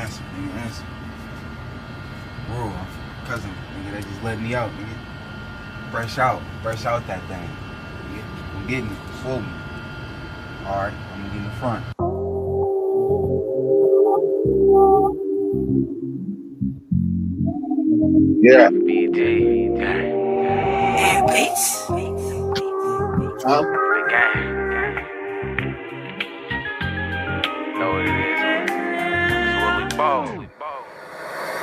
Answer, nigga, answer. Bro, cousin, nigga, they just let me out, nigga. Fresh out that thing. Nigga. I'm getting it, for me. Alright, I'm gonna get in the front. Yeah. BT. Yeah, bitch. Huh? The gang. Know what it is. It's what we bought.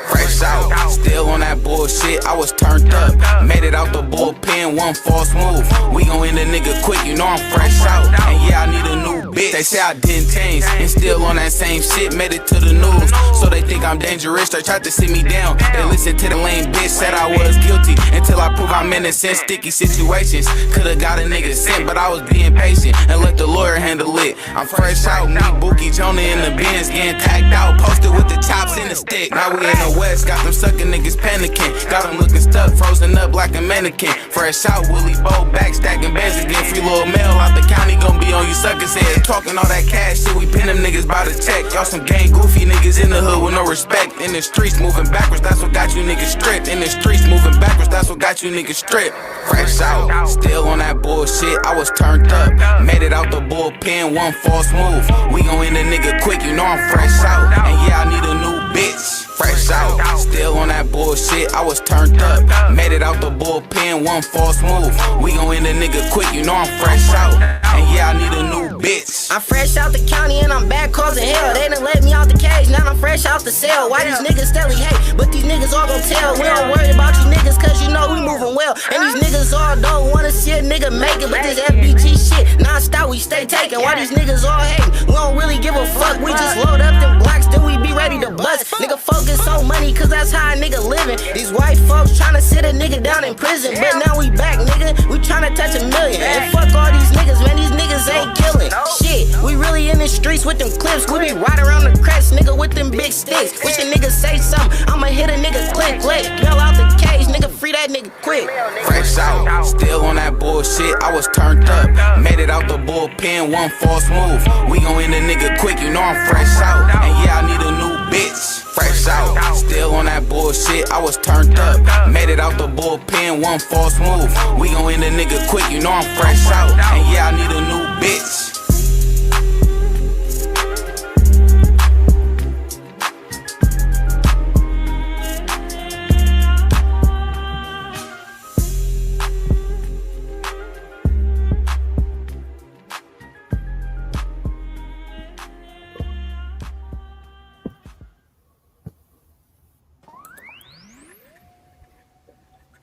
Fresh out, still on that bullshit, I was turned up. Made it out the bullpen, one false move. We gon' end a nigga quick, you know I'm fresh out. And yeah, I need a new bitch. They say I didn't change, and still on that same shit, made it to the news. So they think I'm dangerous, they tried to sit me down. They listen to the lame bitch, said I was guilty. Until I prove I'm innocent, sticky situations. Could've got a nigga sent, but I was being patient and let the lawyer handle it. I'm fresh out, me, Bookie, Jonah in the bins, getting tagged out. Posted with the chops in the stick, now we in the West, got them sucking niggas panicking. Got them looking stuck, frozen up like a mannequin. Fresh out, Willie Bo, back stacking bands again. Free little mail out the county, gon' be on you suckers' head. Talking all that cash shit, we pin them niggas by the check. Y'all some gang goofy niggas in the hood with no respect. In the streets moving backwards, that's what got you niggas stripped. In the streets moving backwards, that's what got you niggas stripped. Fresh out, still on that bullshit, I was turned up. Made it out the bullpen, one false move. We gon' end a nigga quick, you know I'm fresh out. And yeah, I need a new bitch. Fresh out, still on that bullshit, I was turned up. Made it out the bullpen, one false move. We gon' end a nigga quick, you know I'm fresh out. And yeah, I need a new bitch. I'm fresh out the county and I'm back causing hell. They done let me out the cage, now I'm fresh out the cell. Why these niggas steadily hate, but these niggas all gon' tell. We don't worry about these niggas cause you know we moving well. And these niggas all don't wanna see a nigga make it. But this FBG shit, non-stop we stay taking. Why these niggas all hate? We don't really give a fuck. We just load up them blocks, then we be ready to bust. Nigga focus on money cause that's how a nigga living. These white folks tryna sit a nigga down in prison. But now we back, nigga, we tryna touch $1 million. And fuck all these niggas, man, these niggas ain't killing. Shit, we really in the streets with them clips. We be riding around the crest, nigga, with them big sticks. Wish a nigga say something, I'ma hit a nigga click. Bail out the cage, nigga, free that nigga quick. Fresh out, still on that bullshit, I was turned up. Made it out the bullpen, one false move. We gon' end a nigga quick, you know I'm fresh out. And yeah, I need a new bitch. Fresh out, still on that bullshit, I was turned up. Made it out the bullpen, one false move. We gon' end a nigga quick, you know I'm fresh out. And yeah, I need a new bitch.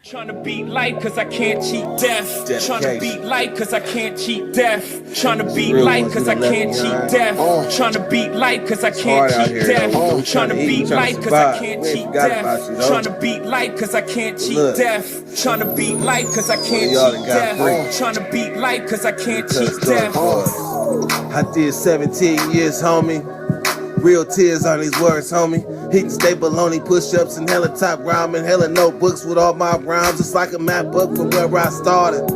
Tryna beat life cause I can't cheat death. Tryna beat life cause I can't cheat death. Tryna beat life cause I can't cheat death. Tryna beat life cause I can't cheat death. Tryna beat life cause I can't cheat death. Tryna beat life cause I can't cheat death. Tryna beat life cause I can't cheat death. Tryna beat life cause I can't cheat death. I did 17 years, homie. Real tears on these words, homie. Hitting stay baloney, push-ups and hella top rhyming, hella notebooks with all my rhymes. It's like a map book from where I started.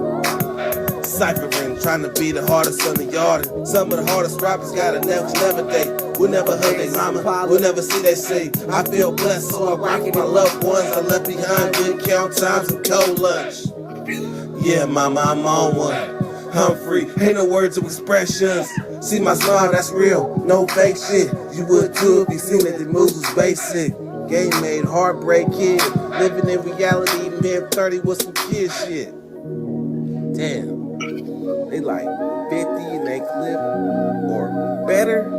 Ciphering, trying to be the hardest on the yard. Some of the hardest rappers got a never day. We'll never hug they mama, we'll never see they say. I feel blessed, so I rock with my loved ones. I left behind good count times and cold lunch. Yeah, mama, I'm on one. I'm free, ain't no words of expressions. See my smile, that's real, no fake shit. You would too if you seen that the moves was basic. Game made, heartbreak kid. Living in reality, man 30 with some kid shit. Damn, they like 50 in they clip or better.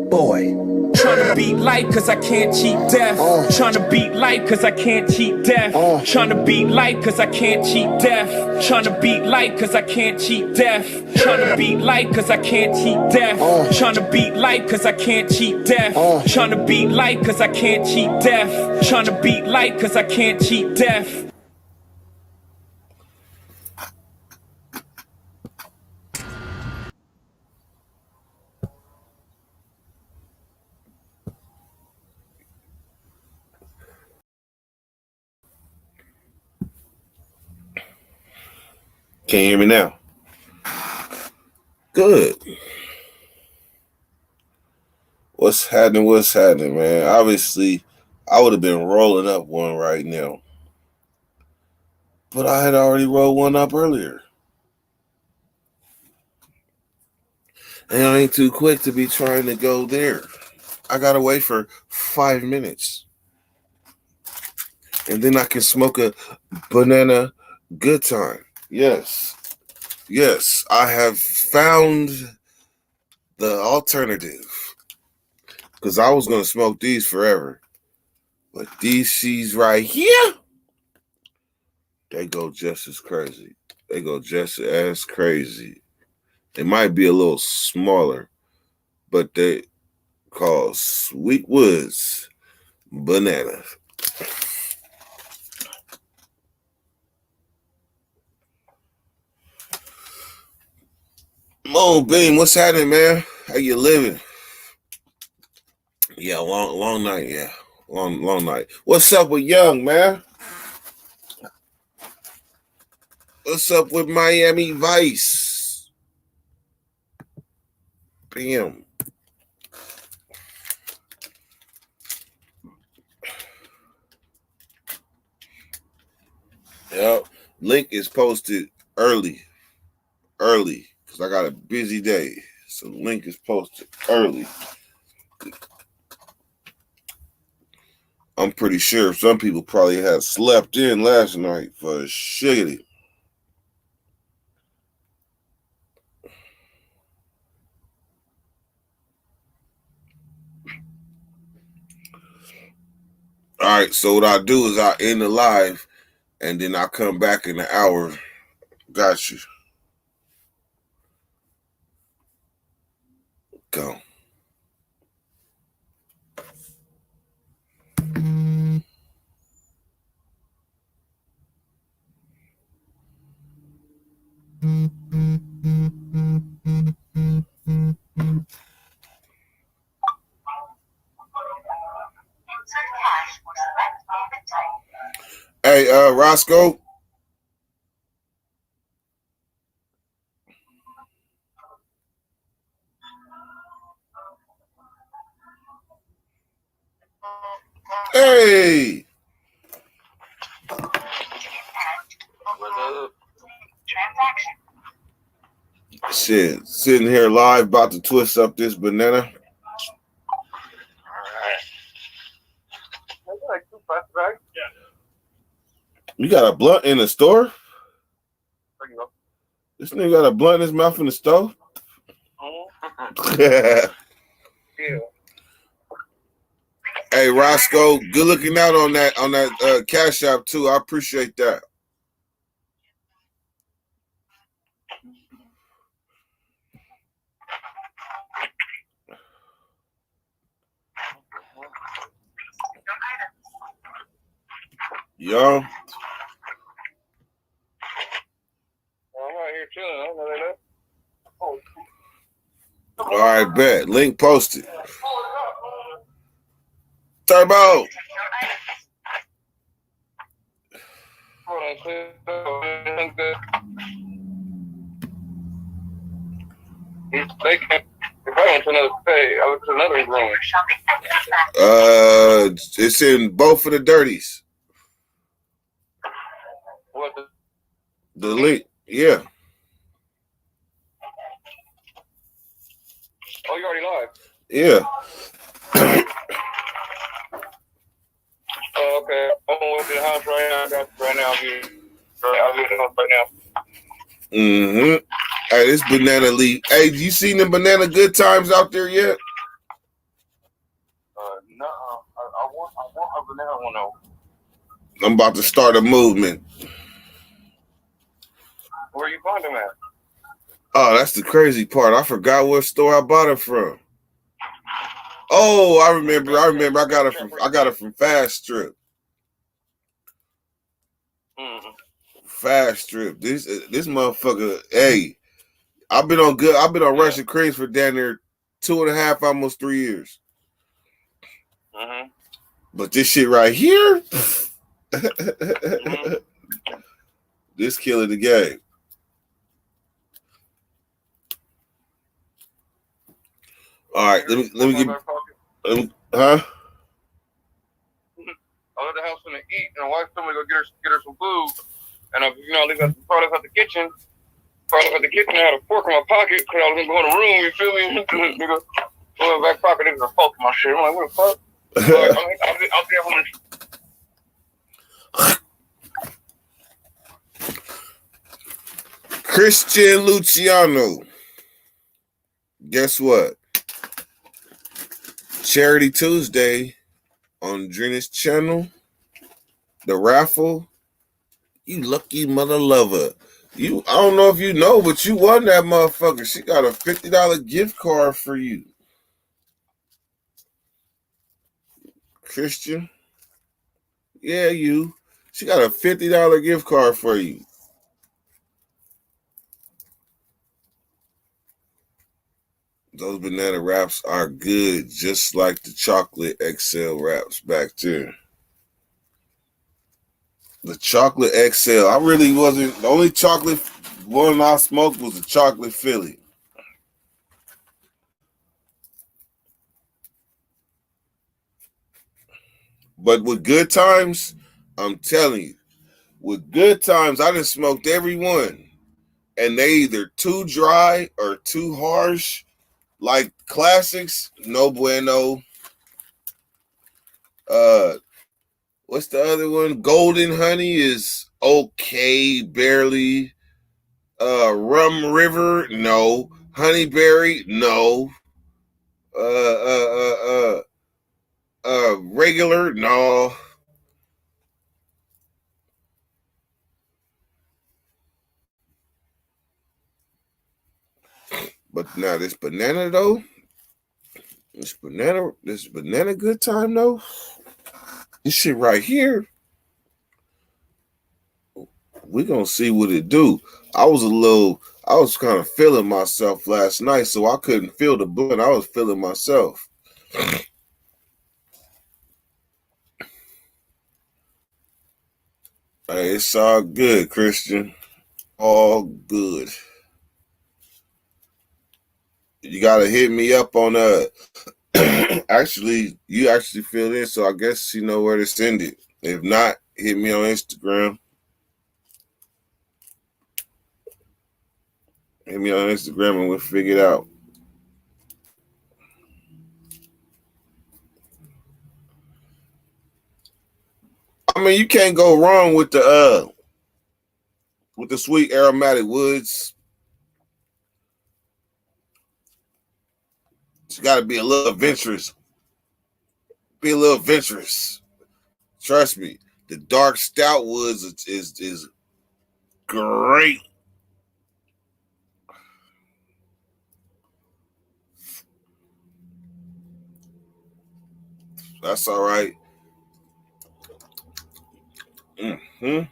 Boy. Tryna beat life cause I can't cheat death. Tryna beat life cause I can't cheat death. Tryna beat life cause I can't cheat death. Tryna beat life cause I can't cheat death. Tryna beat life cause I can't cheat death. Tryna beat life cause I can't cheat death. Tryna beat life cause I can't cheat death. Tryna beat life cause I can't cheat death. Can you hear me now? Good. What's happening? What's happening, man? Obviously, I would have been rolling up one right now, but I had already rolled one up earlier. And I ain't too quick to be trying to go there. I gotta wait for 5 minutes. And then I can smoke a banana good time. Yes. Yes, I have found the alternative. Because I was going to smoke these forever. But these C's right here, they go just as crazy. They go just as crazy. They might be a little smaller, but they call Sweet Woods Banana. Mo Beam, what's happening, man? How you living? Yeah, long night, yeah. Long night. What's up with Young, man? What's up with Miami Vice? Bam. Yep. Link is posted early. Because I got a busy day. So link is posted early. I'm pretty sure some people probably had slept in last night for shiggity. All right, so what I do is I end the live and then I come back in an hour. Got you. Go. Hey, Roscoe. Hey. Shit, sitting here live about to twist up this banana. You got a blunt in the store? This nigga got a blunt in his mouth in the store? Yeah. Hey, Roscoe, good looking out on that Cash App too. I appreciate that. Yo. I'm right here chilling. I don't know that. All right, bet. Link posted. Turbo. They can't. If I went to another pay, I went to another room. It's in both of the dirties. What The link, yeah. Oh, you already live? Yeah. Oh, okay. I'm going to the house right now. I got you right now. I'll be in the house right now. Mm-hmm. Hey, this banana leaf. Hey, you seen the banana good times out there yet? No. I want a banana one though. I'm about to start a movement. Where you find them at? Oh, that's the crazy part. I forgot what store I bought it from. Oh, I remember. I got it from Fast Strip. Fast Strip. This motherfucker. Hey, I've been on Russian creams for down there 2.5, almost 3 years. Mm-hmm. But this shit right here, this killing the game. All right, let me get. Huh? I left the house to eat, and my wife told me to go get her some food. And I leave the product at the kitchen. I had a fork in my pocket because I was gonna go in the room. You feel me? Nigga, go in the back pocket, nigga, fork in my shit. I'm like, what the fuck? I'll be able to. Christian Luciano. Guess what? Charity Tuesday on Drina's channel. The raffle. You lucky mother lover. I don't know if you know, but you won that motherfucker. She got a $50 gift card for you. Christian. Yeah, you. She got a $50 gift card for you. Those banana wraps are good, just like the chocolate XL wraps back there. The chocolate XL. I really wasn't. The only chocolate one I smoked was the chocolate Philly. But with Good Times, I'm telling you, with Good Times, I done smoked every one. And they either too dry or too harsh. Like classics, no bueno. What's the other one? Golden Honey is okay, barely. Rum River, no. Honeyberry, no. Regular, no. But now this banana though, this banana Good Time though. This shit right here, we gonna see what it do. I was kind of feeling myself last night, so I couldn't feel the blunt. I was feeling myself. Hey, it's all good, Christian. All good. You gotta hit me up on actually, you actually filled in, so I guess you know where to send it. If not, hit me on Instagram. Hit me on Instagram and we'll figure it out. I mean, you can't go wrong with the sweet aromatic woods. It's got to be a little adventurous. Be a little adventurous. Trust me, the dark stout woods is great. That's all right. Mm-hmm.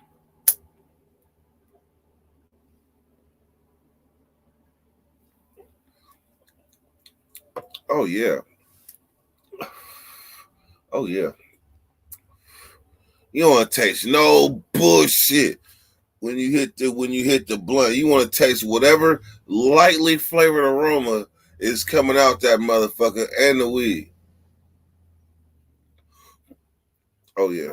Oh yeah. Oh yeah. You don't want to taste no bullshit when you hit the blunt. You want to taste whatever lightly flavored aroma is coming out that motherfucker and the weed. Oh yeah.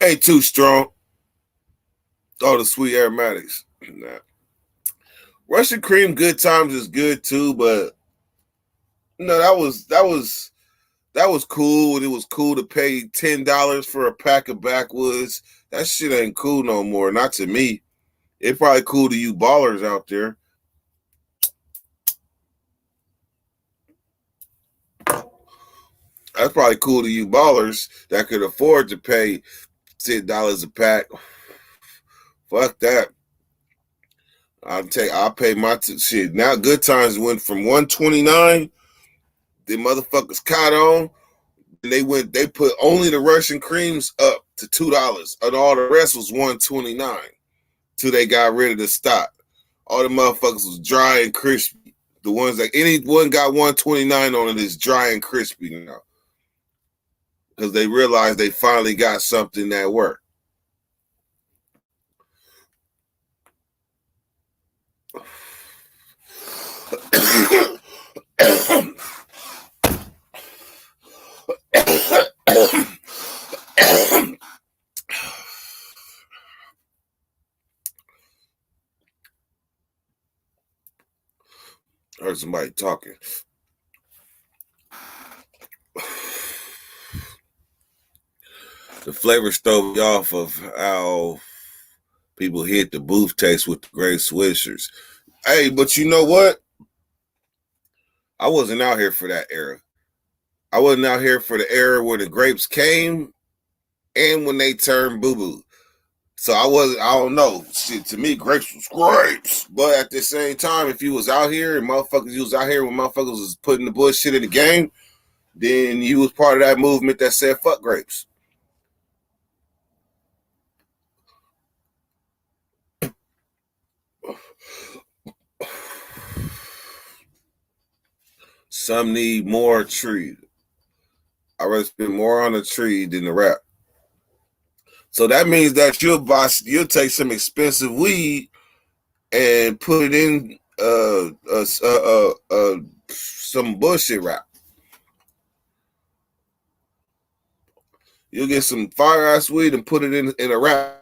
Ain't too strong. Oh, the sweet aromatics. Nah. Russian cream Good Times is good too, but no, that was cool. It was cool to pay $10 for a pack of backwoods. That shit ain't cool no more. Not to me. It probably cool to you ballers out there. That's probably cool to you ballers that could afford to pay $10 a pack. Fuck that. I'll pay my shit. Now Good Times went from $129. The motherfuckers caught on. And they put only the Russian creams up to $2. And all the rest was $129. Till they got rid of the stock. All the motherfuckers was dry and crispy. The ones that anyone got $129 on it is dry and crispy now. Because they realized they finally got something that worked. Heard somebody talking. The flavor stove off of how people hit the booth taste with the great swishers. Hey, but you know what? I wasn't out here for that era. I wasn't out here for the era where the grapes came and when they turned boo-boo. So I don't know. Shit, to me, grapes was grapes. But at the same time, if you was out here and you was out here when motherfuckers was putting the bullshit in the game, then you was part of that movement that said fuck grapes. Some need more tree. I'd rather spend more on a tree than the rap. So that means that you'll take some expensive weed and put it in some bullshit rap. You'll get some fire ass weed and put it in a rap.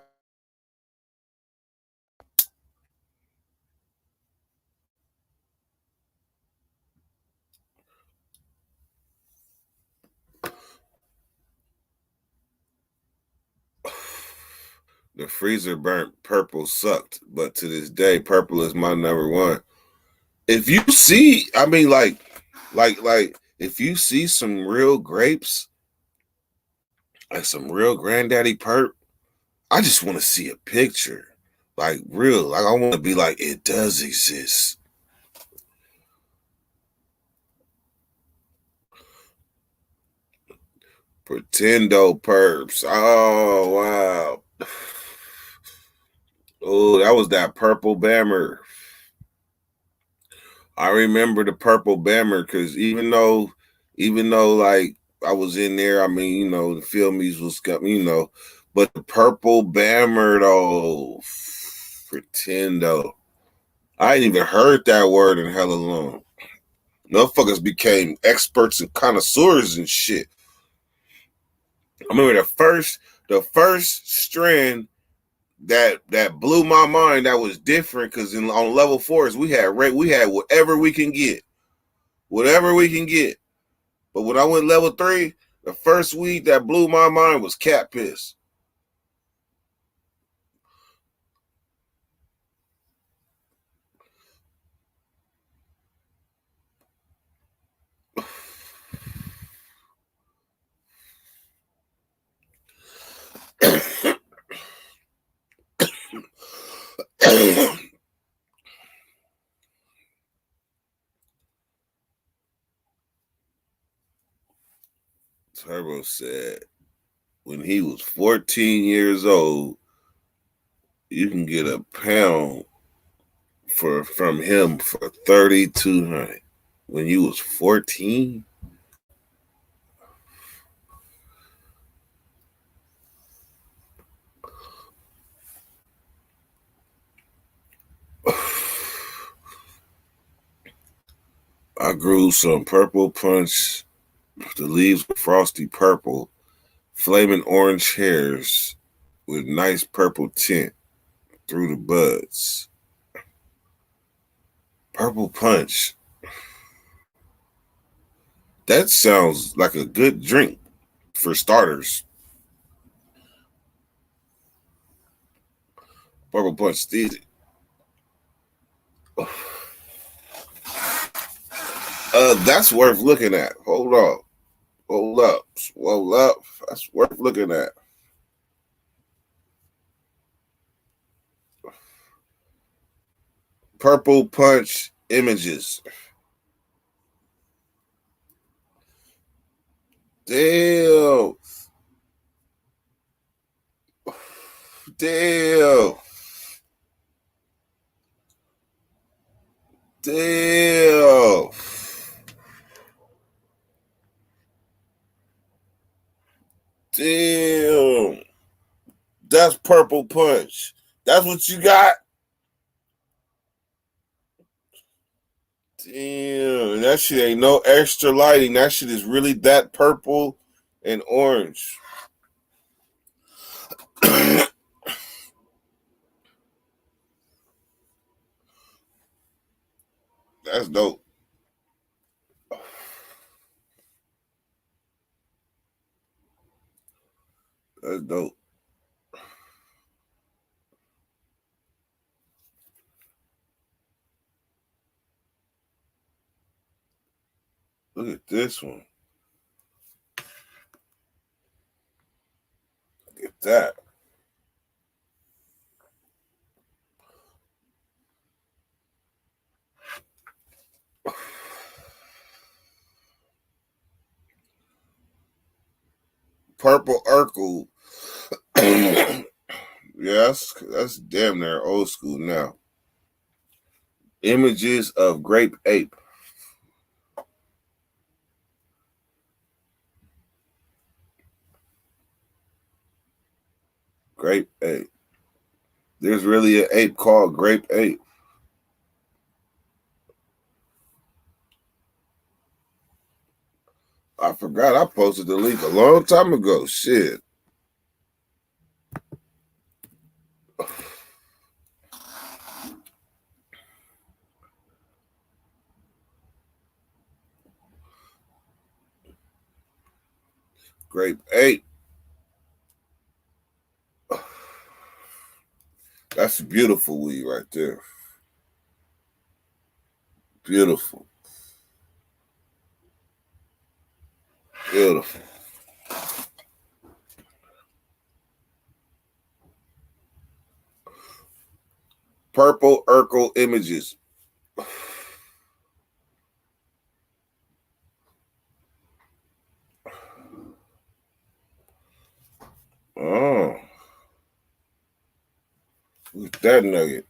The freezer burnt purple sucked, but to this day, purple is my number one. If you see, I mean, like, if you see some real grapes, like some real granddaddy perp, I just want to see a picture, like real. Like I want to be like, it does exist. Pretendo perps. Oh wow. Oh, that was that purple Bammer. I remember the purple Bammer because even though like I was in there, I mean, you know, the Filmies was coming, you know, but the purple Bammer though, Pretendo. I ain't even heard that word in hella long. Motherfuckers became experts and connoisseurs and shit. I remember the first strand that blew my mind. That was different because on level 4s we had whatever we can get. But when I went level 3, the first weed that blew my mind was cat piss. Turbo said when he was 14 years old, you can get a pound from him for $3,200. When you was 14? I grew some purple punch. The leaves were frosty purple, flaming orange hairs with nice purple tint through the buds. Purple punch. That sounds like a good drink for starters. Purple punch. That's worth looking at. Hold up. That's worth looking at. Purple punch images. Damn. That's purple punch. That's what you got? Damn, that shit ain't no extra lighting. That shit is really that purple and orange. That's dope. That's dope. Look at this one. Look at that. Purple Urkel. Yes, that's damn near old school now. Images of Grape Ape. Grape Ape. There's really an ape called Grape Ape. I forgot I posted the link a long time ago. Shit. Grape Ape. That's beautiful weed right there. Beautiful. Beautiful. Purple Urkel images. Oh. Look at that nugget.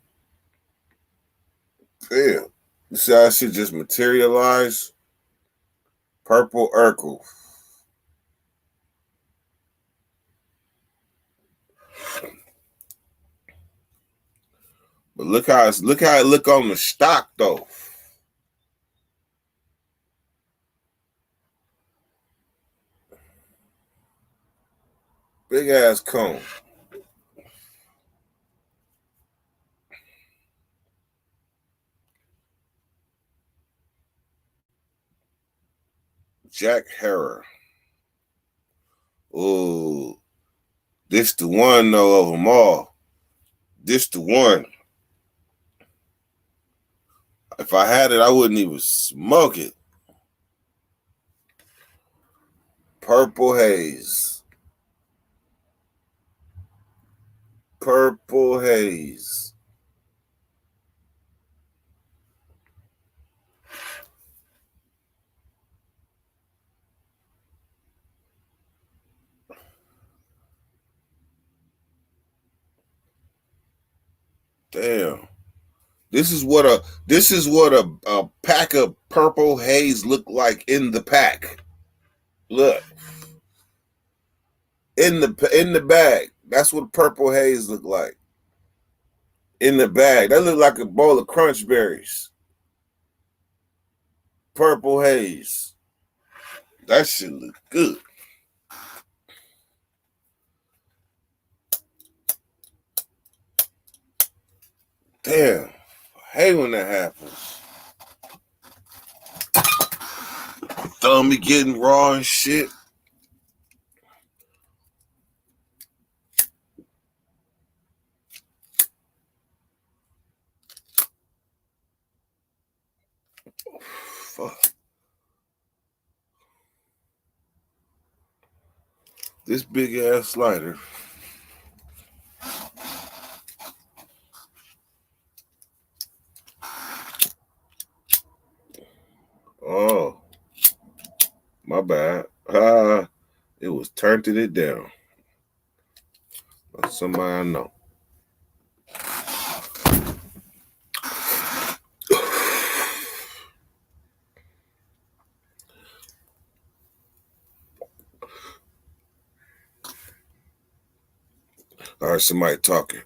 Damn. You see how that shit just materialized? Purple Urkel. But look how it look on the stock though. Big ass cone. Jack Herer. Oh, this the one though of them all. This the one. If I had it, I wouldn't even smoke it. Purple Haze. Purple Haze. Damn. This is what a pack of Purple Haze look like in the pack. Look. In the bag. That's what Purple Haze look like. In the bag. That look like a bowl of Crunch Berries. Purple Haze. That shit look good. Damn. I hate when that happens. Thumb be getting raw and shit. Fuck. This big ass slider. Oh, my bad. It was turned it down. Somebody I know. All right, somebody talking.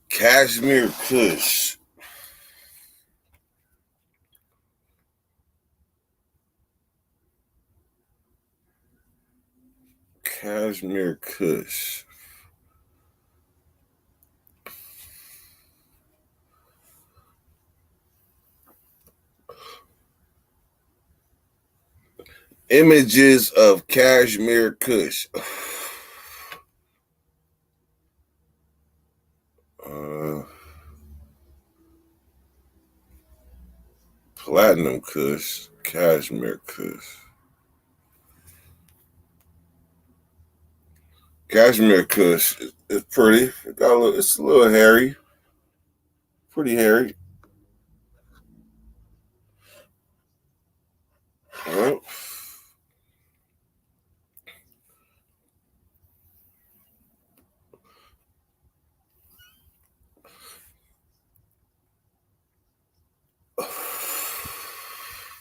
Cashmere Kush. Cashmere Kush. Images of Kashmir Kush. Platinum Kush, Kashmir Kush. Kashmir Kush is pretty. It's a little hairy. Pretty hairy. Well,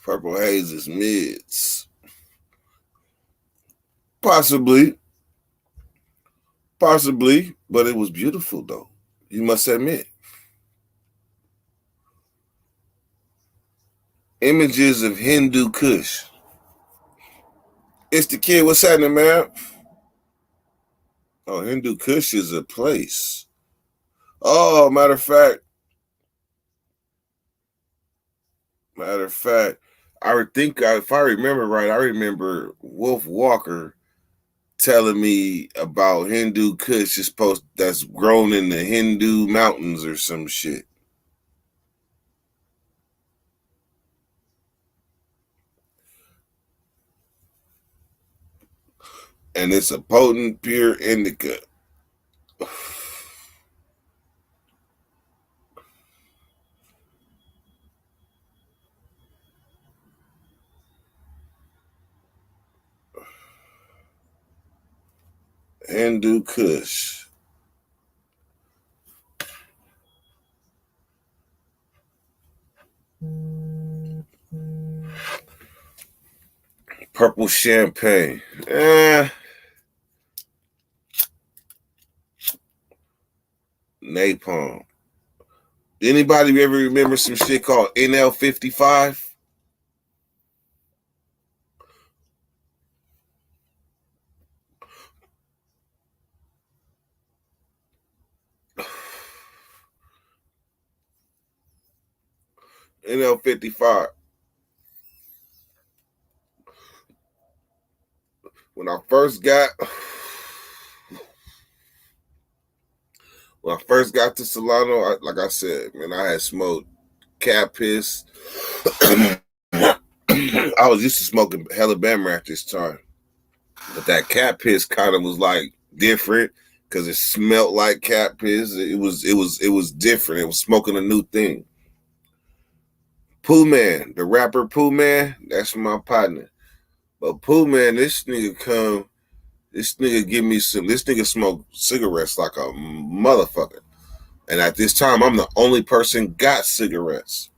Purple Haze is mids. Possibly, but it was beautiful though. You must admit. Images of Hindu Kush. It's the kid. What's happening, man? Oh, Hindu Kush is a place. Oh, matter of fact, I would think if I remember right, I remember Wolf Walker telling me about Hindu Kush is that's grown in the Hindu mountains or some shit. And it's a potent pure indica. Hindu Kush. Purple champagne. Napalm. Anybody ever remember some shit called NL55? NL55. When I first got to Solano, like I said, man, I had smoked cat piss. I was used to smoking hella Bammer at this time, but that cat piss kind of was like different because it smelled like cat piss. It was different. It was smoking a new thing. Pooh Man, the rapper Pooh Man, that's my partner. But Pooh Man, this nigga give me some. This nigga smoke cigarettes like a motherfucker. And at this time, I'm the only person got cigarettes.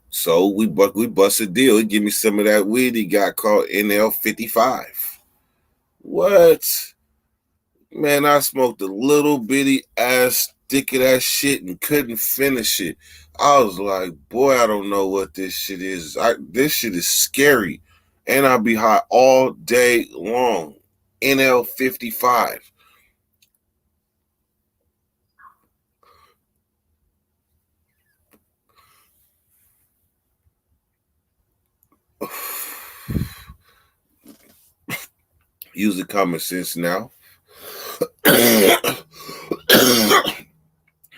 So we bust a deal. He give me some of that weed he got called NL55. What? Man, I smoked a little bitty ass stick of that shit and couldn't finish it. I was like, boy, I don't know what this shit is. This shit is scary. And I'll be high all day long. NL55. Using common sense now.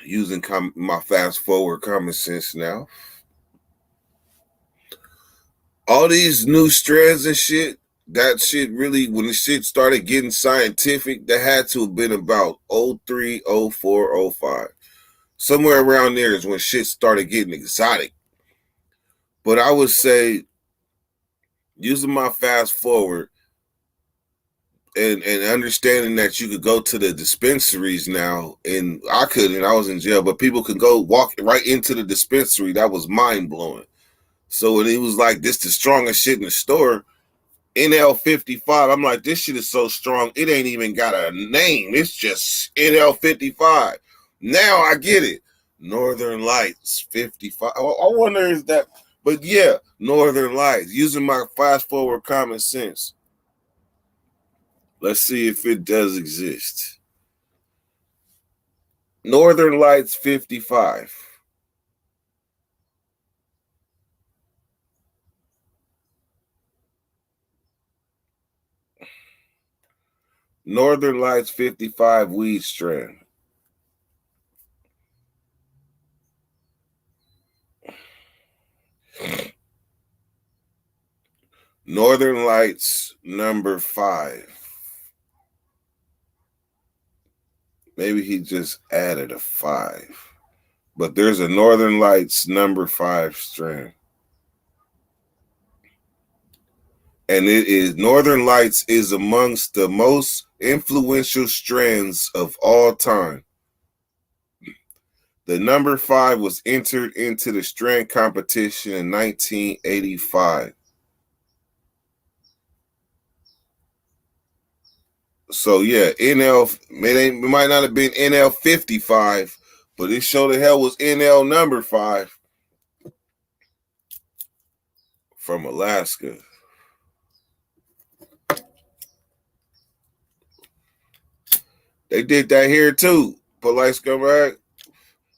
Using my fast forward common sense now. All these new strands and shit, that shit really, when the shit started getting scientific, that had to have been about 03, 04, 05. Somewhere around there is when shit started getting exotic. But I would say, using my fast forward and understanding that you could go to the dispensaries now, and I couldn't, I was in jail, but people could go walk right into the dispensary. That was mind blowing. So when it was like, this the strongest shit in the store, NL55, I'm like, this shit is so strong, it ain't even got a name. It's just NL55. Now I get it. Northern Lights 55. I wonder is that, but yeah, Northern Lights. Using my fast forward common sense. Let's see if it does exist. Northern Lights 55. Northern Lights 55 weed strand. Northern Lights number 5. Maybe he just added a 5. But there's a Northern Lights number 5 strand. And it is Northern Lights is amongst the most influential strands of all time. The number 5 was entered into the strand competition in 1985. So yeah, it might not have been NL 55, but it sure the hell was NL number 5 from Alaska. They did that here too. Polite Scumbag.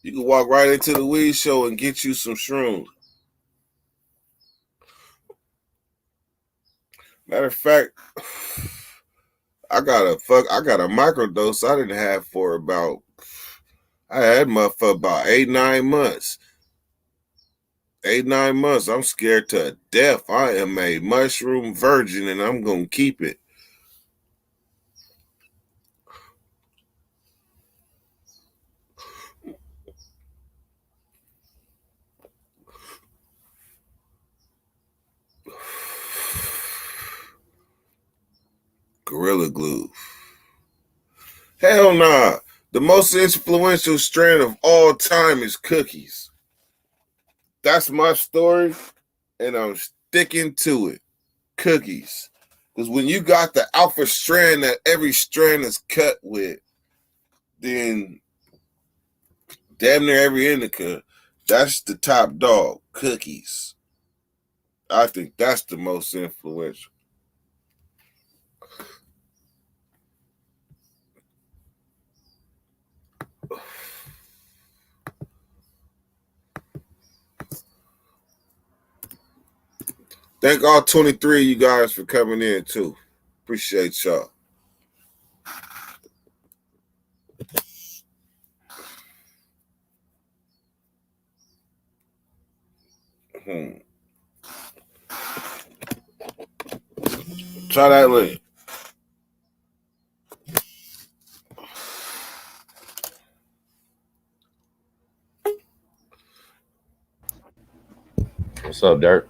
You can walk right into the weed show and get you some shrooms. Matter of fact, I got a microdose I didn't have for about, I had for about 8-9 months. 8-9 months. I'm scared to death. I am a mushroom virgin and I'm gonna keep it. Gorilla Glue. Hell nah. The most influential strand of all time is cookies. That's my story, and I'm sticking to it. Cookies. Because when you got the alpha strand that every strand is cut with, then damn near every indica, that's the top dog. Cookies. I think that's the most influential. Thank all 23 of you guys for coming in too. Appreciate y'all. Try that link. What's up, Dirk?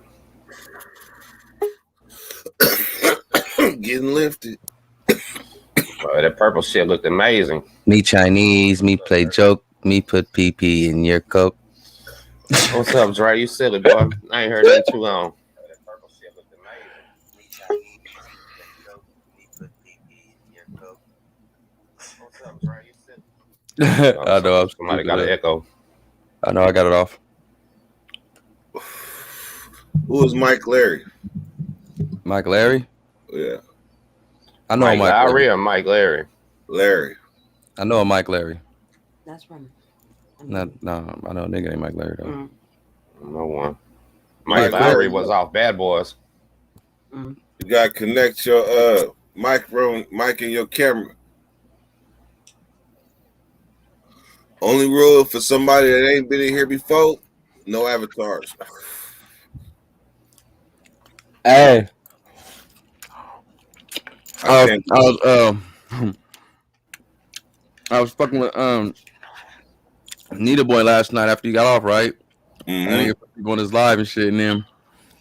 Getting lifted. That purple shit looked amazing. Me Chinese, me play joke, me put PP in your coke. What's up, Dre? You silly boy. I ain't heard that too long. I know. Somebody got an echo. I know. I got it off. Who is Mike Larry? Mike Larry? Yeah. I know Mike Mike Larry Larry. or Mike Larry? Larry. I know a Mike Larry. That's from. No, I know a nigga named Mike Larry though. No one. Mike Larry was off Bad Boys. You gotta connect your microphone, mic and your camera. Only rule for somebody that ain't been in here before, no avatars. Hey. I was fucking with Nita Boy last night after he got off, right? Mm-hmm. And he was on his live and shit, and then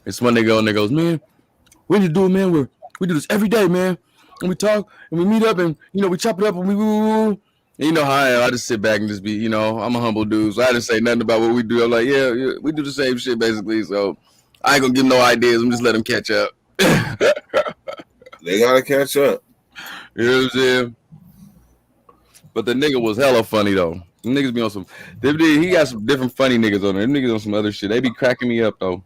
it's one nigga and there goes, man, we need to do it, man. We do this every day, man. And we talk and we meet up and we chop it up and we and you know how I am. I just sit back and just be, I'm a humble dude, so I didn't say nothing about what we do. I'm like, yeah, we do the same shit basically. So I ain't gonna give no ideas. I'm just let them catch up. They gotta catch up. You know what I'm saying? But the nigga was hella funny though. Them niggas be on some. He got some different funny niggas on there. Them niggas on some other shit. They be cracking me up though.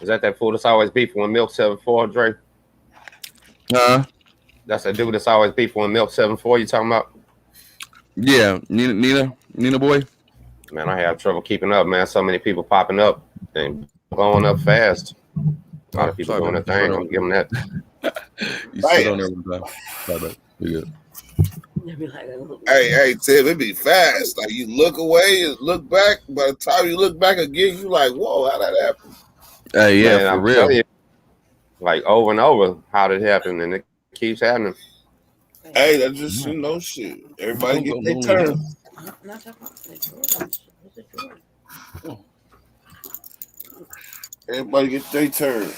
Is that fool that's always beefing with Milk 74, Dre? Huh? That's that dude that's always beefing with Milk 74 you talking about? Yeah, Nina boy. Man, I have trouble keeping up, man. So many people popping up and blowing up fast. A lot of people doing their thing. I'm giving that. You sit on there one time. Sorry, bro. You good. Hey, Tim, it be fast. Like you look away and look back. By the time you look back again, you like, whoa, how that happen? Hey, yeah, Man, for I'm real. telling you, like over and over, how did it happen, and it keeps happening. Hey, that's just shit. Everybody get their turn. Everybody get their turn.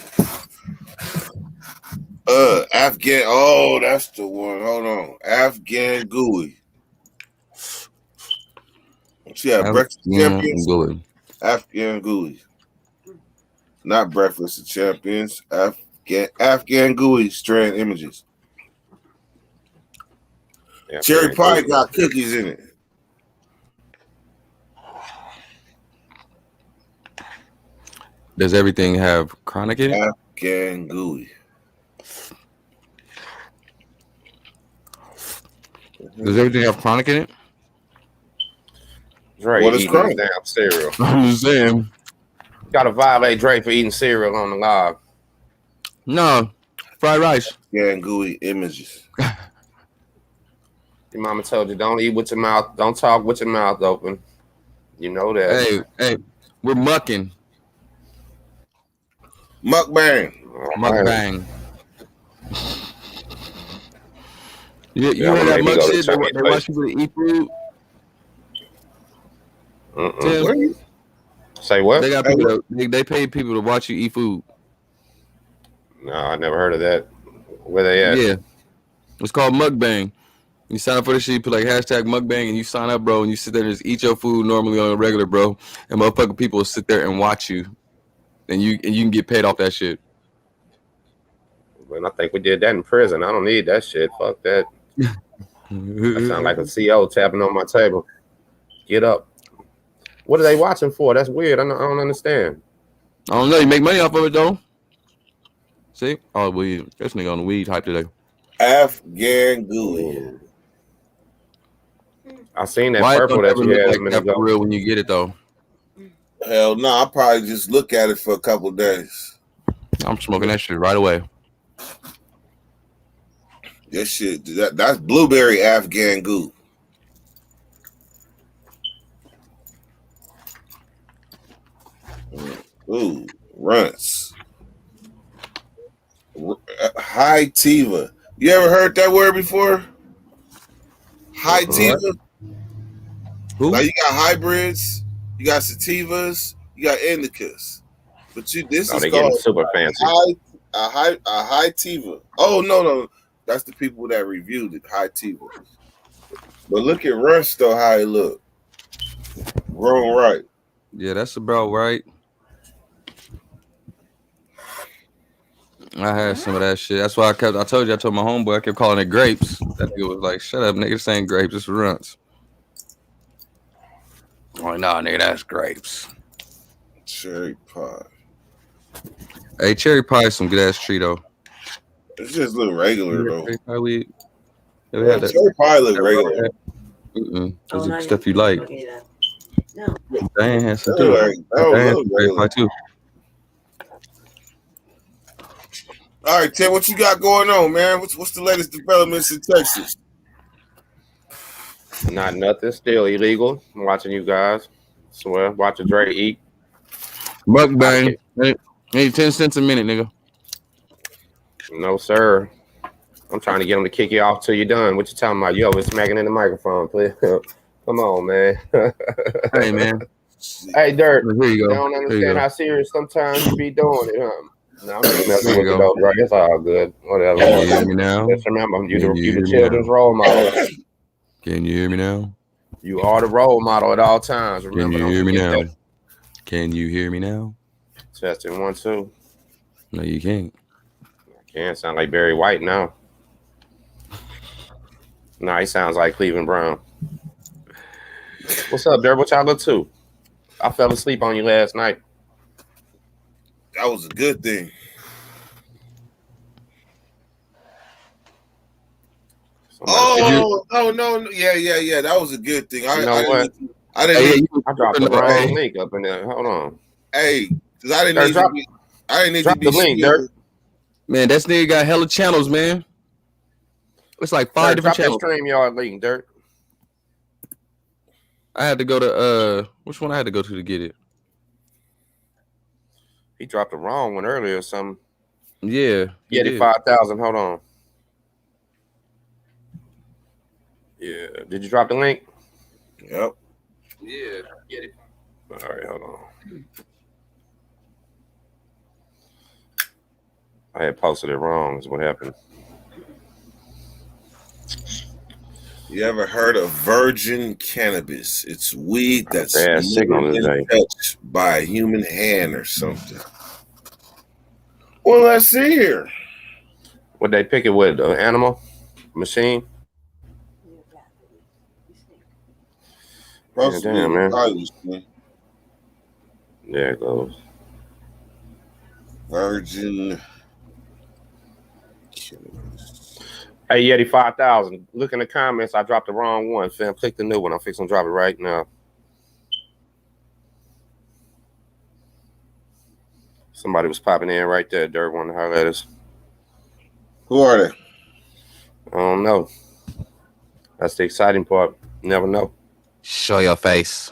Afghan. Oh, that's the one. Hold on, Afghan Gooey. She had Breakfast of Champions. Afghan Gooey. Not Breakfast of Champions. Afghan Gooey Strand Images. Yeah, Cherry pie got cookies in it. Does everything have chronic in it? Afghan Gooey. Does everything have chronic in it? Dre What is eating chronic? damn cereal. I'm just saying. Got to violate Dre for eating cereal on the live. No, fried rice. Afghan Gooey Images. Your mama told you don't eat with your mouth, don't talk with your mouth open. You know that. Hey, we're mucking. Mukbang. Mukbang. You Yeah, heard that maybe much go to shit? Chinese They watch people eat food. Tim, Say what? they got people. They pay people to watch you eat food. No, I never heard of that. Where they at? Yeah, it's called mukbang. You sign up for the shit, you put like hashtag mukbang, and you sign up, bro, and you sit there and just eat your food normally on a regular, bro. And motherfucking people will sit there and watch you, and you can get paid off that shit. Well, I think we did that in prison. I don't need that shit. Fuck that. I sound like a CO tapping on my table. Get up. What are they watching for? That's weird. I don't understand. I don't know. You make money off of it though. See? Oh, weed. This nigga on the weed hype today. Afghan Gooey. I seen that Why purple that you had a like minute that ago. for real when you get it though? Hell no, I'll probably just look at it for a couple of days. I'm smoking that shit right away. That shit, that's blueberry Afghan Goo. Ooh, runts. High Tiva. You ever heard that word before? High Tiva? Who? Like you got hybrids, you got sativas, you got indicas. But this Oh, is they getting called super fancy. a high Tiva. Oh no, that's the people that reviewed it. High Tiva. But look at Rush though, how it look. Grown right. Yeah, that's about right. I had some of that shit. That's why I told my homeboy, I kept calling it grapes. That nigga was like, shut up, nigga, this ain't grapes, it's runts. I'm like, nah, nigga, that's grapes. Cherry pie. Hey, cherry pie is some good ass tree though. It's just look regular though. Cherry pie weed. Yeah, cherry pie look regular. Those are stuff you like. No. Diane has some That too. look Diane has regular. cherry pie too. All right, Ted, what you got going on, man? What's the latest developments in Texas? Not nothing. Still illegal. I'm watching you guys. Swear, watching Dre eat. Mukbang. Hey, 10 cents a minute, nigga. No, sir. I'm trying to get them to kick you off till you're done. What you talking about? You always smacking in the microphone, please. Come on, man. Hey, man. Hey, Dirt. Here you go. I don't understand how serious sometimes you be doing it, huh? No, I'm just messing There with you you, go. though, bro. It's all good. Whatever. Can you hear me now? Just remember, you Can you hear the me children's now? role model. Can you hear me now? You are the role model at all times. Can Remember, you don't hear me forget now? that. Can you hear me now? Testing 1, 2. No, you can't. Can't sound like Barry White now. Nah, he sounds like Cleveland Brown. What's up, Dirt? What y'all up to? I fell asleep on you last night. That was a good thing. Oh no, yeah. That was a good thing. You know what? I didn't. I dropped the wrong link up in there. Hold on. Hey, Cause I didn't Dirt, need drop, to be. I didn't need drop to be the link, scared. Dirt. Man, that nigga got hella channels, man. It's like 5 Dirt, different drop channels. that StreamYard link, Dirt. I had to go to which one I had to go to get it? He dropped the wrong one earlier or something. Yeah. Yeti 5,000. Hold on. Yeah. Did you drop the link? Yep. Yeah. Get it. All right, hold on. I had posted it wrong. Is what happened. You ever heard of virgin cannabis? It's weed that's Bad signal never today. been touched by a human hand or something. Well, let's see here. Would they pick it with an animal machine? Yeah, damn, man. There it goes. Virgin. Hey, Yeti 5,000. Look in the comments. I dropped the wrong one. Fam, click the new one. I'm fixing to drop it right now. Somebody was popping in right there. Dirt wanted to holler at us. Who are they? I don't know. That's the exciting part. You never know. Show your face.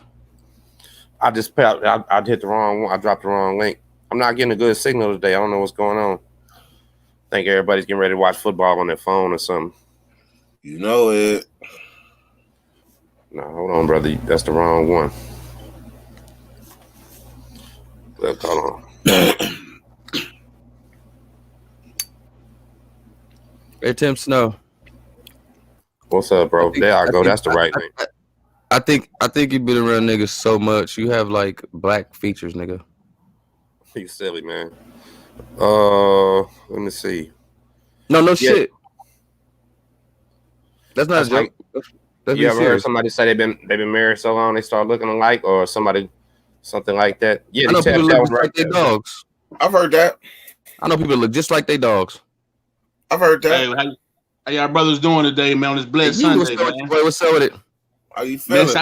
I just I hit the wrong one. I dropped the wrong link. I'm not getting a good signal today. I don't know what's going on. I think everybody's getting ready to watch football on their phone or something. You know it. No, hold on, brother. That's the wrong one. Hold on. Hey, Tim Snow. What's up, bro? There I go. That's the right link. I think you've been around niggas so much. You have like black features, nigga. You silly, man. Let me see. No shit. That's not a joke. You ever heard somebody say they've been married so long they start looking alike, or something like that? Yeah, I know people look just like their dogs. I've heard that. I know people look just like their dogs. I've heard that. Hey, how y'all brothers doing today, man? On this blessed Sunday, man. What's up with it? How you feeling?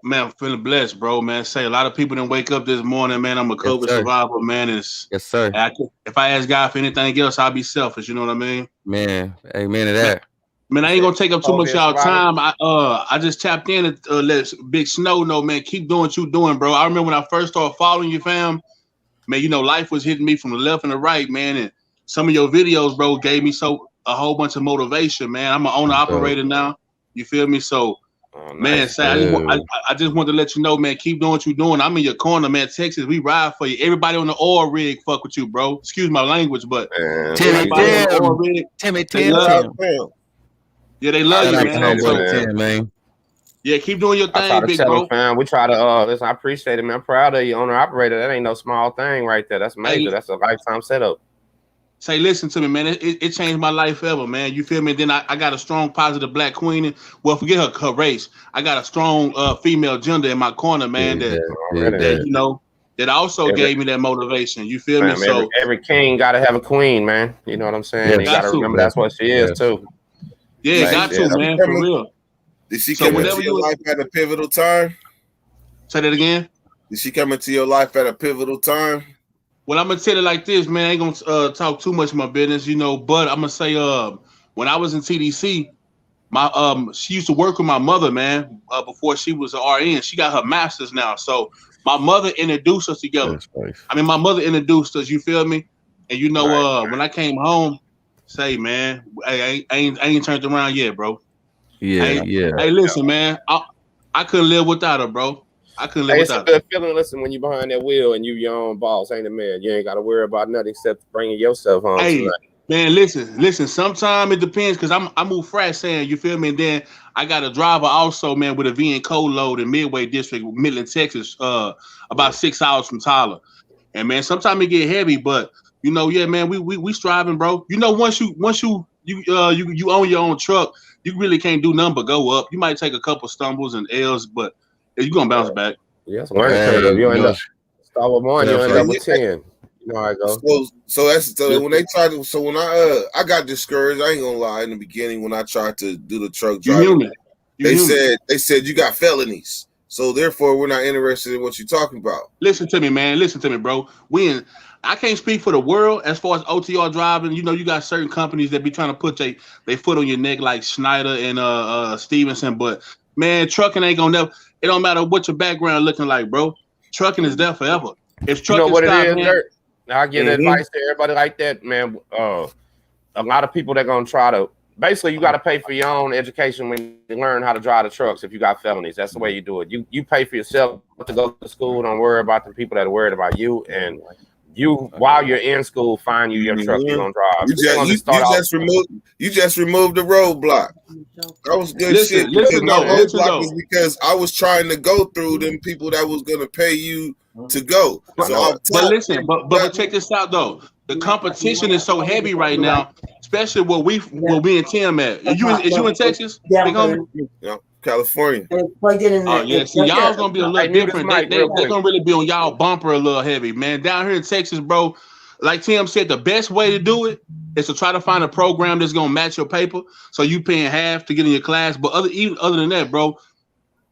Man, I'm feeling blessed, bro, man. Say a lot of people didn't wake up this morning, man. I'm a COVID survivor, man. Yes, sir. If I ask God for anything else, I'll be selfish. You know what I mean? Man, amen to that. Man, I ain't gonna take up too much of y'all time. I just tapped in to let Big Snow know, man. Keep doing what you doing, bro. I remember when I first started following you, fam. Man, you know, life was hitting me from the left and the right, man. And some of your videos, bro, gave me a whole bunch of motivation, man. I'm an owner operator now. You feel me? So. Man, I just want to let you know, man, keep doing what you're doing. I'm in your corner, man. Texas, we ride for you. Everybody on the oil rig fuck with you, bro. Excuse my language, but Timmy, yeah, they love you, man. Yeah, keep doing your thing, big bro. Fam, we try to listen, I appreciate it, man. I'm proud of you, owner operator. That ain't no small thing right there. That's major. That's a lifetime setup. Say, listen to me, man. It changed my life ever, man. You feel me? Then I got a strong, positive black queen. And, well, forget her race. I got a strong female gender in my corner, man. That you know, that also gave me that motivation. You feel me? So every king got to have a queen, man. You know what I'm saying? Yeah, you got to remember that's what she is too. Yeah, like, got to, man, for real. Did she come into your life at a pivotal time? Say that again. Did she come into your life at a pivotal time? Well, I'm gonna tell it like this, man. I ain't gonna talk too much of my business, you know. But I'm gonna say, when I was in TDC, my she used to work with my mother, man. Before she was an RN, she got her master's now. So my mother introduced us together. Nice. I mean, my mother introduced us. You feel me? And you know, when I came home, say, man, I ain't turned around yet, bro. Yeah. Hey, listen, man. I couldn't live without her, bro. I couldn't live without her. It's a good feeling. Listen, when you behind that wheel and you your own boss, ain't it, man? You ain't got to worry about nothing except bringing yourself home. Hey, tonight. Man, listen. Sometimes it depends because I move fast, saying you feel me. And then I got a driver also, man, with a VN cold load in Midway District, Midland, Texas, about 6 hours from Tyler. And man, sometimes it get heavy, but you know, yeah, man, we striving, bro. You know, once you own your own truck, you really can't do nothing but go up. You might take a couple stumbles and L's, but you're gonna bounce back. Yes, you end up start with 1, you end up with 10. You know how I go. So when they tried to, so when I got discouraged, I ain't gonna lie. In the beginning, when I tried to do the truck driving, they said you got felonies. So therefore, we're not interested in what you're talking about. Listen to me, man. Listen to me, bro. I can't speak for the world as far as OTR driving. You know, you got certain companies that be trying to put they foot on your neck like Schneider and Stevenson. But man, trucking ain't gonna never. It don't matter what your background looking like, bro. Trucking is there forever. If trucking, you know what stop, it is, man, Dirt? I give advice to everybody like that, man. A lot of people that gonna try to. Basically, you got to pay for your own education when you learn how to drive the trucks. If you got felonies, that's the way you do it. You pay for yourself to go to school. Don't worry about the people that are worried about you. And you, while you're in school, find you your truck you're gonna drive. You just removed the roadblock. That was good shit. Roadblock was because I was trying to go through them people that was gonna pay you to go. But check this out though. The competition is so heavy right now, especially where we and Tim at. Is you in Texas? Yeah, California. Oh yeah, see, y'all's gonna be a little different. They're gonna really be on y'all bumper a little heavy, man. Down here in Texas, bro, like Tim said, the best way to do it is to try to find a program that's gonna match your paper, so you paying half to get in your class. But other than that, bro,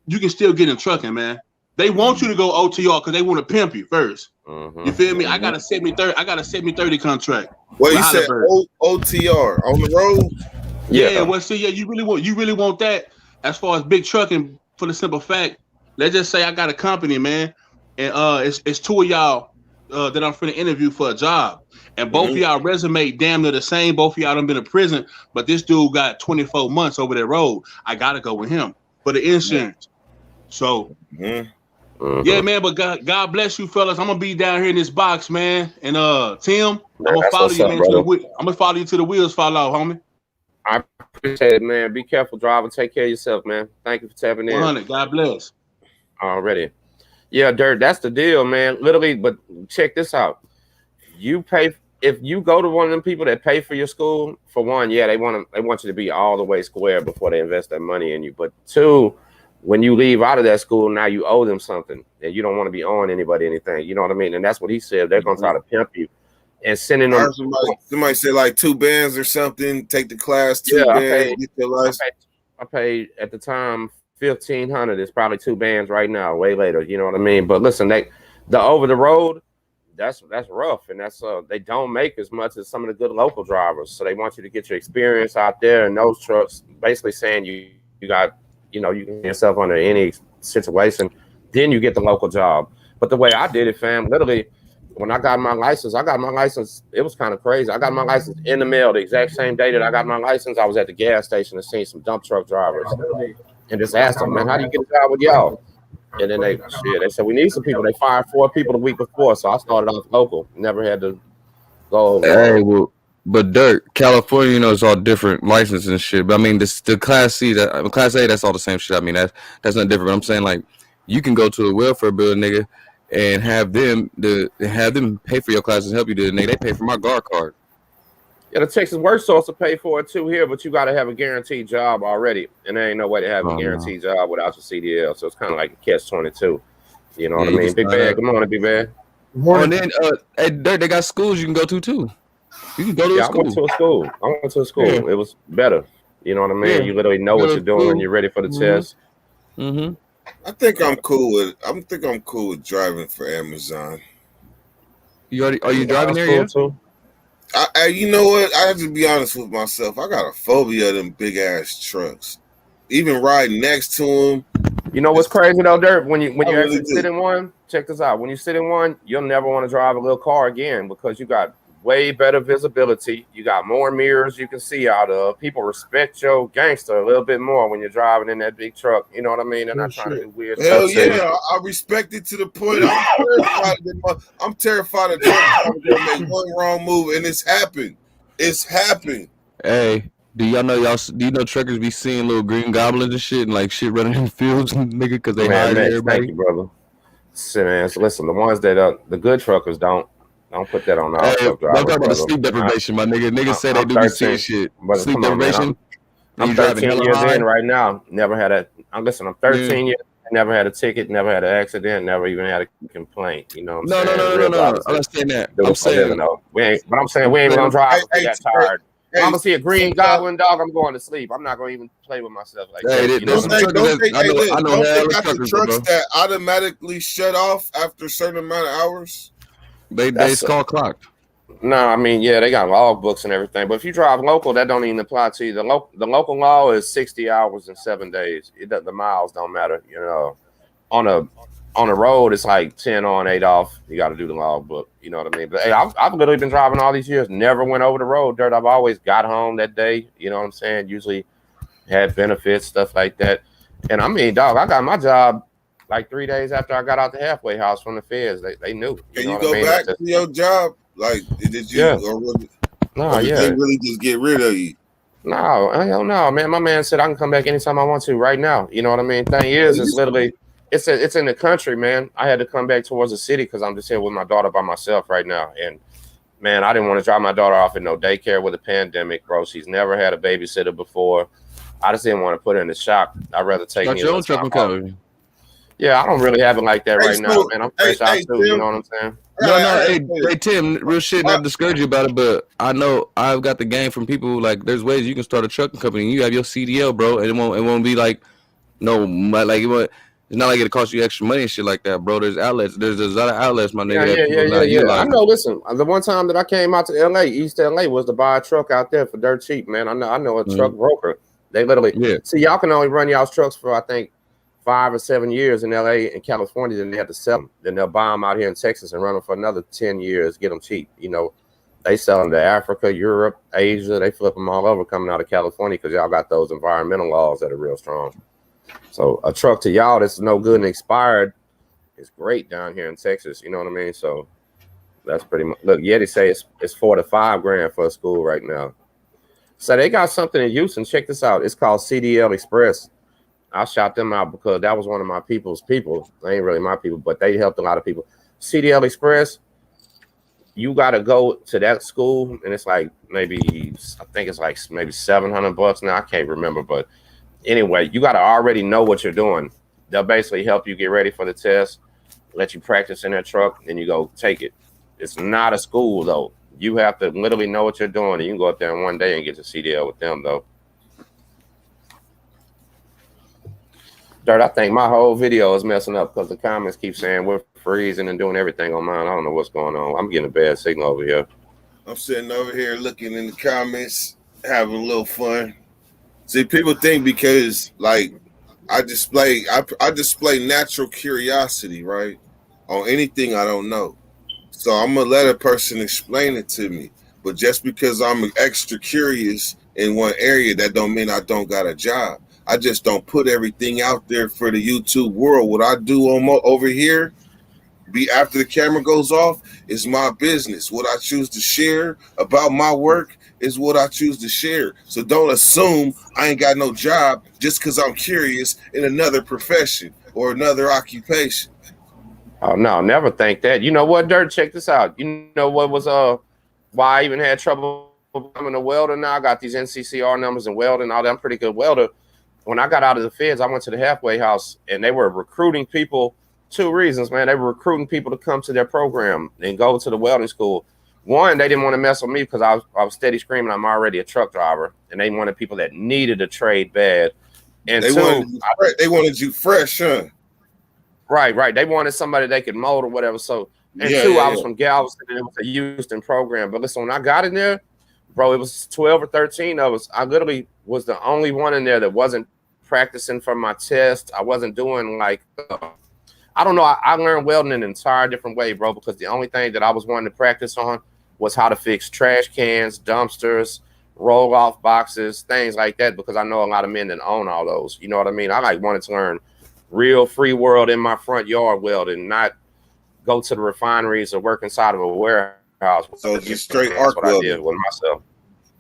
you can still get in trucking, man. They want you to go OTR because they want to pimp you first. You feel me? I got a 70-30. I got a 70-30 contract. What you said? OTR on the road? Yeah. Well, see, you really want that as far as big trucking for the simple fact. Let's just say I got a company, man, and it's two of y'all that I'm finna interview for a job, and both of y'all resume damn near the same. Both of y'all done been in prison, but this dude got 24 months over that road. I gotta go with him for the insurance. So. Yeah, man, but God bless you, fellas. I'm gonna be down here in this box, man. And Tim, I'm gonna follow you, man. I'm gonna follow you till the wheels fall off, homie. I appreciate it, man. Be careful, driver. Take care of yourself, man. Thank you for tapping in. 100. God bless. Already. Yeah, Dirt, that's the deal, man. Literally, but check this out. You pay if you go to one of them people that pay for your school, for one, yeah, they want you to be all the way square before they invest that money in you. But two, when you leave out of that school, now you owe them something, and you don't want to be owing anybody anything. You know what I mean? And that's what he said. They're gonna try to pimp you and sending them. Somebody said like 2 bands or something. Take the class, 2 bands, get your license. I paid at the time $1,500. It's probably 2 bands right now. Way later, you know what I mean? But listen, the over the road, that's rough, and that's they don't make as much as some of the good local drivers. So they want you to get your experience out there in those trucks. Basically saying you got. You know, you can get yourself under any situation, then you get the local job. But the way I did it, fam, literally, when I got my license, it was kind of crazy. I got my license in the mail the exact same day that I got my license. I was at the gas station and seen some dump truck drivers and just asked them, man, how do you get a job with y'all? And then they said, we need some people. They fired 4 people the week before, so I started off local. Never had to go over. Hey, well, but Dirt, California, you know, it's all different licenses and shit. But I mean, the Class C, Class A, that's all the same shit. I mean, that's not different. But I'm saying, like, you can go to a welfare building, nigga, and have them pay for your classes and help you do it, nigga. They pay for my guard card. Yeah, the Texas Work Source will pay for it too here, but you got to have a guaranteed job already, and there ain't no way to have a guaranteed job without your CDL. So it's kind of like a catch-22. You know what I mean? Big Bad, good morning, Big Bad. And then, at Dirt, they got schools you can go to too. You can go to a school. I went to a school. Yeah. It was better. You know what I mean? Yeah. You literally know what you're doing. You're ready for the test. I think I'm cool with driving for Amazon. Are you driving there yet? Too? You know what? I have to be honest with myself. I got a phobia of them big ass trucks. Even riding next to them. You know what's crazy though, Dirt? When you actually sit in one, check this out. When you sit in one, you'll never want to drive a little car again because you got way better visibility. You got more mirrors you can see out of. People respect your gangster a little bit more when you're driving in that big truck. You know what I mean? They're not trying to do weird stuff. Hell yeah, I respect it to the point I'm terrified of trucks make one wrong move, and it's happened. It's happened. Hey, do you know truckers be seeing little green goblins and shit and like shit running in the fields, nigga, because they hide everybody? Thank you, brother. So listen, the ones that the good truckers don't put that on the truck driver. I'm talking about the sleep deprivation, my nigga. Niggas say they do be seeing shit. Sleep deprivation. I'm 13 years in right now. Never had a. I'm 13 years. Never had a ticket. Never had an accident. Never even had a complaint. You know what I'm saying? No. I understand that. I'm saying no. We ain't. But I'm saying we ain't gonna drive. We got tired. If I'm gonna see a green goblin dog, I'm going to sleep. I'm not gonna even play with myself like that. You know Don't they got the trucks that automatically shut off after a certain amount of hours? They call clocked. No, I mean, yeah, they got log books and everything. But if you drive local, that don't even apply to you. The local law is 60 hours and 7 days. The miles don't matter. You know, on a road, it's like 10 on, 8 off. You got to do the log book. You know what I mean? But hey, I've literally been driving all these years. Never went over the road dirt. I've always got home that day. You know what I'm saying? Usually had benefits, stuff like that. And I mean, dog, I got my job like 3 days after I got out the halfway house from the feds. They knew. Can you go back to your job? Like, did you? Yeah. Or did they really just get rid of you? No, hell no, man. My man said I can come back anytime I want to right now. You know what I mean? Thing is, it's literally, it's in the country, man. I had to come back towards the city because I'm just here with my daughter by myself right now. And man, I didn't want to drop my daughter off in no daycare with a pandemic, bro. She's never had a babysitter before. I just didn't want to put her in the shock. I'd rather take me. Your own truck and cover. Yeah, I don't really have it like that right now, man. I'm fresh out too. Tim. You know what I'm saying? Hey, Tim, real shit, not discourage you about it, but I know I've got the game from people like there's ways you can start a trucking company and you have your CDL, bro, and it won't be like it's not like it'll cost you extra money and shit like that, bro. There's outlets, there's a lot of outlets, my nigga. Yeah. I know. Listen, the one time that I came out to LA, East LA, was to buy a truck out there for dirt cheap, man. I know a truck broker. They literally see y'all can only run y'all's trucks for I think 5 or 7 years in LA and California, then they have to sell them. Then they'll buy them out here in Texas and run them for another 10 years, get them cheap. You know, they sell them to Africa, Europe, Asia. They flip them all over coming out of California because y'all got those environmental laws that are real strong. So a truck to y'all that's no good and expired is great down here in Texas. You know what I mean? So that's pretty much. Look, Yeti say it's $4 to $5 grand for a school right now. So they got something in Houston. Check this out. It's called CDL Express. I shout them out because that was one of my people's people. They ain't really my people, but they helped a lot of people. CDL Express, you got to go to that school, and it's like maybe $700 now. I can't remember, but anyway, you got to already know what you're doing. They'll basically help you get ready for the test, let you practice in their truck, and you go take it. It's not a school, though. You have to literally know what you're doing, and you can go up there in one day and get your CDL with them, though. Dirt, I think my whole video is messing up because the comments keep saying we're freezing and doing everything on mine. I don't know what's going on. I'm getting a bad signal over here. I'm sitting over here looking in the comments, having a little fun. See, people think because like I display natural curiosity, right, on anything I don't know. So I'm gonna let a person explain it to me. But just because I'm extra curious in one area, that don't mean I don't got a job. I just don't put everything out there for the YouTube world. What I do over here, after the camera goes off, is my business. What I choose to share about my work is what I choose to share. So don't assume I ain't got no job just because I'm curious in another profession or another occupation. Oh no, never think that. You know what, Dirt? Check this out. You know what was why I even had trouble becoming a welder. Now I got these NCCR numbers and welding. All that. I'm a pretty good welder. When I got out of the feds, I went to the halfway house, and they were recruiting people. 2 reasons, man. They were recruiting people to come to their program and go to the welding school. One, they didn't want to mess with me because I was steady screaming I'm already a truck driver, and they wanted people that needed a trade bad. And they wanted you fresh, huh? Right. They wanted somebody they could mold or whatever. So, I was from Galveston, and it was a Houston program. But listen, when I got in there, bro, it was 12 or 13 of us. I literally was the only one in there that wasn't practicing for my test. I wasn't doing like, I don't know. I learned welding in an entire different way, bro, because the only thing that I was wanting to practice on was how to fix trash cans, dumpsters, roll off boxes, things like that, because I know a lot of men that own all those. You know what I mean? I wanted to learn real free world in my front yard welding, not go to the refineries or work inside of a warehouse. So just straight arc welding. I did with myself.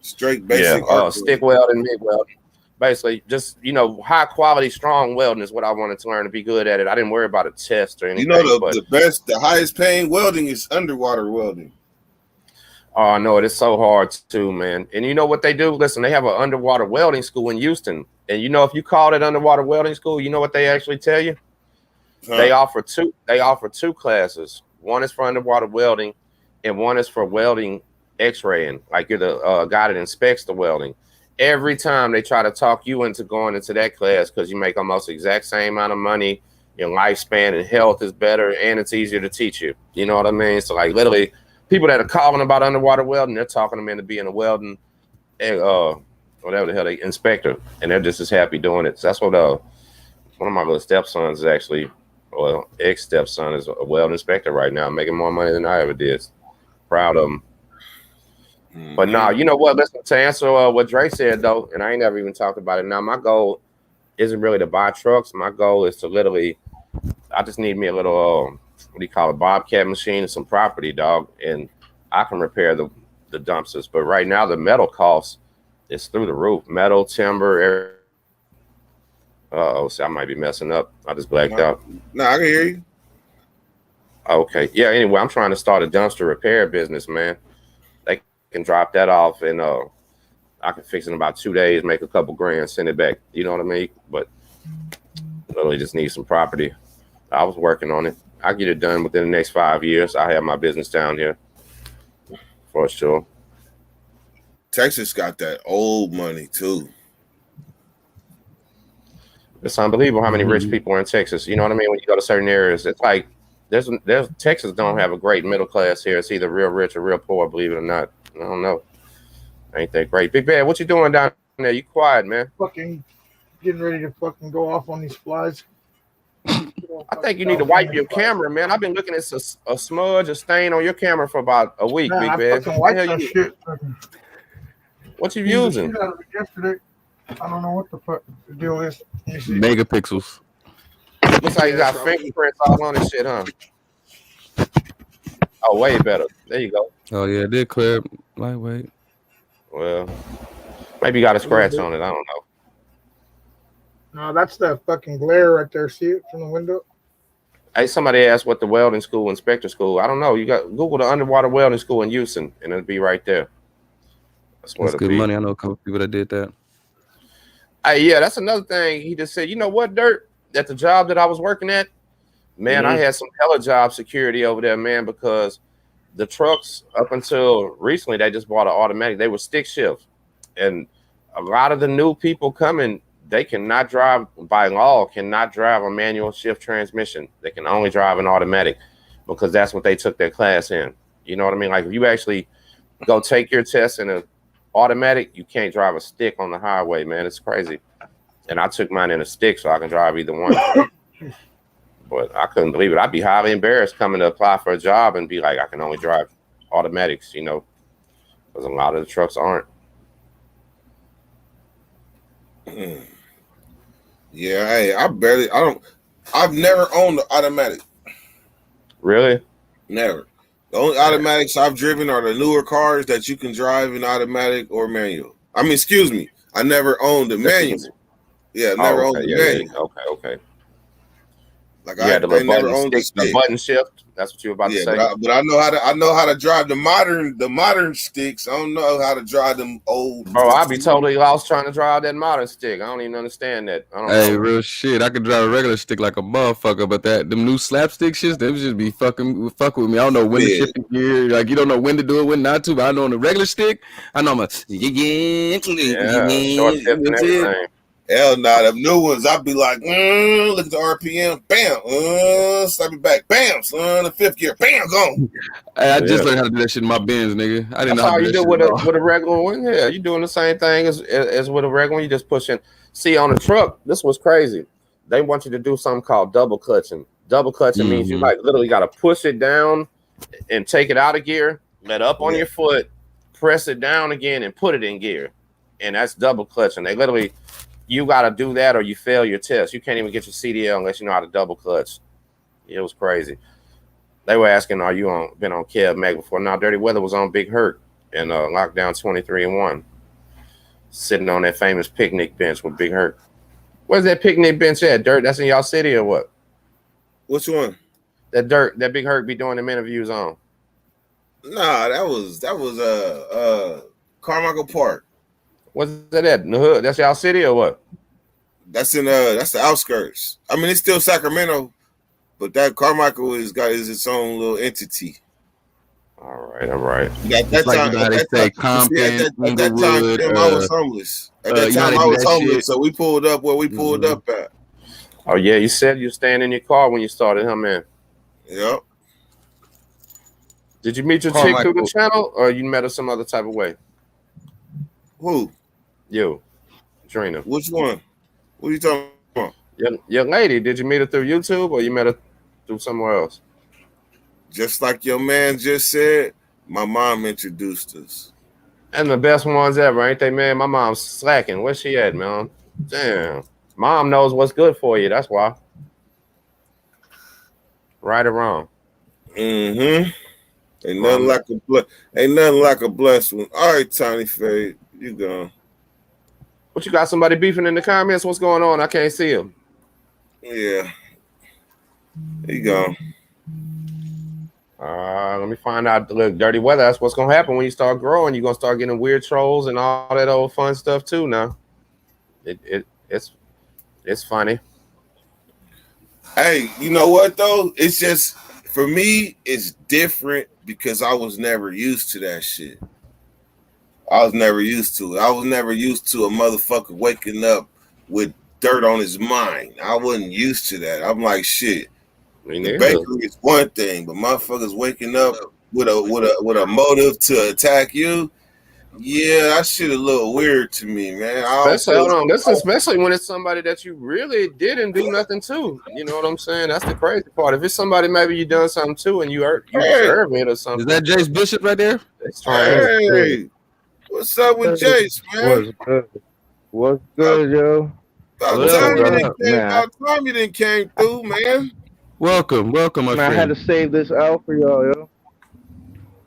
Straight basic arc stick welding, MIG welding. Basically, just, high quality, strong welding is what I wanted to learn to be good at it. I didn't worry about a test or anything. The highest paying welding is underwater welding. Oh, no, it is so hard too, man. And you know what they do? Listen, they have an underwater welding school in Houston. And if you call it underwater welding school, you know what they actually tell you? Huh? They offer two classes. One is for underwater welding, and one is for welding X-raying, like you're the guy that inspects the welding. Every time they try to talk you into going into that class because you make almost the exact same amount of money, your lifespan and health is better, and it's easier to teach you. You know what I mean? So like literally, people that are calling about underwater welding, they're talking them into being a welding, whatever the hell they inspector, and they're just as happy doing it. So that's what one of my little stepsons is actually, well, ex-stepson is a weld inspector right now, making more money than I ever did. Proud of him. But no, you know what? Listen, to answer what Dre said though, and I ain't never even talked about it. Now, my goal isn't really to buy trucks. My goal is to literally, I just need me a little, what do you call it, Bobcat machine and some property, dog, and I can repair the dumpsters. But right now, the metal cost is through the roof. Metal, timber, see, I might be messing up. I just blacked out. No, I can hear you. Okay. Yeah, anyway, I'm trying to start a dumpster repair business, man. They can drop that off and I can fix it in about 2 days, make a couple grand, send it back. You know what I mean? But literally just need some property. I was working on it. I'll get it done within the next 5 years. I have my business down here for sure. Texas got that old money too. It's unbelievable how many rich people are in Texas. You know what I mean? When you go to certain areas, it's like there's Texas don't have a great middle class here. It's either real rich or real poor, believe it or not. I don't know. Ain't that great? Big Bad, what you doing down there? You quiet, man. Fucking getting ready to fucking go off on these flies. I think you need to wipe your camera, man. I've been looking at a smudge, a stain on your camera for about a week, Big Bad. What you using? Yesterday. I don't know what the fuck the deal is. Megapixels. Looks like you got fingerprints all on this shit, huh? Oh, way better. There you go. Oh yeah, it did clear. Lightweight. Well, maybe you got a scratch on it. I don't know. No, that's that fucking glare right there. See it from the window? Hey, somebody asked what the welding school, inspector school. I don't know. You got Google the underwater welding school in Houston, and it'll be right there. That's good money. I know a couple people that did that. Hey, yeah, that's another thing. He just said, you know what, Dirt? At the job that I was working at, man, I had some hella job security over there, man, because the trucks, up until recently, they just bought an automatic. They were stick shift. And a lot of the new people coming, they cannot drive, by law, cannot drive a manual shift transmission. They can only drive an automatic because that's what they took their class in. You know what I mean? Like if you actually go take your test in an automatic, you can't drive a stick on the highway, man. It's crazy. And I took mine in a stick so I can drive either one. But I couldn't believe it. I'd be highly embarrassed coming to apply for a job and be like, I can only drive automatics, you know, because a lot of the trucks aren't. Yeah, hey, I've never owned an automatic. Really? Never. The only automatics I've driven are the newer cars that you can drive in automatic or manual. I mean, excuse me, I never owned a manual. Yeah, never owned a manual. Okay. Like I never owned the button shift. That's what you were about to say. But I know how to drive the modern sticks. I don't know how to drive them old. Bro, I'd be totally lost trying to drive that modern stick. I don't even understand that. I don't know. Real shit. I could drive a regular stick like a motherfucker, but them new slapstick shits, they just be fuck with me. I don't know when to shift the gear. Like you don't know when to do it, when not to. But I know on the regular stick, I know I'm a short shift and everything. Hell nah, them new ones, I'd be like, look at the RPM, bam, slap it back, bam, son, the fifth gear, bam, gone. Hey, I just learned how to do that shit in my Benz, nigga. I didn't know how you do with a regular one. Yeah, you doing the same thing as with a regular one. You just pushing. See, on the truck, this was crazy. They want you to do something called double clutching. Double clutching means you like literally got to push it down and take it out of gear, let up on your foot, press it down again, and put it in gear. And that's double clutching. They literally. You got to do that or you fail your test. You can't even get your CDL unless you know how to double clutch. It was crazy. They were asking, are you been on Kev Mag before? Now, Dirty Weather was on Big Hurt and Lockdown 23-1. Sitting on that famous picnic bench with Big Hurt. Where's that picnic bench at, Dirt? That's in y'all city or what? Which one? That Big Hurt be doing them interviews on. Nah, that was Carmichael Park. What's that at? In the hood? That's y'all city or what? That's the outskirts. I mean, it's still Sacramento, but that Carmichael is its own little entity. All right. At that Like, time, you know how they say Compton, at that time, Inglewood, I was homeless. At that you know time, they I do was that homeless, shit. so we pulled up where we pulled up at. Oh yeah, you said you were staying in your car when you started, huh, man? Yep. Did you meet your chick Carmichael. through the channel, or you met her some other type of way? Who? You, Trina. Which one? What are you talking about? Your lady. Did you meet her through YouTube, or you met her through somewhere else? Just like your man just said, my mom introduced us. And the best ones ever, ain't they, man? My mom's slacking. Where's she at, man? Damn. Mom knows what's good for you. That's why. Right or wrong? Mm-hmm. Ain't nothing like a blessed one. All right, Tiny Fade, you gone. What, you got somebody beefing in the comments? What's going on? I can't see him. Yeah. He gone. Let me find out. Look, Dirty Weather. That's what's gonna happen when you start growing. You're gonna start getting weird trolls and all that old fun stuff too. Now, it's funny. Hey, you know what though? It's just for me, it's different because I was never used to that shit. I was never used to it. I was never used to a motherfucker waking up with dirt on his mind. I wasn't used to that. I'm like, shit. The bakery is one thing, but motherfuckers waking up with a motive to attack you. Yeah, that shit a little weird to me, man. Especially when it's somebody that you really didn't do nothing to. You know what I'm saying? That's the crazy part. If it's somebody maybe you done something to and you deserve it or something. Is that Jace Bishop right there? Hey, what's up with Jace, man? What's good, yo? About time you didn't came through, man. Welcome, my friend. I had to save this out for y'all, yo.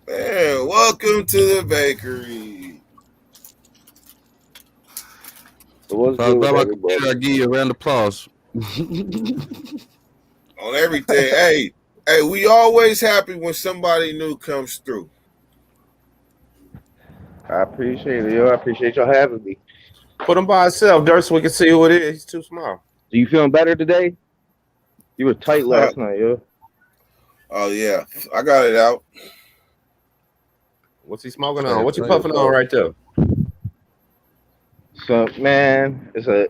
Man, welcome to the bakery. What's good with everybody? I'll give you a round of applause. On everything. Hey, we always happy when somebody new comes through. I appreciate it, yo. I appreciate y'all having me. Put him by himself, Dirt, so we can see who it is. He's too small. Do you feeling better today? You were tight last night, yo. Oh yeah, I got it out. What's he smoking on? What you puffing on right there? So man, it's a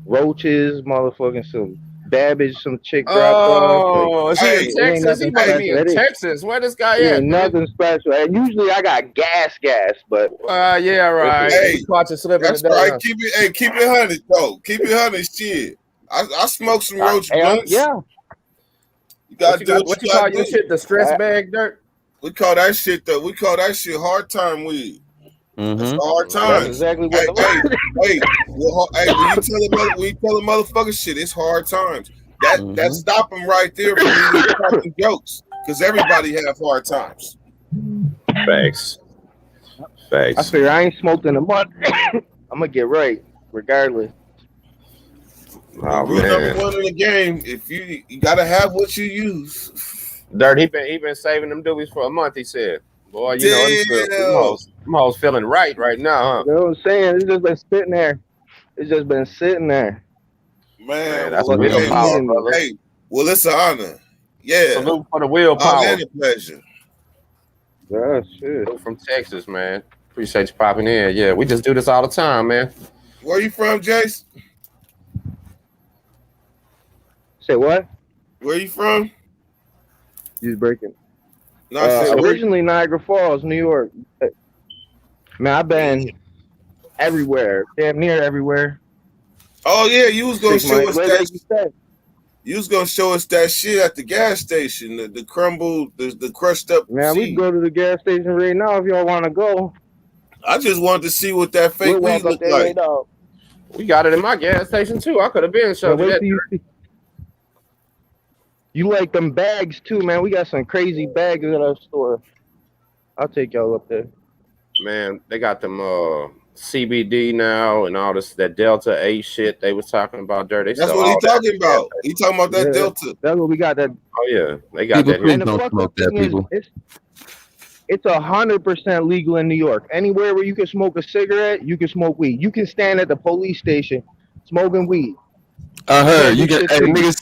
roaches, motherfucking some Babbage, some chick dropped off. Like, Is he in Texas? He might be in Texas. Where this guy at? Nothing special. And usually I got gas, but yeah, right. Hey, watch it slipping. That's right. Keep it 100 though. Keep it 100. Shit. I smoke some roach blunts. Yeah. You gotta do what you call your shit? The stress bag, Dirt. We call that shit hard time weed. Mm-hmm. It's hard time. That's exactly what hey, when you tell a motherfucker shit, it's hard times. That stop them right there from you talking jokes, because everybody have hard times. Facts. I figure I ain't smoked in a month. I'm gonna get right, regardless. Rule number one in the game: if you gotta have what you use. Dirt, he been saving them doobies for a month. He said, "Boy, you know, I'm always feeling right now, huh?" You know what I'm saying? It's just been sitting there. It's just been sitting there. Man, that's what willpower, brother. Hey, well, it's an honor. Yeah, salute for the willpower. And a pleasure. Yeah, shit. From Texas, man. Appreciate you popping in. Yeah, we just do this all the time, man. Where you from, Jace? Say what? Where you from? He's breaking. No, originally Niagara Falls, New York. Man, I've been everywhere, damn near everywhere. Oh yeah, you was gonna show us that. You was gonna show us that shit at the gas station, the crumbled, the crushed up. Man, we can go to the gas station right now if y'all want to go. I just wanted to see what that fake weed looked like. We got it in my gas station too. I could have been showing you that. You like them bags too, man. We got some crazy bags at our store. I'll take y'all up there. Man, they got them CBD now and all this, that Delta 8 shit they was talking about there. That's what he's talking about. He talking about that Delta. That's what we got. That. Oh yeah, they got people that. Don't smoke that, people. It's 100% legal in New York. Anywhere where you can smoke a cigarette, you can smoke weed. You can stand at the police station smoking weed. I heard you get a New York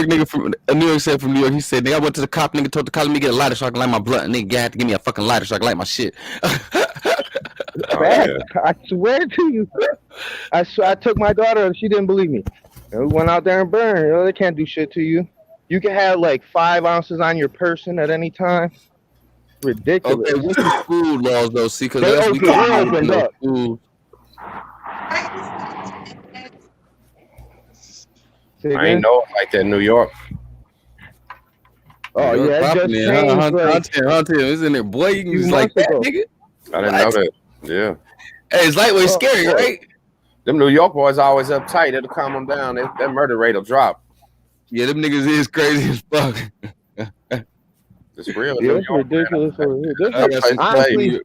nigga from New York said from New York. He said, "Nigga, I went to the cop. Nigga told the cop, let me get a lighter so I can light my blunt. And nigga had to give me a fucking lighter so I can light my shit." I swear to you, I took my daughter and she didn't believe me. And we went out there and burned. You know, they can't do shit to you. You can have like 5 ounces on your person at any time. Ridiculous. Okay, what's the food laws though? See, because They last week opened up. food. I ain't know it like that in New York. Oh New York yeah, it just changed. Hunter is in there, boy. You can just like that, nigga. I didn't know that. Yeah. Hey, it's lightweight scary, right? Them New York boys always uptight. It'll calm them down. That murder rate will drop. Yeah, them niggas is crazy as fuck. It's real. Yeah, it's ridiculous. Honestly,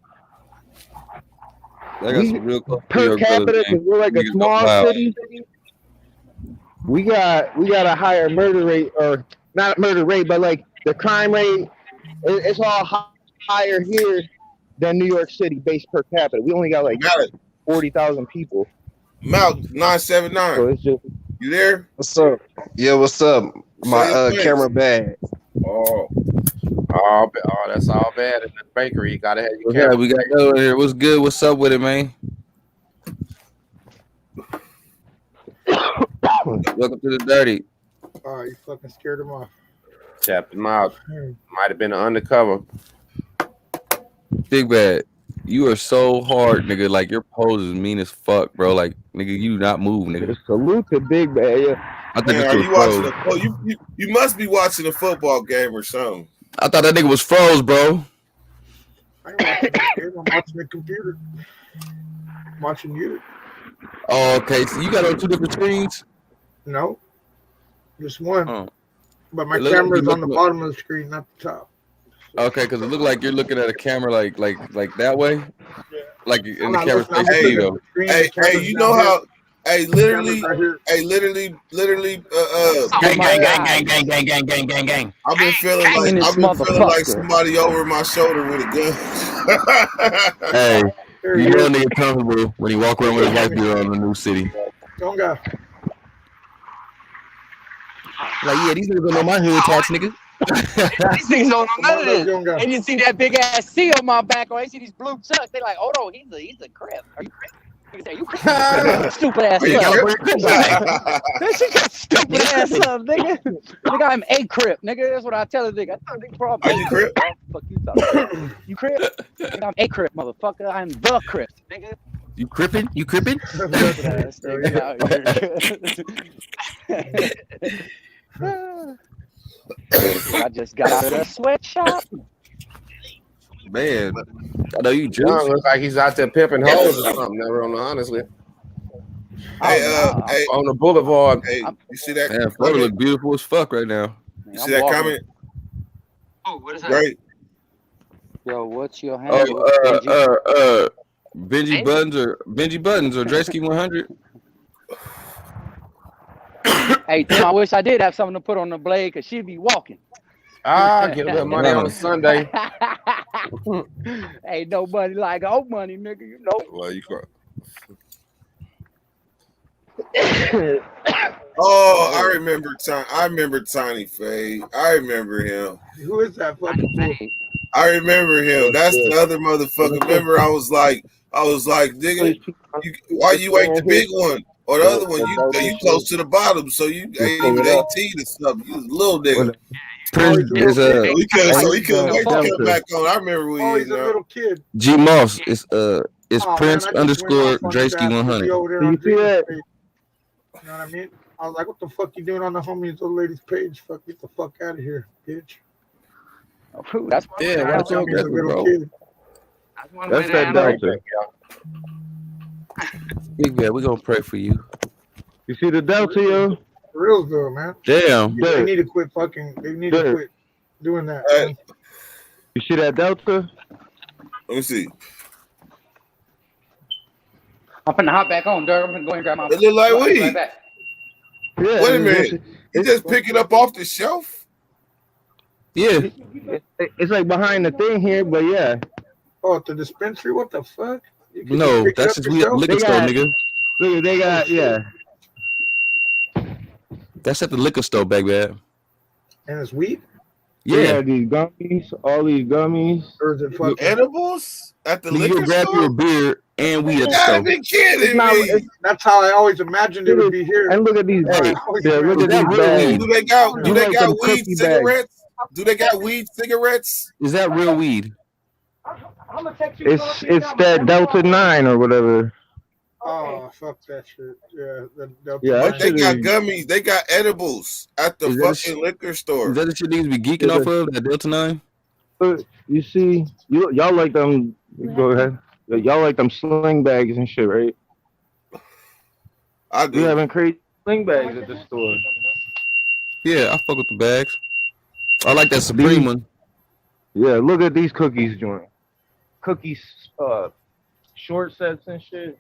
I got some real per capita, because we're like a small city. We got a higher murder rate, or not murder rate, but like the crime rate. It's all higher here than New York City, based per capita. We only got like 40,000 people. Mount 979. So it's just, you there? What's up? Yeah, what's up? My camera bad. Oh, that's all bad in the bakery. You gotta have your Yeah, camera. we got to go in here. What's good? What's up with it, man? Welcome to the dirty. Oh, you fucking scared him off. Tapped him out. Might have been an undercover. Big Bad, you are so hard, nigga. Like your pose is mean as fuck, bro. Like, nigga, you do not move, nigga. Salute to Big Bad. Yeah. I thought Man, this are was you watching froze. you must be watching a football game or something. I thought that nigga was froze, bro. I ain't watching the game. I'm watching the computer. I'm watching you. Oh, okay. So you got on 2 different screens? No, just one. Oh. But my It look like camera's you on the looking- bottom of the screen, not the top. Okay, because it looked like you're looking at a camera like that way. Like in I'm the not camera's looking- I'm facing looking you at though. the screen. Hey, The camera's you down know here. how? Hey, literally, Camera's right here. literally. Gang. I've been feeling like somebody over my shoulder with a gun. Hey, There you he know is. nigga comfortable when he walk around with his wife beater on in the new city. Don't go. Like, yeah, these niggas don't know my hood tats, nigga. These niggas don't know none of this. Don't go. They just see that big ass C on my back, or they see these blue chucks. They like, hold on, he's a Crip. Are you Crip? Niggas say, you Crip? Stupid ass Are you son. She got stupid ass son, nigga. Nigga, I'm a Crip, nigga. That's what I tell a nigga. I tell a nigga, bro, Are you Crip? Fuck you, talking. You Crip? Nigga, I'm a Crip, motherfucker. I'm the Crip, nigga. You crippin'? You crippin'? Stupid ass nigga out here. I just got out of the sweatshop. Man, I know you John juice. looks like he's out there pimping hoes or something. Never on the honestly. Hey, hey, On the boulevard. hey, you see that? Man, Florida look beautiful as fuck right now. You see that comment? Oh, what is that? Right. Yo, what's your handle? Oh, Benji Buttons or Dresky 100. Hey, Tim, I wish I did have something to put on the blade because she'd be walking. Get a little money on a Sunday. Ain't no money like old money, nigga. You know. Well, you can. Oh, I remember Tiny Faye. I remember him. Who is that fucking fool? I remember him. That's the other motherfucker. Remember, I was like, nigga, why you ain't the big one? Or the other one, you close to the bottom, so you ain't even 18 or something. You was a little nigga. Prince is So he couldn't wait to come back on. I remember when Oh, he's a little kid. G Moss. It's Oh, Prince man, I just went off on his _Dresky ass. 100. He over there Do on you see that? Jason's page. You know what I mean? I was like, what the fuck you doing on the homie's old lady's page? Fuck, get the fuck out of here, bitch. That's Yeah, what's I up, mean, a little bro? kid. That's that Delta. Big Bad, we gonna pray for you. You see the Delta, yo? For real though, man. Damn. They need to quit fucking. They need to quit doing that. Hey, You see that Delta? let me see. I'm finna hop back on, Dirk. I'm gonna go and grab my. It look like I'll be weed. right back. Yeah. Wait a minute. You just pick it up off the shelf? Yeah. It's like behind the thing here, but yeah. Oh, at the dispensary? What the fuck? You can No, pick it that's up just we at the yourself? liquor store, nigga. Look, they got, yeah. That's at the liquor store, baby. And it's weed? Yeah. These gummies, all these gummies. Or is it fucking edibles at the liquor You grab store? your beer and weed at the You gotta store. be kidding No, me. that's how I always imagined it would be here. And look at these. Hey, yeah, look at that these real bags. weed? Do they got You like them weed cookie cigarettes? Do they got weed cigarettes? Is that real weed? It's that Delta 9 or whatever. Oh, fuck that shit. Yeah. Yeah, But they got gummies. They got edibles at the Is that fucking liquor store. Is that the shit niggas be geeking off of? That Delta 9? You see, y'all like them. Go ahead. Y'all like them sling bags and shit, right? I do. We having crazy sling bags at the store. Yeah, I fuck with the bags. I like that Supreme one. Yeah, look at these cookies, joint. Cookies, short sets and shit.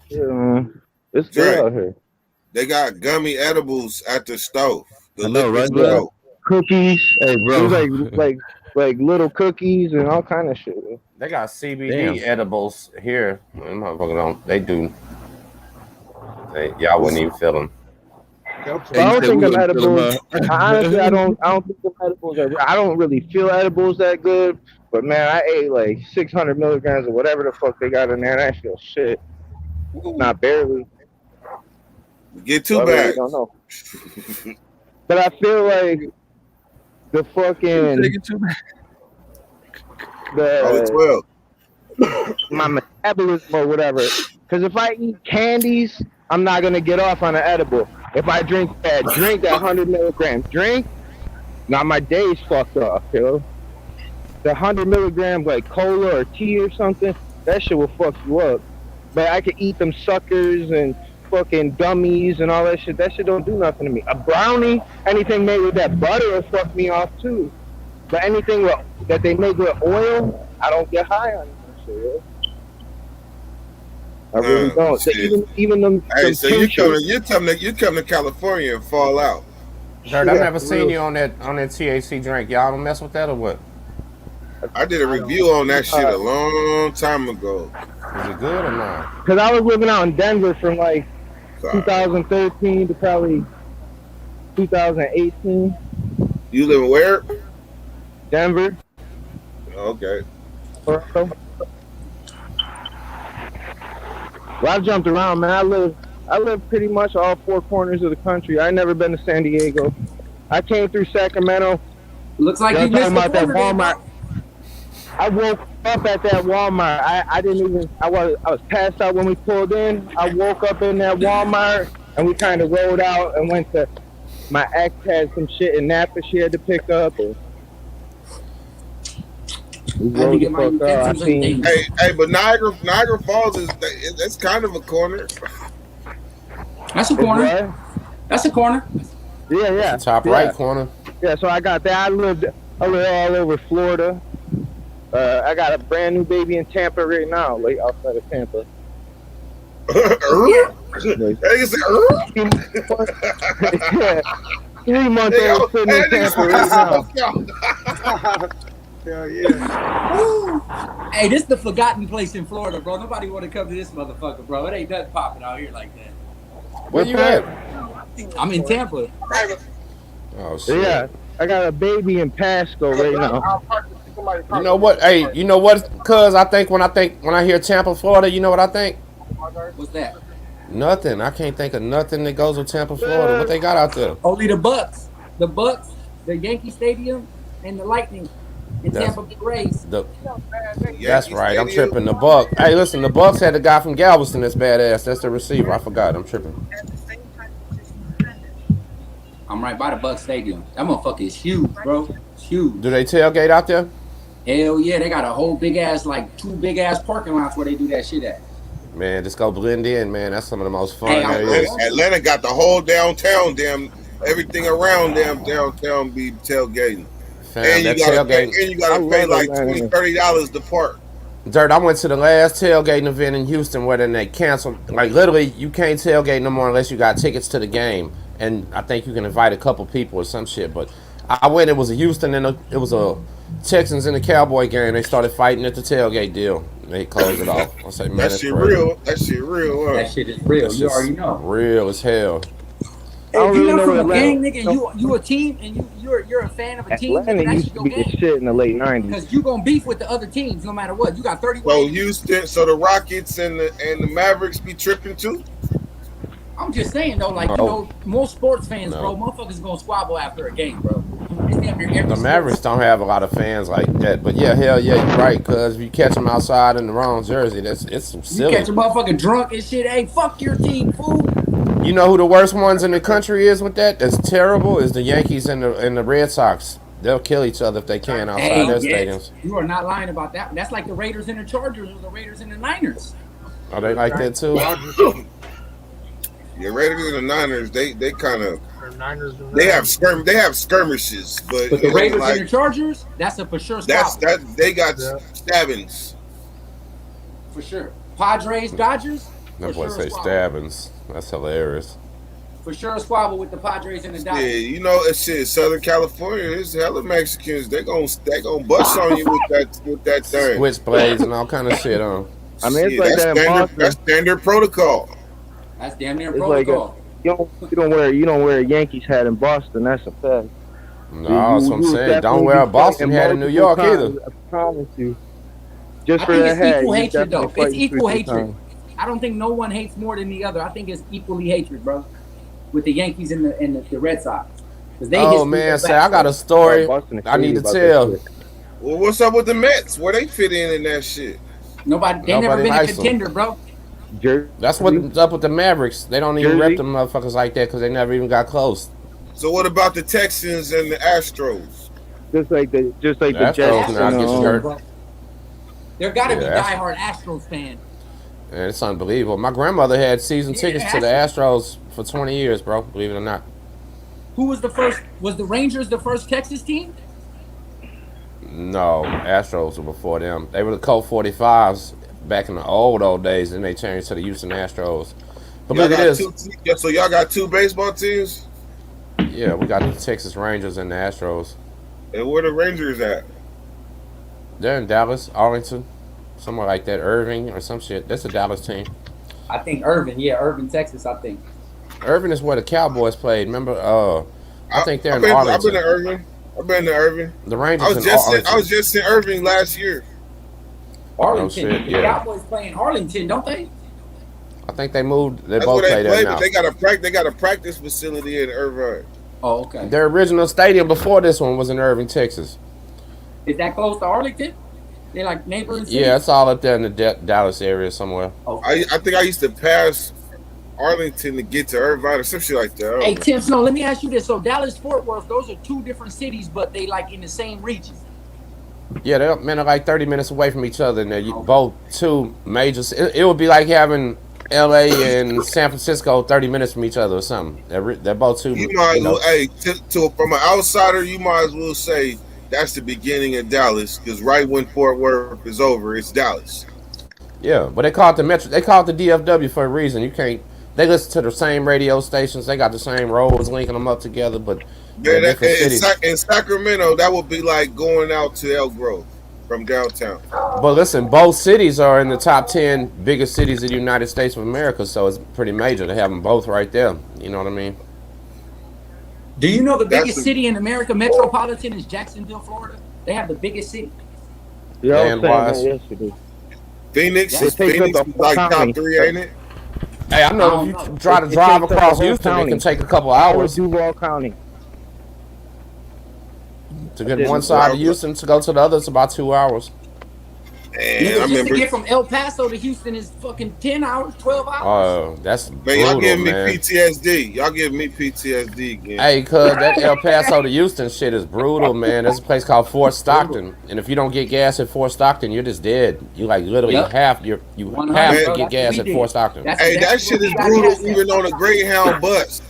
Yeah, man. It's good out here. They got gummy edibles at the stove. The I know, liquor right, store. bro? Cookies. Hey, bro. There's like little cookies and all kind of shit. They got CBD edibles here. Them motherfuckers don't. They do. Y'all wouldn't even feel them. I don't think them edibles. Honestly, I don't think them edibles are. I don't really feel edibles that good. But man, I ate like 600 milligrams or whatever the fuck they got in there. And I feel shit. Not barely. Get 2 I really bags. don't know. But I feel like the fucking Oh, 12. My metabolism or whatever. Because if I eat candies, I'm not gonna get off on an edible. If I drink that 100 milligram drink, now my day's fucked off, you know. The 100 milligram like cola or tea or something, that shit will fuck you up. But I could eat them suckers and fucking gummies and all that shit. That shit don't do nothing to me. A brownie, anything made with that butter will fuck me off too. But anything that they make with oil, I don't get high on that shit, yo. I really don't. So even them. Hey, them so you come to California and fall out. Dirt, I've never seen you on that THC drink. Y'all don't mess with that or what? I did a review on that shit a long time ago. Is it good or not? Because I was living out in Denver from like 2013 to probably 2018. You live where? Denver. Okay. Well, I've jumped around, man. I live pretty much all 4 corners of the country. I never been to San Diego. I came through Sacramento. Looks like you missed about that the Walmart. I woke up at that Walmart. I was passed out when we pulled in. I woke up in that Walmart and we kind of rode out and went to. My ex had some shit in Napa she had to pick up. And we rode the fuck out. Hey, but Niagara Falls that's kind of a corner. That's a corner. That's a corner. Yeah. That's the top right corner. Yeah, so I got that. I lived all over Florida. I got a brand new baby in Tampa right now, like outside of Tampa. Yeah. 3 months old sitting in Tampa right now. Hell yeah. Hey, this is the forgotten place in Florida, bro. Nobody want to come to this motherfucker, bro. It ain't nothing popping out here like that. Where you at? I'm in Tampa. Oh shit. Yeah, I got a baby in Pasco right now. You know what? Hey, you know what? Cause I think when I hear Tampa, Florida, you know what I think? What's that? Nothing. I can't think of nothing that goes with Tampa, Florida. What they got out there? Only the Bucks, the Yankee Stadium, and the Lightning. And Tampa Bay Rays. That's right. I'm tripping. The Bucks. Hey, listen. The Bucks had the guy from Galveston that's badass. That's the receiver. I forgot. I'm tripping. I'm right by the Bucks Stadium. That motherfucker is huge, bro. It's huge. Do they tailgate out there? Hell yeah, they got a whole big ass, like 2 big ass parking lots where they do that shit at. Man, just go blend in, man. That's some of the most fun areas. Atlanta got the whole downtown, everything around downtown be tailgating. Fam, and you gotta pay like $20, $30 to park. Dirt, I went to the last tailgating event in Houston where then they canceled. Like literally, you can't tailgate no more unless you got tickets to the game. And I think you can invite a couple people or some shit. But I went. It was a Houston and it was a Texans and a Cowboy game. They started fighting at the tailgate deal. They close it off. I say, man, That that's shit crazy. real. That shit real. Huh? That shit is real. That's You just already know. real as hell. Hey, if you're not from a Atlanta. gang, nigga, you a team, and you're a fan of a team, Atlanta nigga, used that's to your be the game. shit in the late 90s. Because you gonna beef with the other teams no matter what. You got 30 So wins. Houston, so the Rockets and the Mavericks be tripping too. I'm just saying though, like, you know, most sports fans, bro, motherfuckers gonna squabble after a game, bro. It's damn near every The Mavericks don't have a lot of fans like that, but yeah, hell yeah, you're right. Cause if you catch them outside in the wrong jersey, it's some You silly. catch a motherfucker drunk and shit. Hey, fuck your team, fool. You know who the worst ones in the country is with that? That's terrible. Is the Yankees and the Red Sox. They'll kill each other if they can outside their stadiums. You are not lying about that. That's like the Raiders and the Chargers or the Raiders and the Niners. Are they like that too? Yeah, Raiders and the Niners, they kind of Niners and they have skirmishes, but But the Raiders like, and the Chargers, that's a for sure that's squabble. that they got stabbings. For sure. Padres, Dodgers, That boy for sure say a squabble. stabbings. That's hilarious. For sure a squabble with the Padres and the Yeah, Dodgers. you know, it's shit. Southern California, there's hella Mexicans. They gonna bust on you with that thing. Switchblades and all kind of shit on. I mean, it's Shit, like that's that in standard. Boston. That's standard protocol. That's damn near It's like protocol. you don't wear a Yankees hat in Boston. That's a fact. No, that's what I'm saying. Don't wear a Boston hat in New York either. I promise you. Just I for think that it's hat, equal you hatred though. definitely It's fight equal 50 hatred. times. I don't think no one hates more than the other. I think it's equally hatred, bro. With the Yankees and the Red Sox. 'Cause they Oh hit man, people say I got a back. story Boston is I need to crazy about tell. that shit. Well, what's up with the Mets? Where they fit in that shit? Nobody never Nobody been a likes 'em. contender, bro. That's what's up with the Mavericks. They don't even Jersey? rep them motherfuckers like that because they never even got close. So what about the Texans and the Astros? Just like the Astros Jets. now and, get you hurt. There gotta be Yeah, diehard Astros fan. Man, it's unbelievable. My grandmother had season tickets to the Astros for 20 years, bro. Believe it or not. Who was the first? Was the Rangers the first Texas team? No, Astros were before them. They were the Colt 45s back in the old days, and they changed to the Houston Astros. But Y'all look at got this. so y'all got two baseball teams? Yeah, we got the Texas Rangers and the Astros. And where the Rangers at? They're in Dallas, Arlington, somewhere like that, Irving or some shit. That's a Dallas team. I think Irvin. Yeah, Irvin, Texas. I think. Irving is where the Cowboys played. Remember? I think they're I've in been Arlington. to Irving. I've been to Irving. The Rangers I was in just Arlington. I was just in Irving last year. Arlington. Oh, shit, The yeah. Cowboys play in Arlington, don't they? I think they moved. They That's both where play they there play, now. but they got a practice facility in Irvine. Oh, okay. Their original stadium before this one was in Irving, Texas. Is that close to Arlington? They like neighboring cities? Yeah, it's all up there in the Dallas area somewhere. I think I used to pass Arlington to get to Irvine or some shit like that. I don't Hey know. Tim Snow, let me ask you this. So Dallas, Fort Worth, those are two different cities, but they like in the same region. Yeah, they're like 30 minutes away from each other, and they're both two major. It would be like having L.A. and San Francisco 30 minutes from each other or something. They're both two. You might you know, well, hey, from an outsider, you might as well say that's the beginning of Dallas, because right when Fort Worth is over, it's Dallas. yeah, but they call it the Metro. They call it the DFW for a reason. You can't. They listen to the same radio stations. They got the same roads linking them up together, but Yeah, they're different cities. in Sacramento, that would be like going out to Elk Grove from downtown. But listen, both cities are in the top 10 biggest cities of the United States of America, so it's pretty major to have them both right there. You know what I mean? Do you know the That's biggest city in America, metropolitan, is Jacksonville, Florida? They have the biggest city. Yeah, I And was saying wise. that yesterday. Phoenix Yeah, is it takes Phoenix up is the like whole top county. 3, ain't it? Hey, I know if you try to It drive takes up across the whole Houston, it county. can take a couple All of hours Duval County. to get one side of Houston to go to the other. It's about 2 hours. And Nigga, I just to remember, get from El Paso to Houston is fucking 10 hours, 12 hours. Oh, that's man, brutal, y'all giving me man. PTSD. Y'all giving me PTSD again. Hey, cuz that El Paso to Houston shit is brutal, man. There's a place called Fort Stockton, and if you don't get gas at Fort Stockton, you're just dead. You like literally Yep. have to 100, get gas that's at what Fort we Stockton. did. Hey, that shit is brutal even on a Greyhound bus.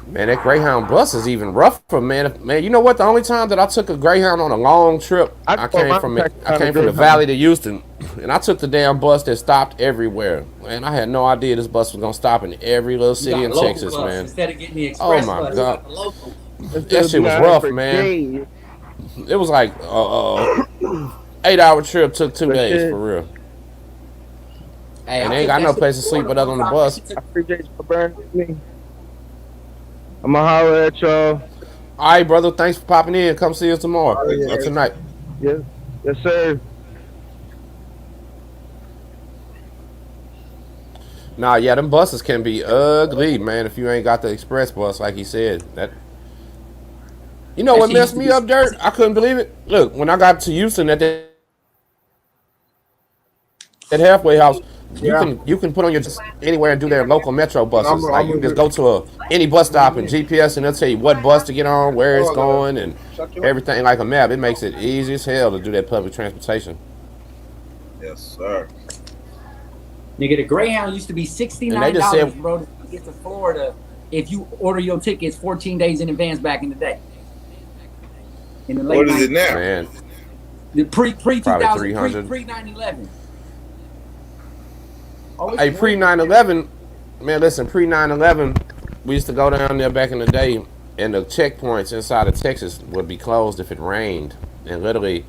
Man, that Greyhound bus is even rougher, man. Man, you know what? The only time that I took a Greyhound on a long trip, I came from the Valley to Houston, and I took the damn bus that stopped everywhere. Man, I had no idea this bus was gonna stop in every little You city got in local Texas, bus man. Instead of getting the Oh express my bus, you god, got the local. that shit was rough, man. It was like 8-hour trip took 2 days shit. for real. Hey, and they ain't got no place to sleep but other on the bus. I appreciate you for burning with me. I'm gonna holler at y'all. All right, brother. Thanks for popping in. Come see us tomorrow or tonight. Yes, yes, sir. Nah, yeah, them buses can be ugly, man. If you ain't got the express bus, like he said, that. You know what messed me up, Dirt? I couldn't believe it. Look, when I got to Houston at that halfway house, you can put on your anywhere and do their local metro buses. Like you just go to any bus stop and GPS, and they'll tell you what bus to get on, where it's going, and everything like a map. It makes it easy as hell to do that public transportation. Yes, sir. Nigga, the Greyhound used to be $69, bro, to get to Florida if you order your tickets 14 days in advance back in the day. In the late What is it 90s. now? Man, The pre-2000, 300. pre-9/11. Hey, pre 9/11, man. Listen, pre 9/11, we used to go down there back in the day, and the checkpoints inside of Texas would be closed if it rained, and literally,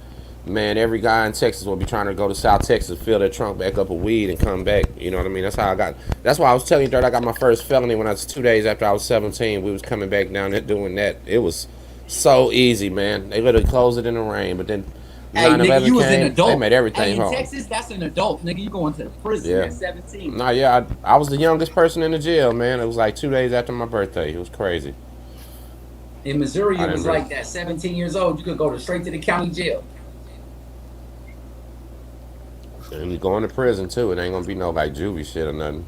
man, every guy in Texas would be trying to go to South Texas, fill their trunk back up with weed, and come back. You know what I mean? That's how I got. That's why I was telling you, Dirt, I got my first felony when I was 2 days after I was 17. We was coming back down there doing that. It was so easy, man. They literally closed it in the rain, but then 9/11 nigga, you was came, an adult. they made everything Hey, in hard. Texas, that's an adult, nigga. You going to the prison at 17. Nah, yeah, I was the youngest person in the jail, man. It was like 2 days after my birthday. It was crazy. In Missouri, I it was didn't like that. 17 years old, you could go straight to the county jail. And you going to prison too. It ain't gonna be no like juvie shit or nothing.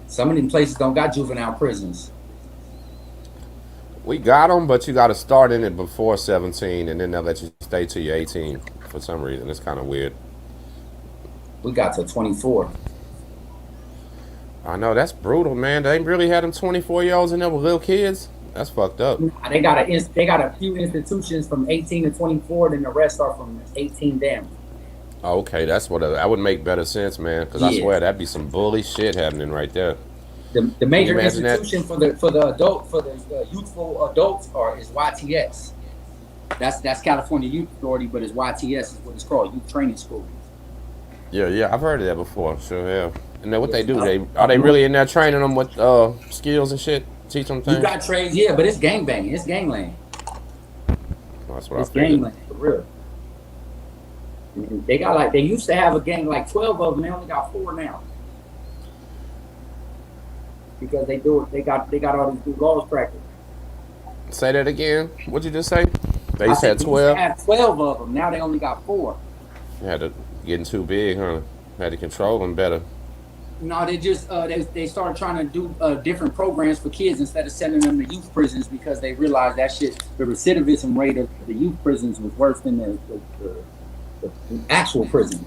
Some of them places don't got juvenile prisons. We got them, but you got to start in it before 17, and then they'll let you stay till you're 18 for some reason. It's kind of weird. We got to 24. I know, that's brutal, man. They really had them 24-year-olds in there with little kids. That's fucked up. They got a few institutions from 18 to 24, then the rest are from 18 down. Oh, okay, that's what that would make better sense, man. Because I Yeah. swear that'd be some bully shit happening right there. The major Imagine that. institution for the youthful adults is YTS. That's California Youth Authority, but it's YTS is what it's called, Youth Training School. Yeah, I've heard of that before. Sure have. And then what they do? Are they really in there training them with skills and shit? Teach them things. You got trades, yeah, but it's gang banging, it's gangland. That's what It's I figured. gangland for real. They used to have a gang like 12 of them. They only got 4 now. Because they got all these new laws practiced. Say that again. What'd you just say? They used to have They 12. had 12 of them. Now they only got 4. You had to getting too big, huh? Had to control them better. No, they just they started trying to do different programs for kids instead of sending them to youth prisons because they realized that the recidivism rate of the youth prisons was worse than the actual prisons.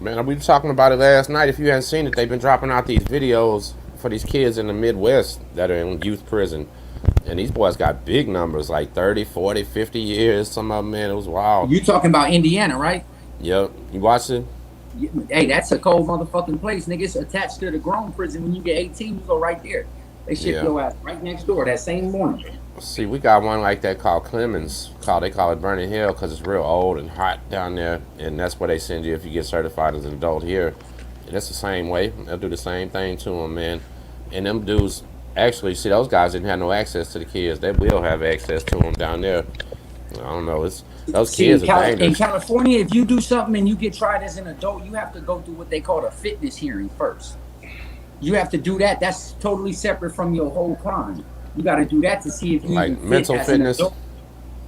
Man, we were talking about it last night. If you hadn't seen it, they've been dropping out these videos for these kids in the Midwest that are in youth prison. And these boys got big numbers, like 30, 40, 50 years. Some of them, man, it was wild. You talking about Indiana, right? Yep. You watched it? Hey, that's a cold motherfucking place, nigga. It's attached to the grown prison. When you get 18, you go right there. They ship your ass right next door that same morning. See, we got one like that called Clemens. They call it Burning Hill because it's real old and hot down there. And that's where they send you if you get certified as an adult here. And that's the same way. They'll do the same thing to them, man. And them dudes, actually, see, those guys didn't have no access to the kids. They will have access to them down there. I don't know. Those kids are dangerous. In California, if you do something and you get tried as an adult, you have to go through what they call a fitness hearing first. You have to do that. That's totally separate from your whole crime. You got to do that to see if you like even mental fit as fitness. An adult.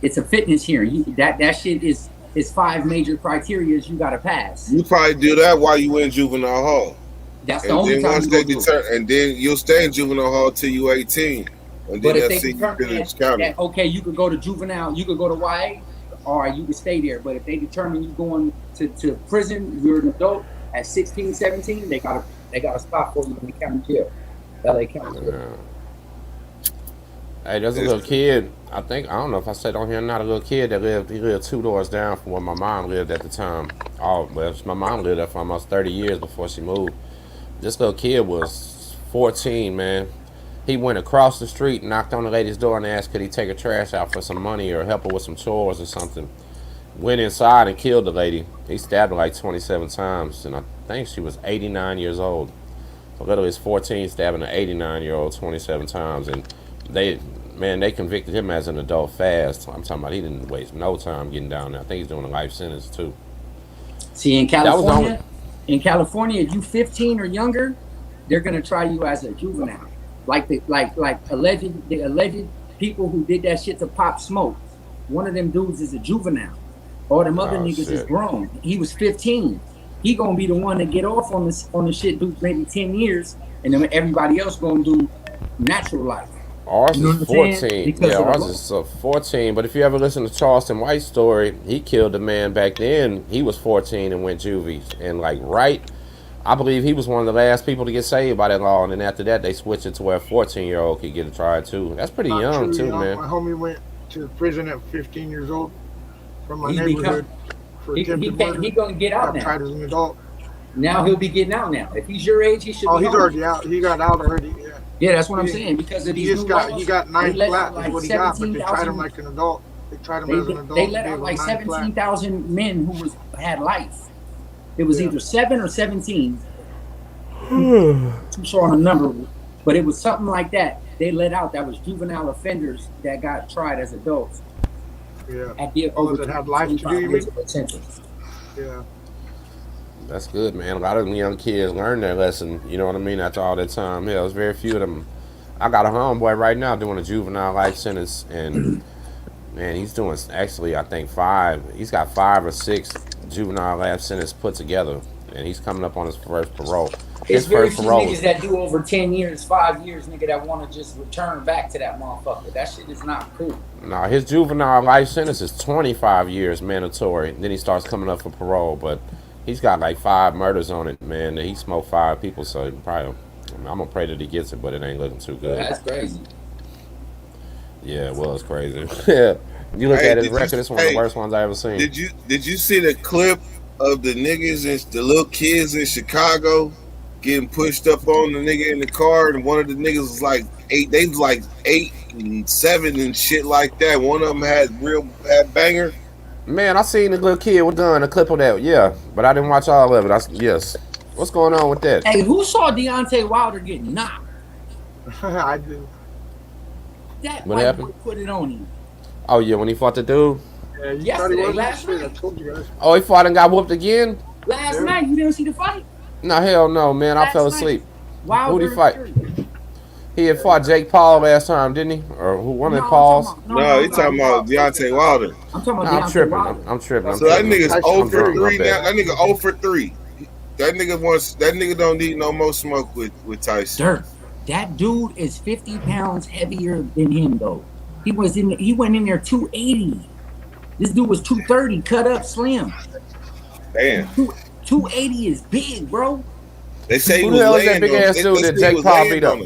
It's a fitness hearing. That shit is 5 major criteria you got to pass. You probably do that while you in juvenile hall. That's the only time you go through. And then you'll stay in juvenile hall till you 18. And then But if they'll they see you determine finish county. that, okay, you could go to juvenile, you could go to YA, or you could stay there. But if they determine you going to prison, you're an adult at 16, 17, they got a spot for you in the county jail, LA County jail. Hey, there's a little kid. I don't know if I said on here, not a little kid that lived. He lived 2 doors down from where my mom lived at the time. My mom lived there for almost 30 years before she moved. This little kid was 14, man. He went across the street, knocked on the lady's door, and asked could he take her trash out for some money or help her with some chores or something. Went inside and killed the lady. He stabbed her like 27 times, and I think she was 89 years old. So literally, it's 14 stabbing an 89-year-old 27 times, and they convicted him as an adult fast. I'm talking about he didn't waste no time getting down there. I think he's doing a life sentence too. See, in California, if you 15 or younger, they're gonna try you as a juvenile. Like the alleged people who did that shit to Pop Smoke. One of them dudes is a juvenile. All them other niggas is grown. He was 15. He gonna be the one to get off on the shit, do maybe 10 years, and then everybody else gonna do natural life. Ours is 14. Yeah, ours is 14. But if you ever listen to Charleston White's story, he killed a man back then. He was 14 and went juvie. And I believe he was one of the last people to get saved by that law. And then after that, they switched it to where a 14-year-old could get a try too. That's pretty young too, man. My homie went to prison at 15 years old from my neighborhood for attempted murder. He's gonna get out now. Tried as an adult. Now he'll be getting out now. If he's your age, he should. He's already out. He got out already. Yeah. Yeah, that's what I'm saying. Because of these he got 9 flat. Is what he got, but they tried him like an adult. They tried him as an adult. They let out like 17,000 men who had life. It was either 7 or 17. Too short on a number, but it was something like that. They let out that was juvenile offenders that got tried as adults. Yeah. At the that had life to do, you mean? Yeah. That's good, man. A lot of them young kids learn their lesson, you know what I mean, after all that time. Yeah, there's very few of them. I got a homeboy right now doing a juvenile life sentence, and man, he's doing actually, I think 5. He's got 5 or 6 juvenile life sentences put together, and he's coming up on his first parole. It's very few niggas that do over 10 years, 5 years, nigga, that want to just return back to that motherfucker. That shit is not cool. Nah, his juvenile life sentence is 25 years mandatory, and then he starts coming up for parole, but he's got like 5 murders on it, man. He smoked 5 people, so he probably, I'm gonna pray that he gets it, but it ain't looking too good. That's crazy. Yeah, it was crazy. Yeah, you look at his record; it's one of the worst ones I ever seen. Did you see the clip of the niggas and the little kids in Chicago getting pushed up on the nigga in the car, and one of the niggas was like 8. They was like 8 and 7 and shit like that. One of them had banger. Man, I seen the little kid with gun, a clip of that, yeah, but I didn't watch all of it. Yes. What's going on with that? Hey, who saw Deontay Wilder get knocked? I did. That what happened? Put it on him. Oh yeah, when he fought the dude. Yeah, yesterday, last night. I told you guys. Oh, he fought and got whooped again. Last night, you didn't see the fight? No, hell no, man. I fell asleep. Wilder, who'd he fight? He had fought Jake Paul last time, didn't he? Or who? One of the Pauls? No, he's talking about Deontay Wilder. I'm talking about I'm tripping. I'm tripping. So that nigga's 0 for 3 now. That nigga 0 for 3. That nigga don't need no more smoke with Tyson. Dirt. That dude is 50 pounds heavier than him though. He went in there 280. This dude was 230, cut up slim. Damn. 280 is big, bro. They say who the hell is that big ass dude that Jake Paul beat up?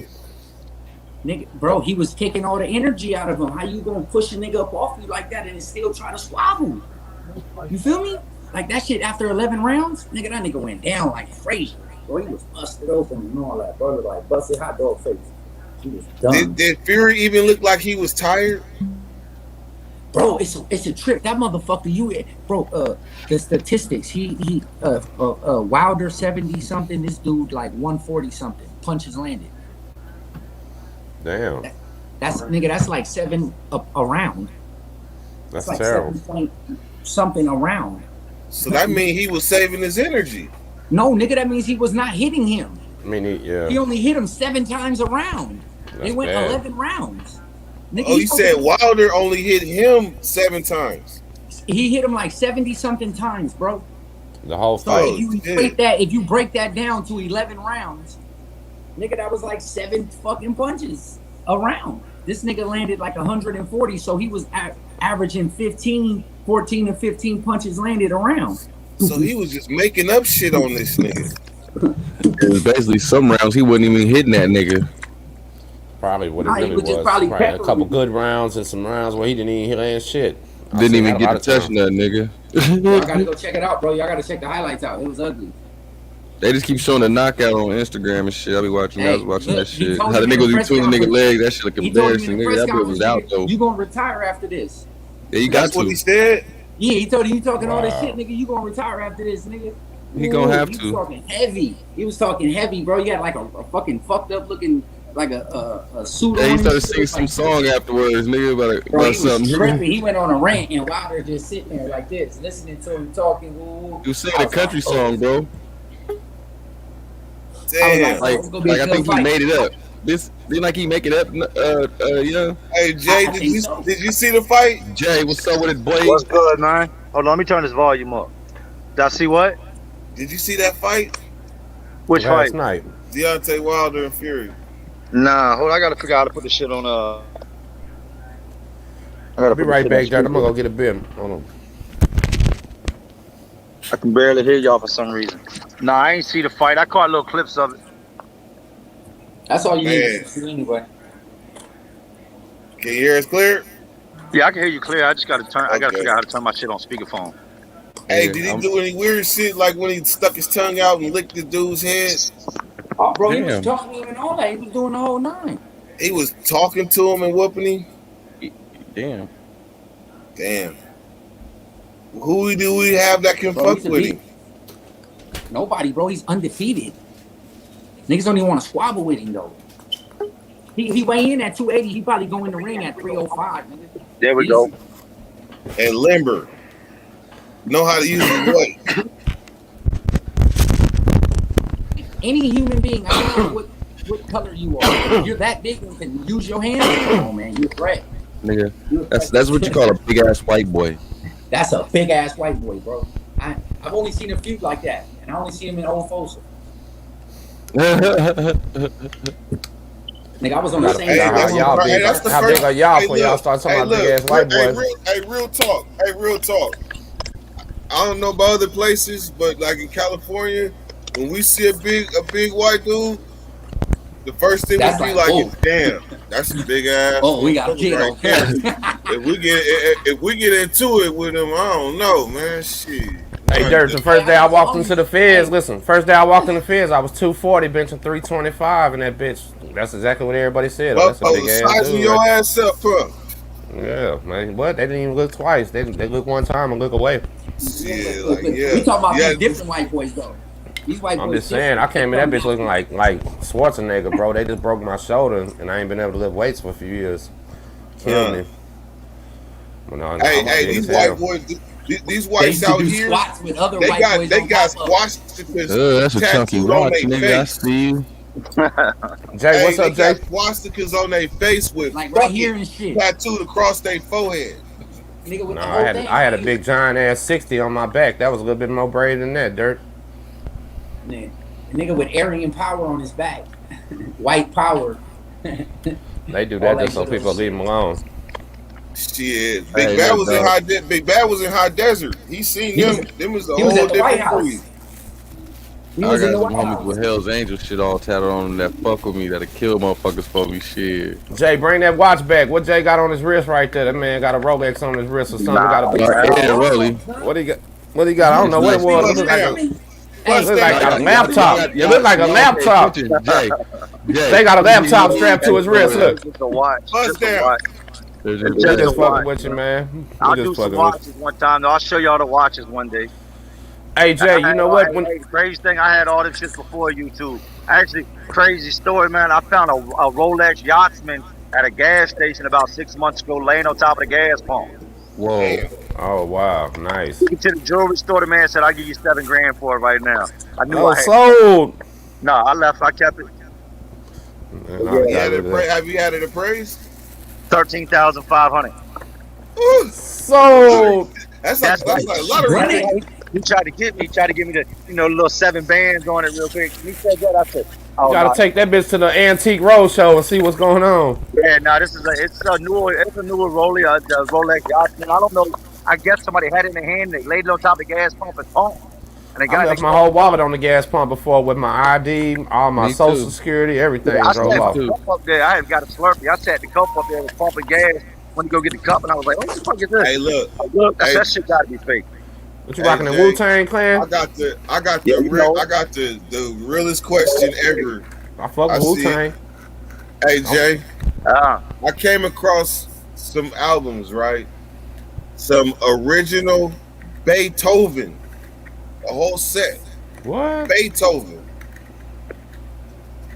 Nigga, bro, he was taking all the energy out of him. How you gonna push a nigga up off you like that and still try to swallow? You feel me? Like that shit after 11 rounds, nigga, that nigga went down like Frazier. Bro, he was busted open and all that, bro. Like busted hot dog face. He was done. Did Fury even look like he was tired? Bro, it's a trip. That motherfucker, the statistics. Wilder 70 something. This dude like 140 something. Punches landed. Damn. That's like 7 a round. That's like terrible. 7 something a round. So that means he was saving his energy. No, nigga, that means he was not hitting him. I mean, he only hit him 7 times a round. They went bad. 11 rounds. Nigga, you said Wilder only hit him 7 times. He hit him like 70 something times, bro. The whole So fight. if you break that down to 11 rounds, nigga, that was like 7 fucking punches a round. This nigga landed like 140, so he was averaging 14 to 15 punches landed a round. So he was just making up shit on this nigga. It was basically some rounds he wasn't even hitting that nigga. Probably what it really was. Probably a couple good rounds and some rounds where he didn't even land shit. Didn't even get to touch nothing, nigga. Y'all gotta go check it out, bro. Y'all gotta check the highlights out. It was ugly. They just keep showing the knockout on Instagram and shit. I be watching. I was watching that shit. How the you nigga was in the between the press nigga legs. That shit look embarrassing. Nigga, that boy was out though. You gonna retire after this? Yeah, you got That's to. what he said. Yeah, he told you talking all this shit, nigga. You gonna retire after this, nigga? He gonna have He to. was talking heavy. He was talking heavy, bro. He had like a fucking fucked up looking, like a suit Yeah, on. he started and singing shit, some like, song afterwards, nigga, bro, about he was something. tripping. He went on a rant, and Wilder just sitting there like this, listening to him talking. Ooh. He was singing a country song, bro. Damn. Like I think he made it up. This didn't like he make it up. Yeah. Hey Jay, did you see the fight? Jay, what's up with it, boy? What's good, man? Hold on, let me turn this volume up. Did I see what? Did you see that fight? Which Last fight? night. Deontay Wilder and Fury. Nah, hold on, I gotta figure out how to put this shit on. I gotta Be put right this back, shit Jared. on I'm gonna go get a beer. Hold on. I can barely hear y'all for some reason. Nah, I ain't see the fight. I caught little clips of it. That's all you Man. need to see anyway. Can you hear us clear? Yeah, I can hear you clear. I just gotta turn. I gotta Okay. figure out how to turn my shit on speakerphone. Hey, did he do any weird shit like when he stuck his tongue out and licked the dude's head? Oh, bro, he was Damn. talking to him and all that. He was doing the whole nine. He was talking to him and whooping him? Damn. Damn. Who do we have that can Bro, fuck he's a with beast. him? Nobody, bro. He's undefeated. Niggas don't even want to squabble with him though. He weigh in at 280. He probably go in the ring at 305. Nigga. There we go. And limber. Know how to use his weight. Any human being, I don't know what color you are. If you're that big and can use your hands, come on, man. You're a threat. Nigga. That's what you call a big ass white boy. That's a big ass white boy, bro. I've only seen a few like that, and I only see him in Old Folsom. Nigga, I was on the same Hey, side. that's y'all the- big- hey, that's the how first- big are y'all hey, before y'all look, start talking hey, about big look, ass white hey, boys? real talk. Hey, real talk. I don't know about other places, but like in California, when we see a big white dude, the first thing That's we be like, like, oh. damn, that's a big ass. Oh, we got a kid right on there. camera. if we get into it with him, I don't know, man. Shit. Hey, Dirt, the first day I walked into the feds, listen, first day I walked in the feds, I was 240, benching 325, and that bitch, that's exactly what everybody said. That's a big ass sizing dude. your Right? ass up, huh? Yeah, man. What? They didn't even look twice. They look one time and look away. Yeah, like, yeah. We talking about Yeah. these different white boys though. These white I'm boys. just saying, I came in that bitch looking like Schwarzenegger, bro. They just broke my shoulder, and I ain't been able to lift weights for a few years. Killed me. But no, Hey, these white boys, these whites used to out do here, squats with other they white got boys they on got top of swastikas That's a chunky tattooed on watch, their nigga. I face. see you. Jay, what's Hey, up, Jay? they got swastikas on their face with like right fucking here and shit. tattooed across their forehead. Nigga with No, the whole thing. I had a big giant ass 60 on my back. That was a little bit more braided than that, Dirt. Man, a nigga with Aryan power on his back. White power. They do All that that just so shit people was- leave them alone. Shit, Hey, Big Bad look, was in dog. Big Bad was in High Desert. He seen He them. was- Them was a he was whole at the White different House. breed. He I was got in the some White homies House. with Hell's Angel shit all tatted on them that fuck with me that'll kill motherfuckers for me. Shit. Jay, bring that watch back. What Jay got on his wrist right there? That man got a Rolex on his wrist or something. We got a Yeah, really. What he got? What he got? I don't know what it was. It looked like a, Plus, looked like a Y'all- laptop. y'all- It looked like a y'all pay laptop. attention, Jay. They got a laptop strapped to his wrist. Look, Just a watch. Bust Just a down. watch. we Just just a fucking watch. with you, man. I'll We do just some fucking with watches one time. Though. I'll show y'all the watches one day. you. Hey Jay, you know what? When Hey, crazy thing, I had all this shit before YouTube. Actually, crazy story, man. I found a Rolex Yachtsman at a gas station about 6 months ago, laying on top of the gas pump. Whoa. Oh wow, nice. Took it to the jewelry store. The man said, "I'll give you $7 grand for it right now." I knew Oh, I had. sold. No, I left. I kept it. Man, I got rid of that. Have you had it appraised? 13,500. Sold. That's like a lottery. He tried to get me. He tried to give me the little 7 bands on it real quick. He said that. I said, "Oh, You gotta no." take that bitch to the Antique Roadshow and see what's going on. Yeah, no, it's a newer Rolex, Rolex Yachtsman. I don't know. I guess somebody had it in their hand. They laid it on top of the gas pump and pumped. And they I got left my whole wallet on the gas pump before with my ID, all my Me social too. security, everything. I Drove sat off. the cup up there. I had got a Slurpee. I sat the cup up there was pumping gas. Went to go get the cup, and I was like, "What the fuck is this?" Hey, look. Look, Hey. that shit gotta be fake. What you rocking the Jay, Wu-Tang Clan? I got the Yeah, you know. I got the realest question ever. I fuck I with see Wu-Tang. Hey Jay, Ah, I came across some albums, right? Some original Beethoven, a whole set. What? Beethoven.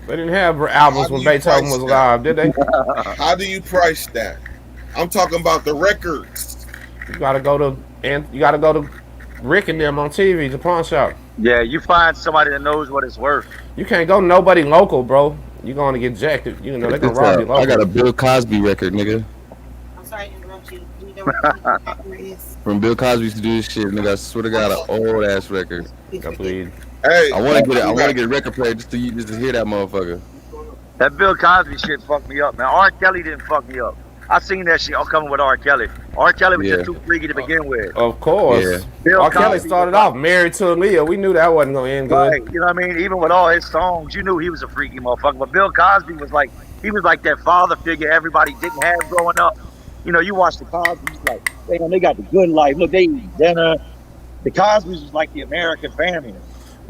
They didn't have albums when Beethoven was alive, did they? How do you price that? I'm talking about the records. You gotta go to Rick and them on TV, the pawn shop. Yeah, you find somebody that knows what it's worth. You can't go nobody local, bro. You're going to get jacked. You know, they're going to rob you local. I got a Bill Cosby record, nigga. I'm sorry to interrupt you. You know what the record is? From Bill Cosby used to do this shit, nigga. I swear to God, an old ass record. Complete. Hey, I want to get a record player just to hear that motherfucker. That Bill Cosby shit fucked me up, man. R. Kelly didn't fuck me up. I seen that shit all coming with R. Kelly. R. Kelly was just too freaky to begin with. Of course. Yeah. R. Kelly started off married to Aaliyah. We knew that wasn't going to end good. Right. You know what I mean? Even with all his songs, you knew he was a freaky motherfucker. But Bill Cosby was like, he was like that father figure everybody didn't have growing up. You know, you watch the Cosbys, like, they got the good life. Look, they eat dinner. The Cosbys was like the American family.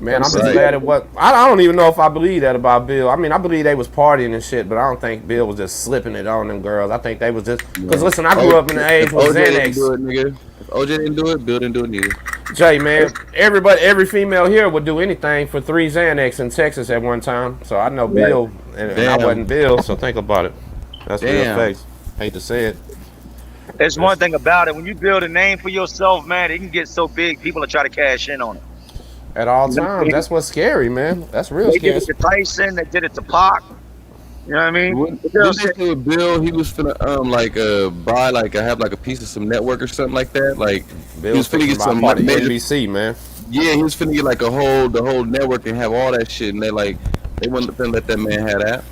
Man, I'm just glad it was. I don't even know if I believe that about Bill. I mean, I believe they was partying and shit, but I don't think Bill was just slipping it on them girls. I think they was just because listen, I grew up in the age when Xanax. If OJ didn't do it, Bill didn't do it neither. Jay, man, every female here would do anything for 3 Xanax in Texas at one time. So I know Bill, and I wasn't Bill. So think about it. That's real facts. Hate to say it. There's one thing about it. When you build a name for yourself, man, it can get so big, people will try to cash in on it. At all times. That's what's scary, man. That's real scary. They did it to Tyson. They did it to Pac. You know what I mean? Bill, he was finna buy have a piece of some network or something like that. Like Bill he was finna get some major NBC, man. Yeah, he was finna get like the whole network and have all that shit, and they wasn't finna let that man have that.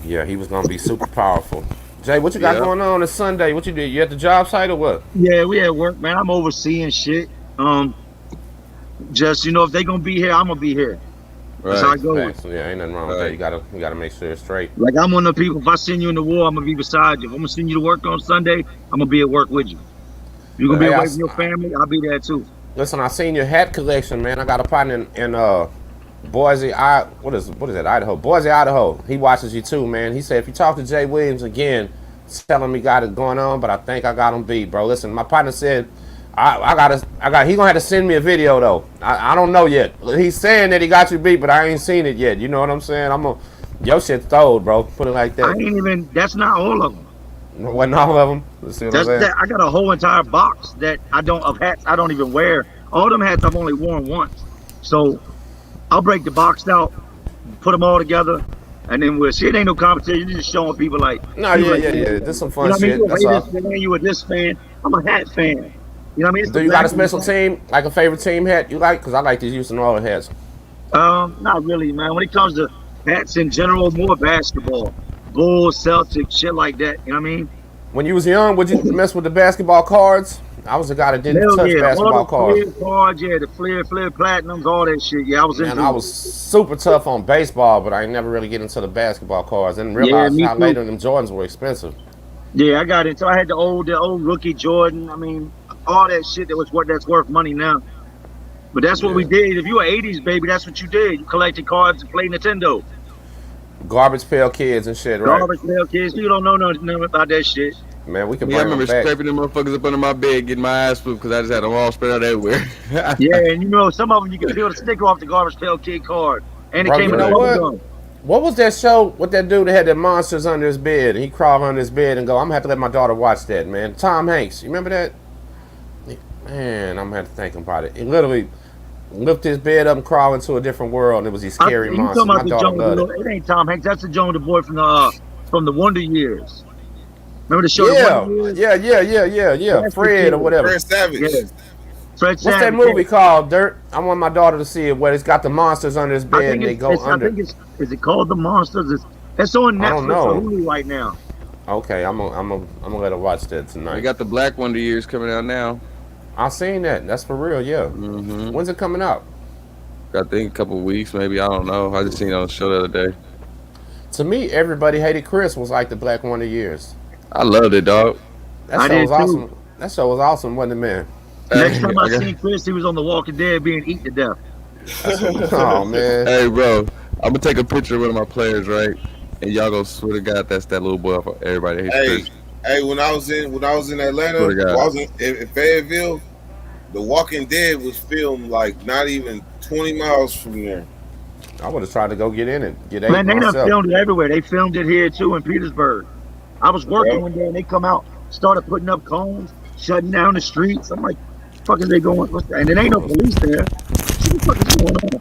Yeah, he was gonna be super powerful. Jay, what you got going on this Sunday? What you did? You at the job site or what? Yeah, we at work, man. I'm overseeing shit. Just, if they gonna be here, I'm gonna be here. That's how I go. Yeah, ain't nothing wrong with that. You gotta make sure it's straight. Like I'm one of the people. If I send you in the war, I'm gonna be beside you. If I'm gonna send you to work on Sunday, I'm gonna be at work with you. You gonna be away from your family? I'll be there too. Listen, I seen your hat collection, man. I got a partner in Boise, what is that? Idaho. Boise, Idaho. He watches you too, man. He said if you talk to Jay Williams again, tell him he got it going on, but I think I got him beat, bro. Listen, my partner said. He gonna have to send me a video though. I don't know yet. He's saying that he got you beat, but I ain't seen it yet. You know what I'm saying? Your shit's throwed, bro. Put it like that. That's not all of them. Wasn't all of them. Let's see what I'm saying. I got a whole entire box that of hats I don't even wear. All them hats I've only worn once. So I'll break the box out, put them all together, and then we'll see. It ain't no competition. You're just showing people like. No, yeah. Just some fun shit. That's all. You a this fan? I'm a hat fan. You know what I mean? Do you got a special team, like a favorite team hat you like? Because I like these Houston Rockets hats. Not really, man. When it comes to hats in general, more basketball. Bulls, Celtics, shit like that. You know what I mean? When you was young, would you mess with the basketball cards? I was a guy that didn't touch basketball cards. The Flair Platinums, all that shit. Yeah, I was into it. I was super tough on baseball, but I never really get into the basketball cards. And realized how later them Jordans were expensive. Yeah, I got into. I had the old rookie Jordan. I mean, all that shit that's worth money now. But that's what we did. If you were 80s baby, that's what you did. You collected cards and played Nintendo. Garbage Pail Kids and shit, right? Garbage Pail Kids. You don't know nothing about that shit. Man, we can I remember scraping them motherfuckers up under my bed, getting my ass whooped because I just had them all spread out everywhere. Yeah, and some of them you can peel the sticker off the Garbage Pail Kid card. And it came in a bubble. What was that show with that dude that had the monsters under his bed? And he crawled under his bed and go, I'm going to have to let my daughter watch that, man. Tom Hanks. You remember that? Man, I'm going to have to think about it. He literally lifted his bed up and crawled into a different world, and it was these scary monsters. My daughter loved it. It ain't Tom Hanks. That's the Joan, the boy from the Wonder Years. Remember the show? Yeah. Fred or whatever. Fred Savage. Yeah. What's that movie called? Dirt. I want my daughter to see it. Where it's got the monsters under his bed and they go under. Is it called The Monsters? It's on Netflix or Hulu right now. Okay, I'm gonna let her watch that tonight. We got the Black Wonder Years coming out now. I seen that. That's for real. Yeah. Mm-hmm. When's it coming out? I think a couple of weeks, maybe. I don't know. I just seen it on the show the other day. To me, Everybody Hated Chris was like the Black Wonder Years. I loved it, dog. That show was awesome. That show was awesome, wasn't it, man? Next time I seen Chris, he was on The Walking Dead being eaten to death. Oh man! Hey, bro, I'm gonna take a picture of one of my players, right? And y'all gonna swear to God that's that little boy for Everybody Hates Chris. Hey, when I was in Atlanta, when I was in Fayetteville, The Walking Dead was filmed like not even 20 miles from there. I would have tried to go get in it, get Man, they done myself. filmed it everywhere. They filmed it here too in Petersburg. I was working one day and they come out, started putting up cones, shutting down the streets. I'm like, fucking they going? What's that? And there ain't no police there. What the fuck is going on?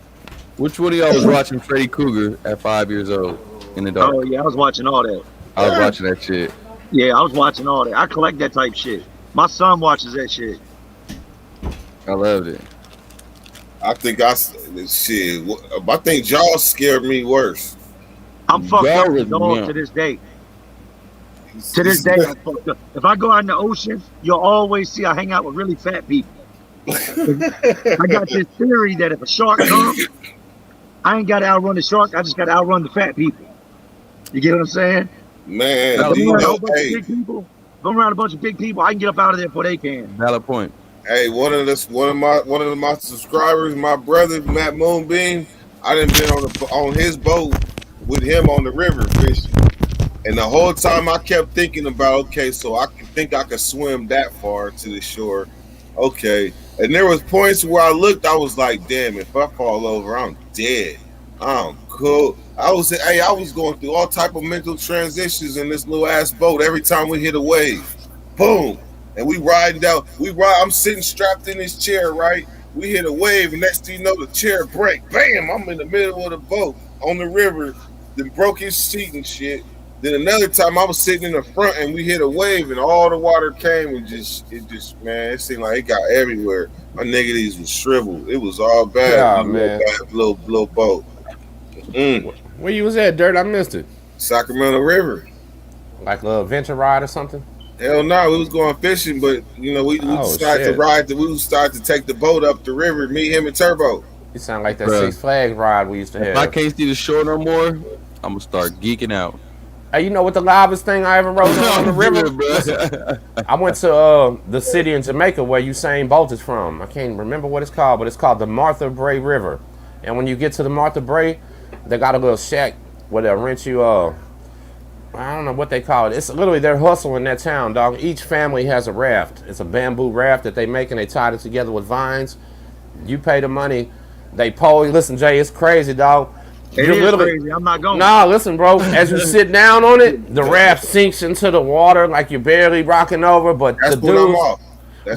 Which one of y'all was watching Freddy Krueger at 5 years old in the dark? Oh yeah, I was watching all that. I was watching that shit. Yeah, I was watching all that. I collect that type shit. My son watches that shit. I loved it. I think I think Jaws scared me worse. I'm fucked up with Jaws, dogs yeah. to this day. To this day, I'm fucked up. If I go out in the ocean, you'll always see I hang out with really fat people. I got this theory that if a shark comes, I ain't got to outrun the shark. I just got to outrun the fat people. You get what I'm saying? Man, If you know, hey, go around a bunch of big people, I can get up out of there before they can. Valid point. hey, one of my subscribers, my brother Matt Moonbeam, I done been on his boat with him on the river fishing, and the whole time I kept thinking about, okay, so I could swim that far to the shore, okay. And there was points where I looked, I was like, damn, if I fall over, I'm dead. I'm cool. I was going through all type of mental transitions in this little ass boat every time we hit a wave. Boom. And we riding down. I'm sitting strapped in this chair, right? We hit a wave, and next thing you know, the chair break. Bam! I'm in the middle of the boat on the river. Then broke his seat and shit. Then another time I was sitting in the front and we hit a wave and all the water came and it seemed like it got everywhere. My niggas was shriveled. It was all bad. Yeah, man. Little boat. Where you was at, Dirt? I missed it. Sacramento River. Like a venture ride or something? Hell no, we was going fishing, but you know, we decided to ride. We started to take the boat up the river. Me, him, and Turbo. You sound like that Six Flags ride we used to have. If I can't see the shore no more, I'm gonna start geeking out. Hey, you know what the livest thing I ever rode on the river? Listen, I went to the city in Jamaica where Usain Bolt is from. I can't remember what it's called, but it's called the Martha Brae River. And when you get to the Martha Brae, they got a little shack where they'll rent you I don't know what they call it. It's literally their hustle in that town, dog. Each family has a raft. It's a bamboo raft that they make and they tied it together with vines. You pay the money, they pole you. Listen, Jay, it's crazy, dog. It is crazy. I'm not going. Nah, listen, bro. As you sit down on it, the raft sinks into the water like you're barely rocking over. But That's the when I'm dude, off.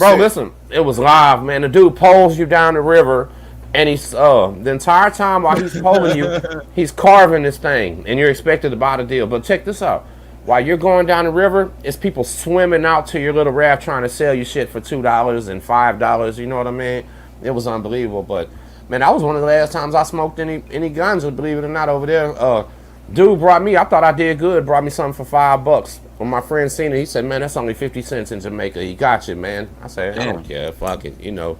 bro, listen, it was live, man. The dude poles you down the river, and he's the entire time while he's poling you, he's carving this thing, and you're expected to buy the deal. But check this out. While you're going down the river, it's people swimming out to your little raft trying to sell you shit for $2 and $5. You know what I mean? It was unbelievable, but. Man, that was one of the last times I smoked any guns, believe it or not, over there. Dude brought me, I thought I did good, brought me something for $5. When my friend seen it, he said, man, that's only 50 cents in Jamaica. He got you, man. I said, I don't care, fuck it, you know.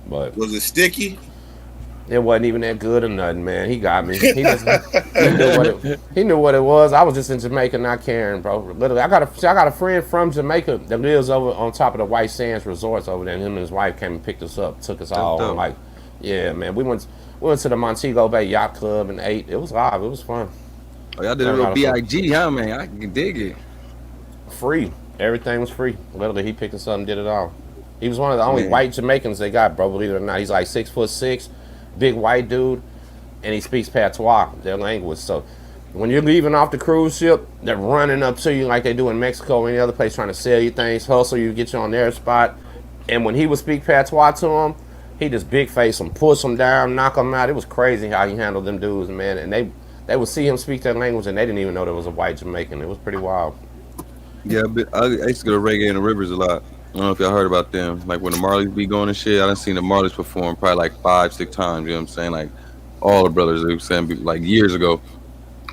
But was it sticky? It wasn't even that good or nothing, man. He got me. He knew what it was. I was just in Jamaica not caring, bro. Literally, I got a friend from Jamaica that lives over on top of the White Sands resorts over there, and him and his wife came and picked us up, took us all on, like, yeah, man. We went to the Montego Bay Yacht Club and ate. It was live. It was fun. Oh, y'all did a little BIG, huh, man? I can dig it. Free. Everything was free. Literally, he picked us up and did it all. He was one of the only white Jamaicans they got, bro. Believe it or not, he's like 6'6", big white dude, and he speaks patois, their language. So when you're leaving off the cruise ship, they're running up to you like they do in Mexico or any other place, trying to sell you things, hustle you, get you on their spot. And when he would speak patois to them, he just big face them, push them down, knock them out. It was crazy how he handled them dudes, man. And they would see him speak that language, and they didn't even know there was a white Jamaican. It was pretty wild. Yeah, but I used to go to Reggae in the Rivers a lot. I don't know if y'all heard about them. Like when the Marleys be going and shit, I done seen the Marleys perform probably like 5-6 times. You know what I'm saying? Like all the brothers, they were saying like years ago,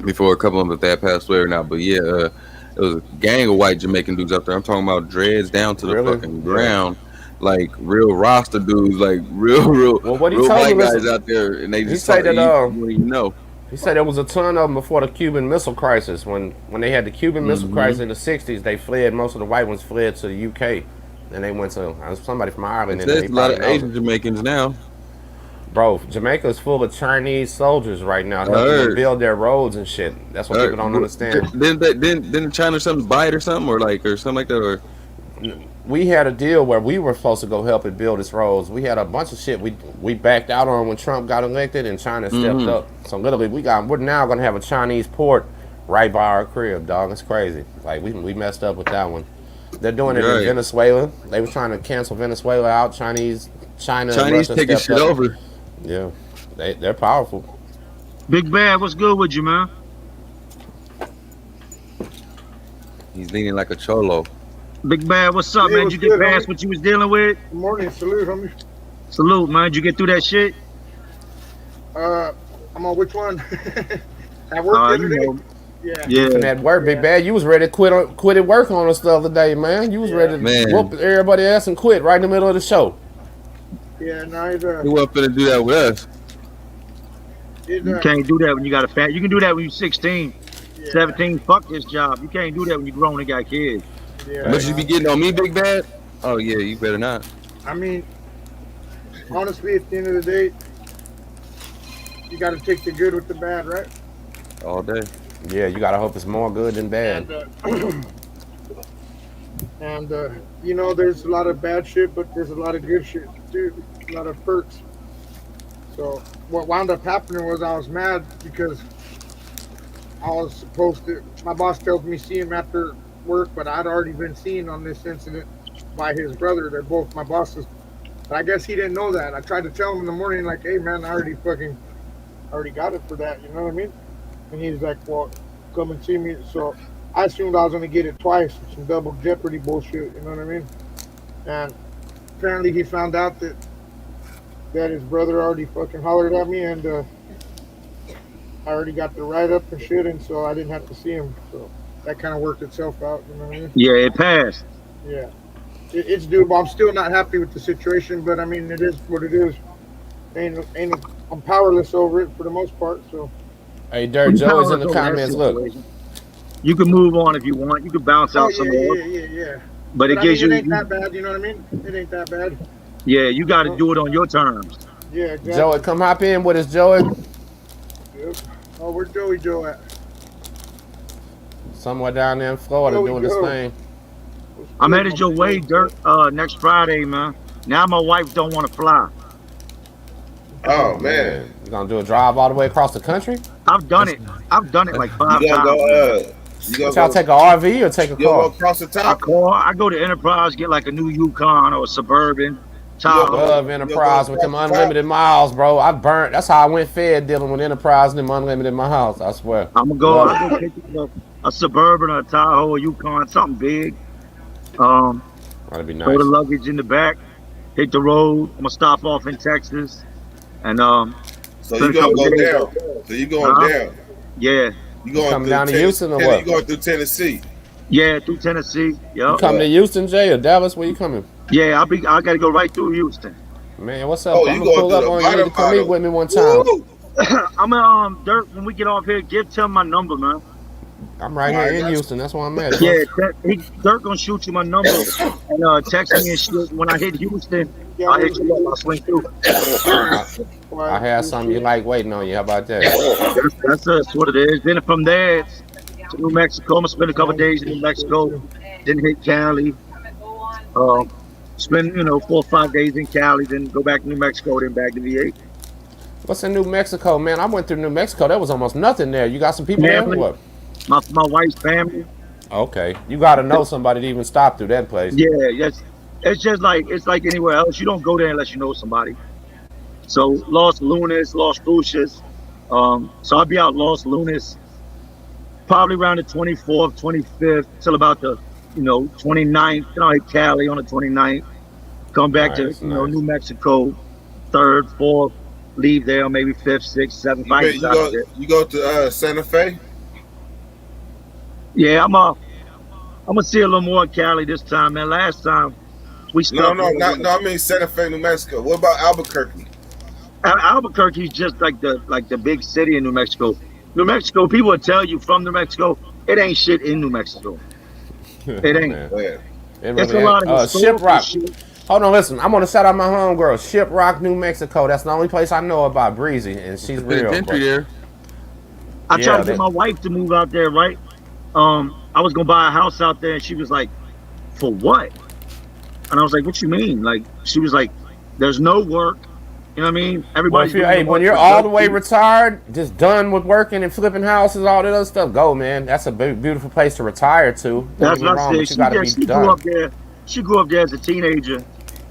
before a couple of them that passed away or not. But yeah, it was a gang of white Jamaican dudes out there. I'm talking about dreads down to the fucking ground. Like real roster dudes, like real well, what he real told white me, guys out there, and they just say that you know. He said there was a ton of them before the Cuban Missile Crisis. When they had the Cuban Missile Crisis in the '60s, they fled. Most of the white ones fled to the UK, and they went to somebody from Ireland. There's a lot of Asian Jamaicans now. Bro, Jamaica is full of Chinese soldiers right now, helping them build their roads and shit. That's what people don't understand. Didn't China something buy it or something or something like that or? we had a deal where we were supposed to go help it build its roads. We had a bunch of shit we backed out on when Trump got elected and China stepped up. So literally we're now gonna have a Chinese port right by our crib, dog. It's crazy. Like we messed up with that one. They're doing it in Venezuela. They were trying to cancel Venezuela out. China Chinese taking shit over. Yeah, they're powerful. Big Bad, what's good with you, man? He's leaning like a cholo. Big Bad, what's up, man? Did you get past what you was dealing with? Good morning, salute, homie. Salute, man. Did you get through that shit? I'm on which one? At work the other day? Yeah. From that work, Big Bad. You was ready to quit at work on us the other day, man. You was ready to whoop everybody ass and quit right in the middle of the show. Yeah, no, He wasn't finna do that with us. You can't do that when you got a fat. You can do that when you're 16, 17. Fuck this job. You can't do that when you're grown and got kids. Yeah. But you be getting on me, Big Bad? Oh yeah, you better not. I mean, honestly, at the end of the day, you got to take the good with the bad, right? All day. Yeah, you gotta hope it's more good than bad. And you know, there's a lot of bad shit, but there's a lot of good shit too. A lot of perks. So what wound up happening was I was mad because I was supposed to. My boss tells me see him after work, but I'd already been seen on this incident by his brother. They're both my bosses. But I guess he didn't know that. I tried to tell him in the morning, like, hey man, I already got it for that. You know what I mean? And he's like, well, come and see me. So I assumed I was gonna get it twice, some double jeopardy bullshit. You know what I mean? And apparently he found out that his brother already fucking hollered at me, and I already got the write-up and shit, and so I didn't have to see him. So that kind of worked itself out. You know what I mean? Yeah, it passed. Yeah, it's doable. I'm still not happy with the situation, but I mean, it is what it is. I'm powerless over it for the most part. So. Hey, Dirt Joey's in the comments. Look, you can move on if you want. You can bounce out some more. Yeah. But it gives it you. Ain't that bad. You know what I mean? It ain't that bad. Yeah, you got to do it on your terms. Yeah, exactly. Joey, come hop in with us, Joey. Yep. Oh, where's Joey at? Somewhere down there in Florida doing this thing. I'm headed your way, Dirt, next Friday, man. Now my wife don't want to fly. Oh man, you gonna do a drive all the way across the country? I've done it like 5 times. Y'all take an RV or take a car? Go across the top. I go to Enterprise, get like a new Yukon or a Suburban. I love Enterprise with them unlimited miles, bro. That's how I went fed dealing with Enterprise and them unlimited miles. I swear. I'm gonna go pick a Suburban or a Tahoe or Yukon, something big. That'd be nice. Throw the luggage in the back, hit the road. I'm gonna stop off in Texas, and So you gonna go down? So you going down? Yeah. You going come down to Houston or what? You going through Tennessee? Yeah, through Tennessee. Yep. You coming to Houston, Jay, or Dallas? Where you coming? Yeah, I gotta go right through Houston. Man, what's up? I'm gonna pull up on you to come meet with me one time. I'm Dirt. When we get off here, give Tim my number, man. I'm right here in Houston. That's where I'm at. Yeah, Dirt gonna shoot you my number and text me and shit. When I hit Houston, I'll hit you up. I'll swing through. I have something you like waiting on you. How about that? That's what it is. Then from there, it's to New Mexico. I'm gonna spend a couple days in New Mexico. Then hit Cali. Spend 4 or 5 days in Cali. Then go back to New Mexico. Then back to VA. What's in New Mexico, man? I went through New Mexico. There was almost nothing there. You got some people there? What? My wife's family. Okay, you got to know somebody to even stop through that place. Yeah, yes. It's just like anywhere else. You don't go there unless you know somebody. So Los Lunas, Los Lucias. So I'll be out Los Lunas probably around the 24th, 25th till about the 29th. Then I'll hit Cali on the 29th. Come back to New Mexico, 3rd, 4th. Leave there maybe 5th, 6th, 7th. You go to Santa Fe? Yeah, I'm gonna see a little more in Cali this time, man. Last time we stopped. No. I mean Santa Fe, New Mexico. What about Albuquerque? Albuquerque's just like the big city in New Mexico. New Mexico, people will tell you from New Mexico, it ain't shit in New Mexico. It ain't. It's a lot of Shiprock. Shit. Hold on, listen. I'm gonna shout out my homegirl, Shiprock, New Mexico. That's the only place I know about Breezy, and she's real. There. I tried to get my wife to move out there, right? I was gonna buy a house out there, and she was like, "For what?" And I was like, what you mean? Like, she was like, there's no work. You know what I mean? Well, Everybody's when you're all the way retired, just done with working and flipping houses, all that other stuff, go, man. That's a beautiful place to retire to. That's what I said. She grew up there. She grew up there as a teenager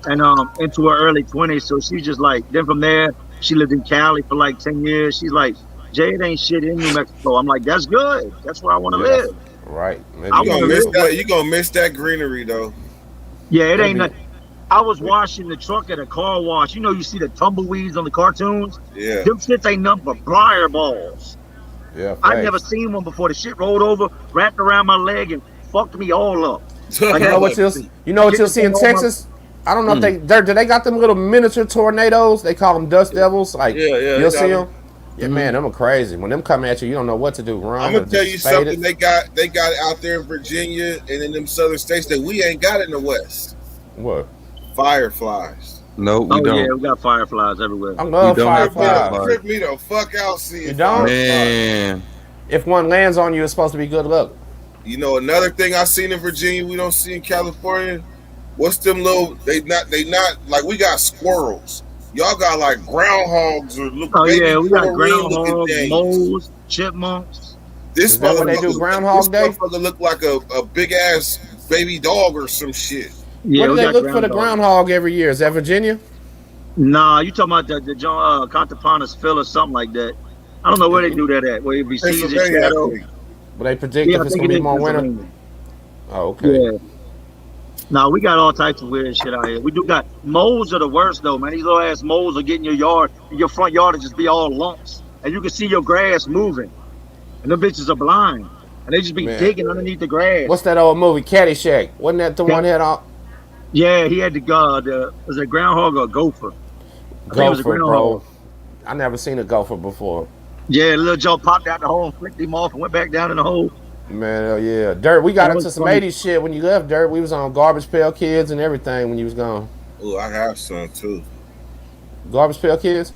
and into her early 20s. So she just like, then from there, she lived in Cali for like 10 years. She's like, Jay, it ain't shit in New Mexico. I'm like, that's good. That's where I want to live. Right. You're gonna miss that greenery though. Yeah, it ain't nothing. I was washing the truck at a car wash. You know, you see the tumbleweeds on the cartoons? Yeah. Them shits ain't nothing but briar balls. Yeah. I've never seen one before. The shit rolled over, wrapped around my leg, and fucked me all up. Like, you know what you'll see in Texas? I don't know if do they got them little miniature tornadoes? They call them dust devils. Like, you'll see them. Yeah, man, them are crazy. When them come at you, you don't know what to do. Run. I'm gonna tell you something. They got out there in Virginia and in them southern states that we ain't got in the West. What? Fireflies. No, we don't. Yeah, we got fireflies everywhere. I love fireflies. Trip me the fuck out seeing. You don't? Man. If one lands on you, it's supposed to be good luck. You know, another thing I seen in Virginia we don't see in California. What's them little? They not like we got squirrels. Y'all got like groundhogs or look. Oh yeah, we got groundhogs, moles, chipmunks. This when they do Groundhog Day, this motherfucker look like a big ass baby dog or some shit. Yeah, where do they look for the groundhog every year? Is that Virginia? Nah, you talking about the John Contapanas Phil or something like that. I don't know where they do that at. Where it be season shadow. But they predict if it's gonna be more winter. Oh, okay. Yeah. Now we got all types of weird shit out here. We do got moles are the worst though, man. These little ass moles are getting your yard, your front yard to just be all lumps, and you can see your grass moving, and the bitches are blind, and they just be digging underneath the grass. What's that old movie, Caddyshack? Wasn't that the one that all? Yeah, he had was it groundhog or a gopher? Gopher, bro. I never seen a gopher before. Yeah, little Joe popped out the hole, flicked him off, and went back down in the hole. Man, yeah. Dirt, we got into some 80s shit when you left, Dirt. We was on Garbage Pail Kids and everything when you was gone. Oh, I have some too. Garbage Pail Kids?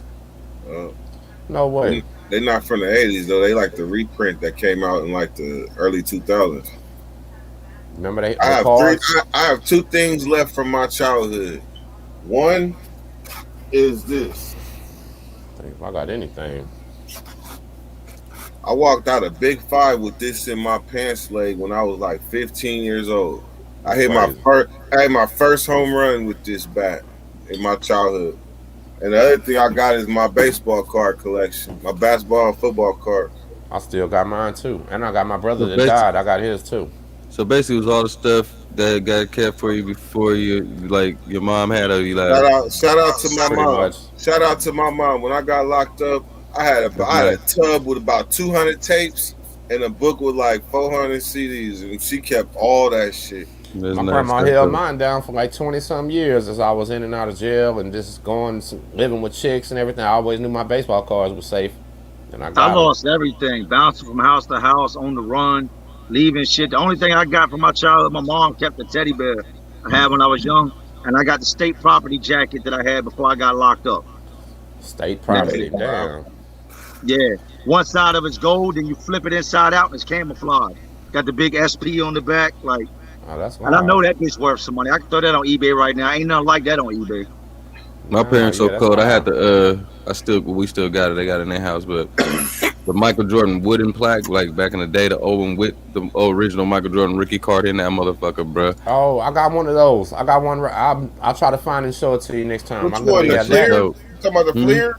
No way. They're not from the 80s though. They like the reprint that came out in like the early 2000s. Remember they? I have two things left from my childhood. One is this. If I got anything. I walked out a Big 5 with this in my pants leg when I was like 15 years old. I had my first home run with this bat in my childhood. And the other thing I got is my baseball card collection, my basketball and football cards. I still got mine too, and I got my brother that died. I got his too. So basically, it was all the stuff that got kept for you before you, like your mom had of you. Like shout out to my mom. Shout out to my mom. When I got locked up, I had a tub with about 200 tapes and a book with like 400 CDs, and she kept all that shit. My grandma held mine down for like 20-some years as I was in and out of jail and just living with chicks and everything. I always knew my baseball cards were safe. And I lost everything, bouncing from house to house, on the run, leaving shit. The only thing I got from my childhood, my mom kept the teddy bear I had when I was young, and I got the state property jacket that I had before I got locked up. State property, damn. Yeah, one side of it's gold, and you flip it inside out, and it's camouflage. Got the big SP on the back, like. Oh, that's and I know that bitch worth some money. I can throw that on eBay right now. Ain't nothing like that on eBay. My parents so cold. I had to. We still got it. They got it in their house, but the Michael Jordan wooden plaque, like back in the day, the old one with the original Michael Jordan Ricky card in that motherfucker, bro. Oh, I got one of those. I got one. I'll try to find and show it to you next time. Which one? The Fleer? You talking about the Fleer?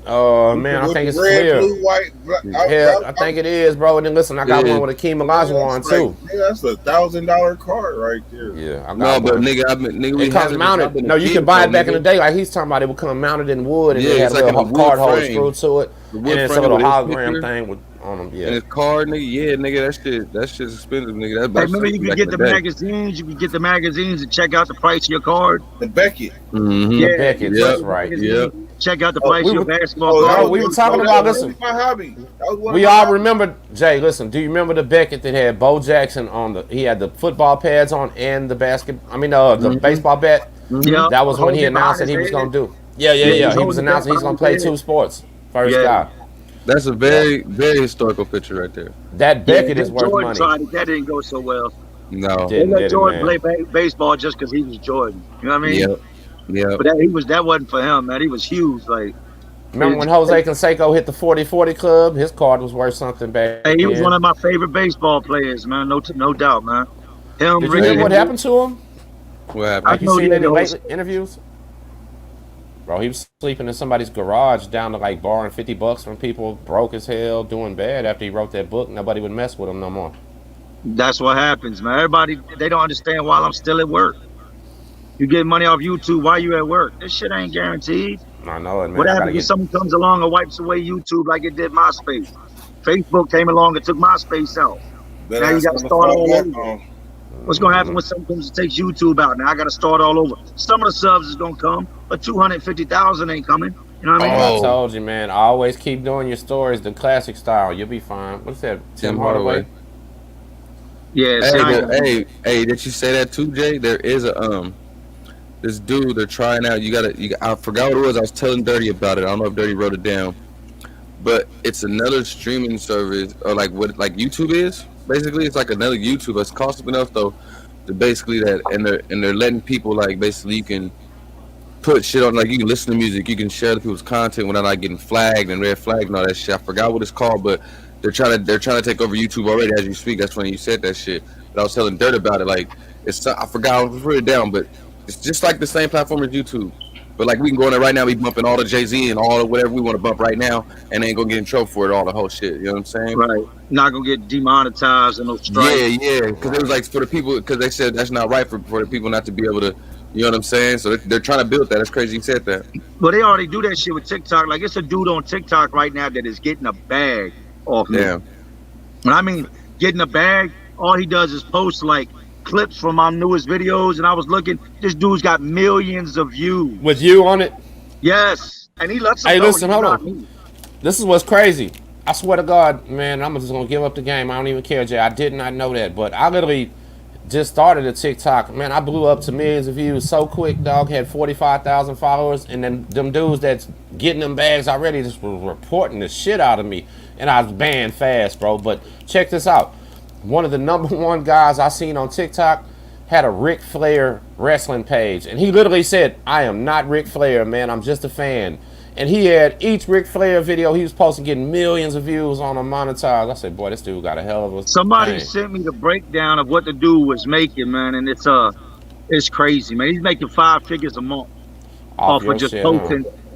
Man, I think it's clear. Blue, white, yeah, I think it is, bro. And then listen, I got one with Akeem Olajuwon too. Yeah, that's a $1,000 card right there. Yeah, I got no, but one. nigga, it comes mounted. No, you can buy it back in the day. Like he's talking about, it would come mounted in wood, and it had a little card holder screwed to it, and it's a little hologram thing on them. Yeah, and it's card, nigga. Yeah, nigga, that shit's expensive, nigga. Hey, remember you can get the magazines. You can get the magazines and check out the price of your card. The Beckett. Mm-hmm. Yeah, Beckett. That's right. Yeah. Check out the price of your basketball. We were talking about, listen, my hobby. We all remember, Jay, listen, do you remember the Beckett that had Bo Jackson on he had the football pads on and the the baseball bat? Yeah. That was when he announced that he was going to do. Yeah. He was announcing he's going to play 2 sports. First guy. That's a very, very historical picture right there. That Beckett is worth money. That didn't go so well. No. They let Jordan play baseball just because he was Jordan. You know what I mean? Yeah. But that wasn't for him, man. He was huge. Like, remember when Jose Canseco hit the 40-40 club? His card was worth something back Hey, he was then. one of my favorite baseball players, man. No doubt, man. Him, Did you hear what happened to him? What happened? Like, you seen any late interviews? Bro, he was sleeping in somebody's garage down to like borrowing $50 from people, broke as hell, doing bad after he wrote that book. Nobody would mess with him no more. That's what happens, man. Everybody, they don't understand why I'm still at work. You get money off YouTube while you at work. This shit ain't guaranteed. I know it, man. What happens if someone comes along and wipes away YouTube like it did MySpace? Facebook came along and took MySpace out. Now you got to start all over. What's going to happen when someone comes and takes YouTube out? Now I got to start all over. Some of the subs is going to come, but 250,000 ain't coming. You know what I mean? I told you, man. Always keep doing your stories the classic style. You'll be fine. What's that? Tim Hardaway? Yeah. Hey, did you say that too, Jay? There is a this dude they're trying out. I forgot what it was. I was telling Dirty about it. I don't know if Dirty wrote it down, but it's another streaming service, or like what YouTube is. Basically, it's like another YouTube. It's costing enough though, to basically that, and they're letting people like basically you can put shit on, like you can listen to music, you can share the people's content without like getting flagged and red flagged and all that shit. I forgot what it's called, but they're trying to take over YouTube already as you speak. That's funny you said that shit. But I was telling Dirt about it. Like I forgot, I wrote it down, but it's just like the same platform as YouTube. But like we can go in there right now, we bumping all the Jay-Z and all of whatever we want to bump right now, and ain't gonna get in trouble for it, all the whole shit. You know what I'm saying? Right. Not gonna get demonetized and no strikes. Yeah. Because it was like for the people, because they said that's not right for the people not to be able to. You know what I'm saying? So they're trying to build that. That's crazy you said that. But they already do that shit with TikTok. Like it's a dude on TikTok right now that is getting a bag off me. Yeah. When I mean getting a bag, all he does is post like clips from my newest videos, and I was looking. This dude's got millions of views. With you on it? Yes, and he lets them Hey, know listen, he's hold not on. me. This is what's crazy. I swear to God, man, I'm just gonna give up the game. I don't even care, Jay. I did not know that, but I literally just started a TikTok. Man, I blew up to millions of views so quick, dog. Had 45,000 followers, and then them dudes that's getting them bags already just were reporting the shit out of me, and I was banned fast, bro. But check this out. One of the #1 guys I seen on TikTok had a Ric Flair wrestling page, and he literally said, "I am not Ric Flair, man. I'm just a fan." And he had each Ric Flair video he was posting getting millions of views on them monetized. I said, boy, this dude got a hell of a Somebody thing. sent me the breakdown of what the dude was making, man, and it's crazy, man. He's making 5 figures a month off your of just shit,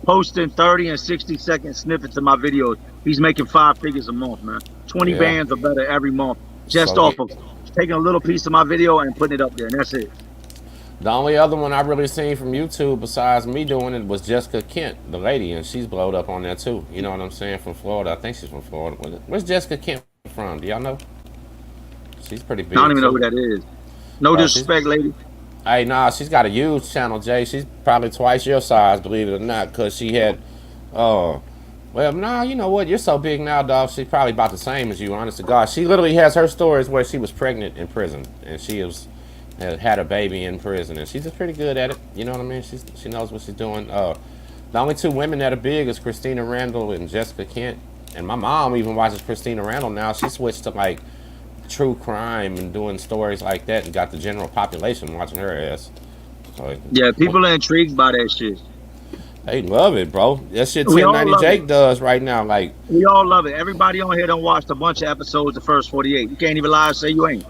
posting 30 and 60-second snippets of my videos. He's making 5 figures a month, man. 20 Yeah. bands or better every month, just So off of taking a little piece of my video and putting it up there, and that's it. The only other one I really seen from YouTube besides me doing it was Jessica Kent, the lady, and she's blowed up on there too. You know what I'm saying? From Florida. I think she's from Florida. Where's Jessica Kent from? Do y'all know? She's pretty big. I don't even know too. who that is. No disrespect, lady. Hey, nah, she's got a huge channel, Jay. She's probably twice your size, believe it or not, because she had, well, nah, you know what? You're so big now, dog. She's probably about the same as you, honest to God. She literally has her stories where she was pregnant in prison, and she had a baby in prison, and she's just pretty good at it. You know what I mean? She knows what she's doing. The only 2 women that are big is Christina Randall and Jessica Kent. And my mom even watches Christina Randall now. She switched to like true crime and doing stories like that, and got the general population watching her ass. So, Yeah, people are intrigued by that shit. they love it, bro. That shit We all 1090 love Jake it. does right now. Like, We all love it. Everybody on here done watched a bunch of episodes of First 48. You can't even lie and say you ain't.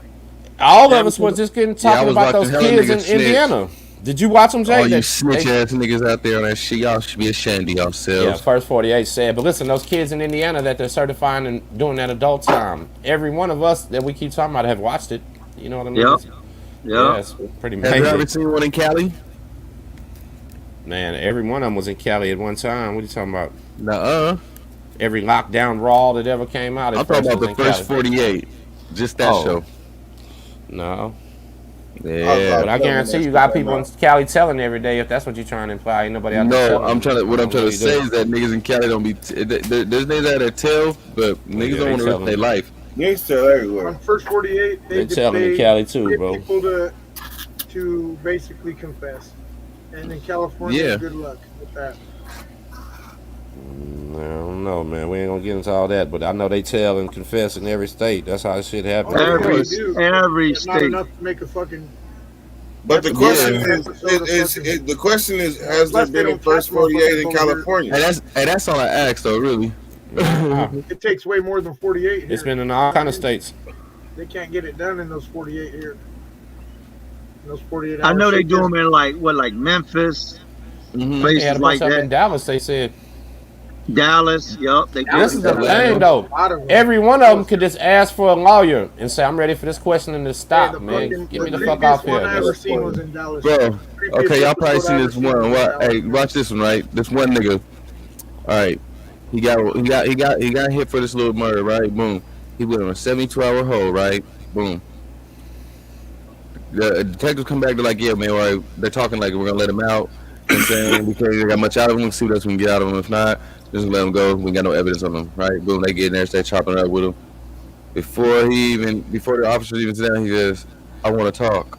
all of us were just talking I was about those watching hella kids in niggas snitch. Indiana. Did you watch them, Jay? All you snitch ass niggas out there on that shit, y'all should be ashamed of yourselves. Yeah, First 48 said. But listen, those kids in Indiana that they're certifying and doing that adult time, every one of us that we keep talking about have watched it. You know what I mean? Yep. Yeah, it's pretty Have you ever amazing. seen one in Cali? Man, every one of them was in Cali at one time. What are you talking about? Nuh-uh. Every lockdown Raw that ever came out. I'm talking about the first 48. Just that show. No. Yeah. But I guarantee you got people in Cali telling every day, if that's what you're trying to imply. Ain't nobody out there No, telling I'm trying to. What I'm trying to say do. is that niggas in Cali don't be. There's niggas out there tell, but niggas don't want to risk their life. Niggas tell everywhere. On First 48, They tell them in Cali too, get bro. people to basically confess. And in California, Yeah. good luck with that. I don't know, man. We ain't gonna get into all that, but I know they tell and confess in every state. That's how shit happens. Every Not state. enough to make a fucking. But the question the question is, has there been a first 48 in California? Hey, that's all I asked though, really. It takes way more than 48 here. It's been in all kind of states. They can't get it done in those 48 here. In those 48 hours. I know they do them in like Memphis, They places had a like bunch up in that. Dallas. They said. Dallas, yup. This is the thing, though. Every one of them could just ask for a lawyer and say, "I'm ready for this question and to stop, man. Get me the fuck off here." Bro, okay, y'all probably seen this one. Hey, watch this one, right? This one nigga. All right, he got hit for this little murder, right? Boom. He went on a 72-hour hold, right? Boom. The detectives come back. They're like, "Yeah, man, all right." They're talking like we're gonna let him out. You know what I'm saying, because they got much out of him. See what else we can get out of him. If not, just let him go. We got no evidence on him, right? Boom. They get in there, start chopping it up with him. Before the officers even sit down, he says, "I want to talk."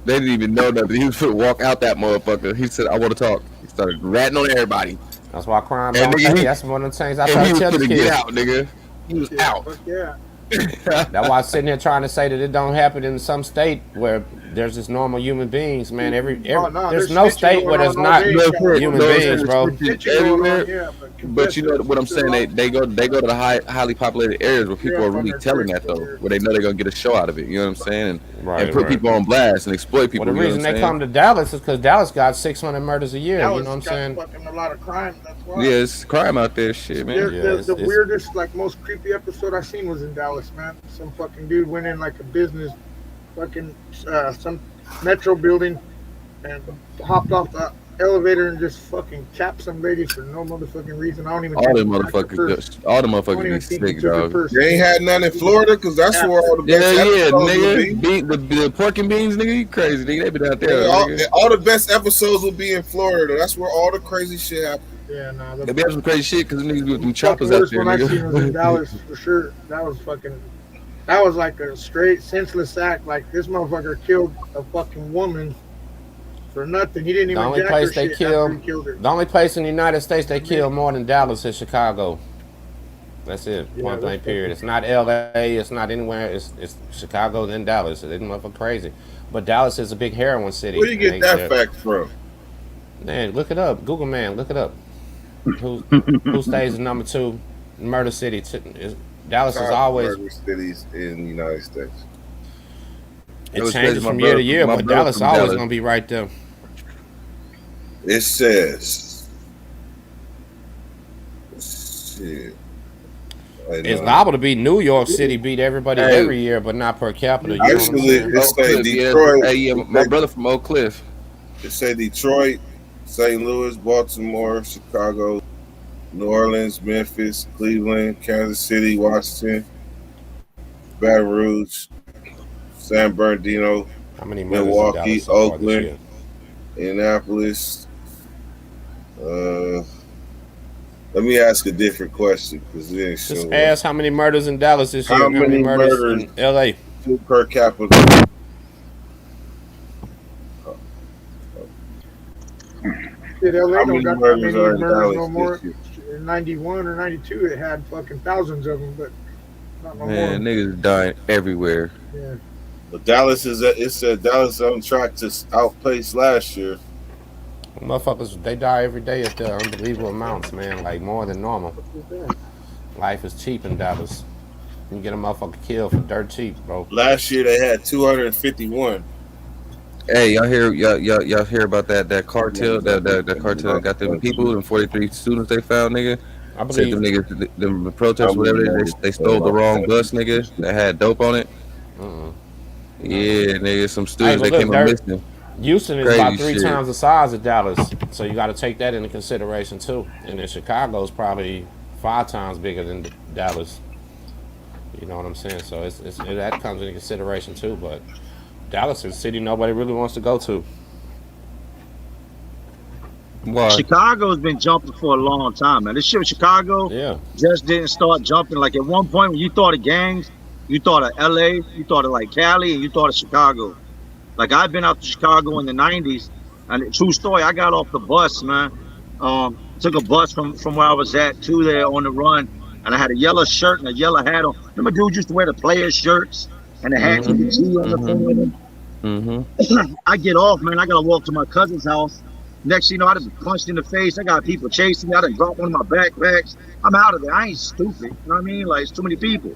They didn't even know that he was going to walk out that motherfucker. He said, "I want to talk." He started ratting on everybody. That's why crime don't pay. That's one of the things I try to tell the kids. Get out, nigga. He was out. Yeah. That's why I'm sitting here trying to say that it don't happen in some state where there's just normal human beings, man. There's no state where there's not human beings, bro. Everywhere. But you know what I'm saying? They go to the highly populated areas where people are really telling that though, where they know they're gonna get a show out of it. You know what I'm saying? And put people on blast and exploit people. Well, the reason they come to Dallas is because Dallas got 600 murders a year. You know what I'm saying? Fucking a lot of crime. That's why. Yeah, it's crime out there, shit, man. The weirdest, like most creepy episode I seen was in Dallas, man. Some fucking dude went in like a business, fucking some metro building, and hopped off the elevator and just fucking capped some lady for no motherfucking reason. I don't even. All them motherfuckers be sick, dog. They ain't had none in Florida because that's where all the best nigga. The pork and beans, nigga, you crazy, nigga. They been out there. All the best episodes will be in Florida. That's where all the crazy shit happens. Yeah, nah. They be having some crazy shit because niggas with them choppers out there, nigga. I seen was in Dallas for sure. That was like a straight senseless act. Like this motherfucker killed a fucking woman for nothing. He didn't even. The only place they killed the only place in the United States they kill more than Dallas is Chicago. That's it. Point blank period. It's not L.A. It's not anywhere. It's Chicago then Dallas. They motherfucker crazy. But Dallas is a big heroin city. Where do you get that fact from? Man, look it up. Google, man, look it up. Who stays in number 2 murder city? Dallas is always murder cities in the United States. It changes from year to year, but Dallas always gonna be right there. It says, shit. It's liable to be New York City beat everybody every year, but not per capita. You Actually, it say Detroit. Hey, yeah, my brother from Oak Cliff. It say Detroit, St. Louis, Baltimore, Chicago, New Orleans, Memphis, Cleveland, Kansas City, Washington, Baton Rouge, San Bernardino, Milwaukee, Oakland, Indianapolis. Let me ask a different question because it ain't just ask how many murders in Dallas this year. How many murders in L.A. per capita? Shit, LA don't got that many murders no more. In 91 or 92, it had fucking thousands of them, but not no more. Man, niggas dying everywhere. Yeah. But Dallas it said Dallas on track to outpace last year. Motherfuckers, they die every day at the unbelievable amounts, man. Like more than normal. Life is cheap in Dallas. You can get a motherfucker killed for dirt cheap, bro. Last year they had 251. Hey, y'all hear about that cartel? That cartel that got them people and 43 students they found, nigga. I believe them niggas, them protests, whatever. They stole the wrong bus, nigga. That had dope on it. Yeah, nigga. Some students that came up missing. Houston is about 3 times the size of Dallas, so you got to take that into consideration too. And then Chicago's probably 5 times bigger than Dallas. You know what I'm saying? So that comes into consideration too. But Dallas is a city nobody really wants to go to. Why? Chicago's been jumping for a long time, man. This shit with Chicago just didn't start jumping. Like at one point when you thought of gangs, you thought of LA, you thought of like Cali, and you thought of Chicago. Like I've been out to Chicago in the 90s, and true story, I got off the bus, man. took a bus from where I was at to there on the run, and I had a yellow shirt and a yellow hat on. Remember, dudes used to wear the player shirts and the hats with the G on the front of them. I get off, man. I gotta walk to my cousin's house. Next thing you know, I done punched in the face. I got people chasing me. I done dropped one of my backpacks. I'm out of there. I ain't stupid. You know what I mean? Like, it's too many people.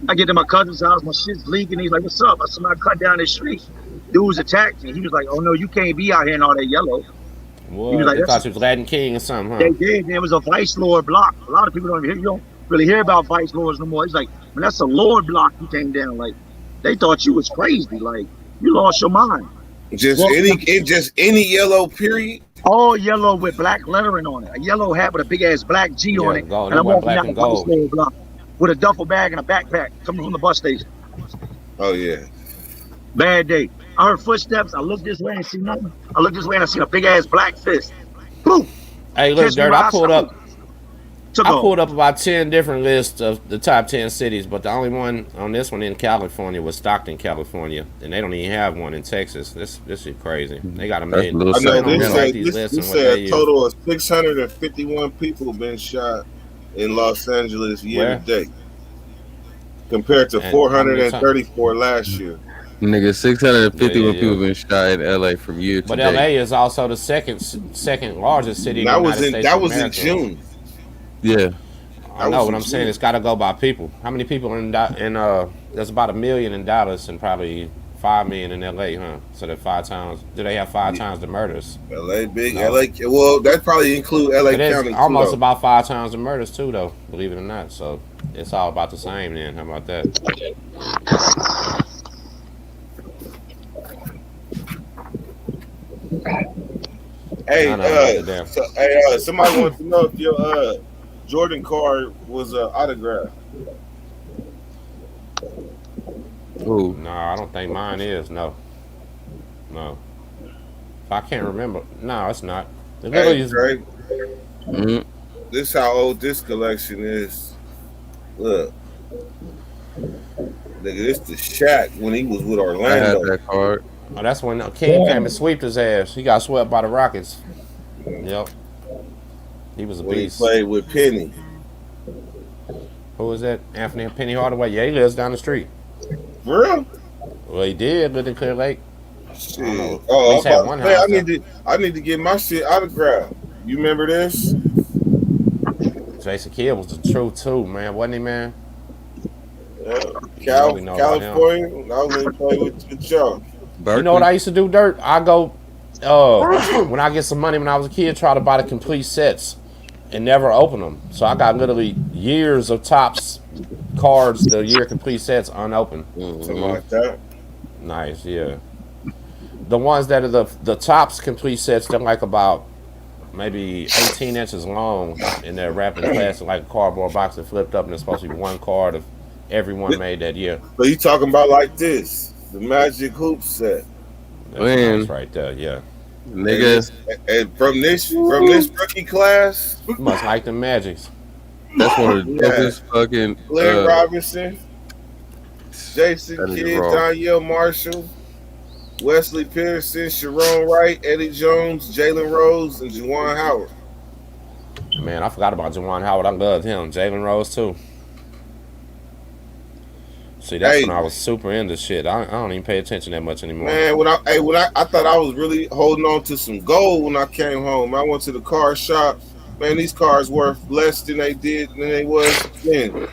I get to my cousin's house. My shit's leaking. He's like, "What's up?" I said, "I cut down the street. Dudes attacked me." He was like, "Oh, no, you can't be out here in all that yellow." Well, He was like, they "That's thought you was Latin King or something, huh? They did. There was a Vice Lord block. A lot of people you don't really hear about Vice Lords no more. He's like, "Man, that's a Lord block you came down." Like, they thought you was crazy. Like, you lost your mind. Just any yellow period. All yellow with black lettering on it. A yellow hat with a big ass black G on it. Gold. And I'm walking Black down and the Vice gold. Lord block with a duffel bag and a backpack coming from the bus station. Oh yeah. Bad day. I heard footsteps. I looked this way and see nothing. I looked this way and I seen a big ass black fist. Boom. Hey, look, Catch me Dirt, where I pulled up. Took I off. pulled up about 10 different lists of the top 10 cities, but the only one on this one in California was Stockton, California, and they don't even have one in Texas. This is crazy. They got a million. I know these this lists and what said they a use. total of 651 people been shot in Los Angeles year to date, compared to And 434 last year. Nigga, 651 Yeah. people been shot in LA from year to But date. LA is also the second largest city in the United States. That of was in America. June. Yeah. I know what I'm saying. It's got to go by people. How many people in there's about 1 million in Dallas and probably 5 million in LA, huh? So that 5 times. Do they have 5 times the murders? LA big. No. LA. Well, that probably include LA It is County. almost too, about 5 times the murders too, though. Believe it or not. So it's all about the same. Then how about that? Hey, I know about the damn. somebody wants to know if your Jordan card was autographed. Ooh. No, I don't think mine is. No. If I can't remember. No, it's not. It literally Hey, is. Drake. This how old this collection is. Look, nigga, this the Shaq when he was with I Orlando. had that card. Oh, that's when King came and swept his ass. He got swept by the Rockets. Yep. He was a When he beast. played with Penny. Who was that? Anthony Penny Hardaway. Yeah, he lives down the street. For real? Well, he did live in Clear Lake. Shit. At Oh, least had one house. I need to get my shit autographed. You remember this? Jason Kidd was the truth too, man. Wasn't he, man? Yeah. We know about him. California. I was gonna play with y'all. You know what I used to do, Dirt? I go when I get some money when I was a kid, try to buy the complete sets and never open them. So I got literally years of Topps cards, the year complete sets unopened. Something like that. Nice, yeah. The ones that are the Topps complete sets, they're like about maybe 18 inches long, and they're wrapped in plastic like a cardboard box and flipped up, and it's supposed to be one card of everyone made that year. So you talking about like this, the Magic Hoop set. That's right there, yeah. Nigga. And from this rookie class, You must like the Magics. That's one of the dopest fucking. Glenn Robinson, Jason that is Kidd, raw. Danielle Marshall, Wesley Peterson, Sharon Wright, Eddie Jones, Jalen Rose, and Juwan Howard. Man, I forgot about Juwan Howard. I loved him. Jalen Rose too. See, that's when I was super into shit. I don't even pay attention that much anymore. Man, when I thought I was really holding on to some gold when I came home. I went to the car shop. Man, these cars worth less than they was then.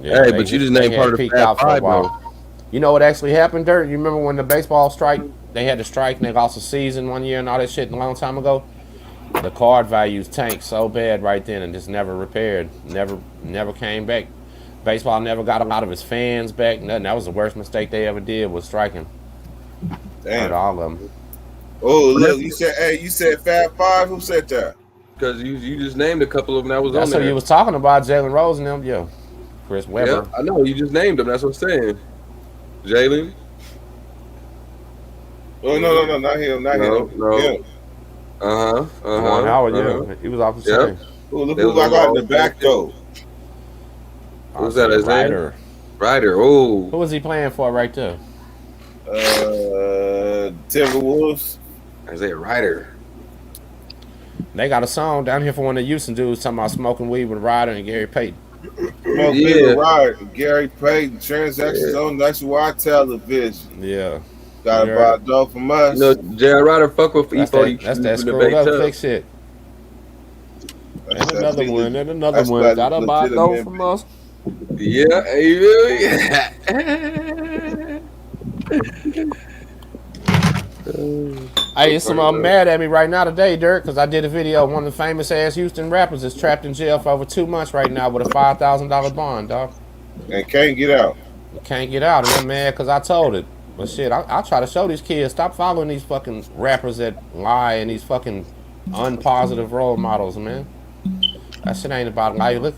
Yeah, Hey, but you just named had part of the peaked Fab out for a Five, while. though. You know what actually happened, Dirt? You remember when the baseball strike, they had the strike and they lost the season one year and all that shit a long time ago? The card values tanked so bad right then and just never repaired. Never came back. Baseball never got a lot of its fans back. Nothing. That was the worst mistake they ever did was striking. Damn. Hurt all of them. Oh, look, you said Fab Five? Who said that? Because you just named a couple of them that was That's on who there. you was talking about, Jalen Rose and them. Yeah. Chris Webber. Yeah, I know. You just named them. That's what I'm saying. Jalen? Oh, no, not him. Not him. No. Him. Juwan Howard, yeah. He was off the chain. Oh, look who I got in the back, though. Who's that? Ryder. Ryder. Oh. Who was he playing for right there? Timberwolves. Isaiah Ryder. They got a song down here for one of the Houston dudes talking about smoking weed with Ryder and Gary Payton. Right. Gary Payton, transactions on Nationwide Television. Yeah. Got to buy a dope from us. You know, Jared Ryder fuck with That's E40. that, that's that screwed up fake shit. And another one, and another one. Gotta buy a dope from us. Yeah, Hey, some of them mad at me right now today, Dirk, because I did a video of one of the famous ass Houston rappers that's trapped in jail for over 2 months right now with a $5,000 bond, dog. And can't get out. Can't get out, and they're mad because I told it. But shit, I try to show these kids, stop following these fucking rappers that lie and these fucking unpositive role models, man. That shit ain't about life. Look,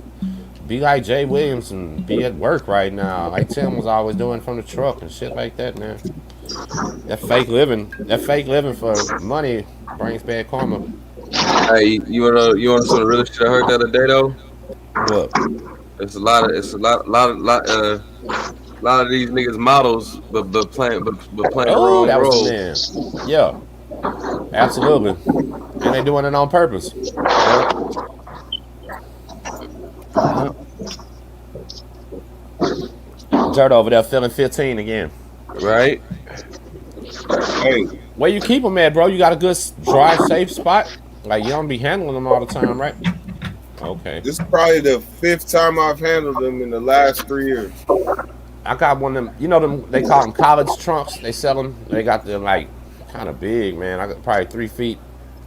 be like Jay Williams and be at work right now, like Tim was always doing from the truck and shit like that, man. That fake living for money brings bad karma. Hey, you wanna some of the real shit I heard the other day though? What? It's a lot of these niggas models, but playing the wrong that role. was man. Yeah, absolutely, and they doing it on purpose. Dirt over there feeling 15 again. Right? Hey. Where you keep them at, bro? You got a good dry, safe spot? Like, you don't be handling them all the time, right? Okay. This is probably the 5th time I've handled them in the last 3 years. I got one of them, you know them, they call them college trunks. They sell them. They got them, like, kind of big, man. I got probably 3 feet,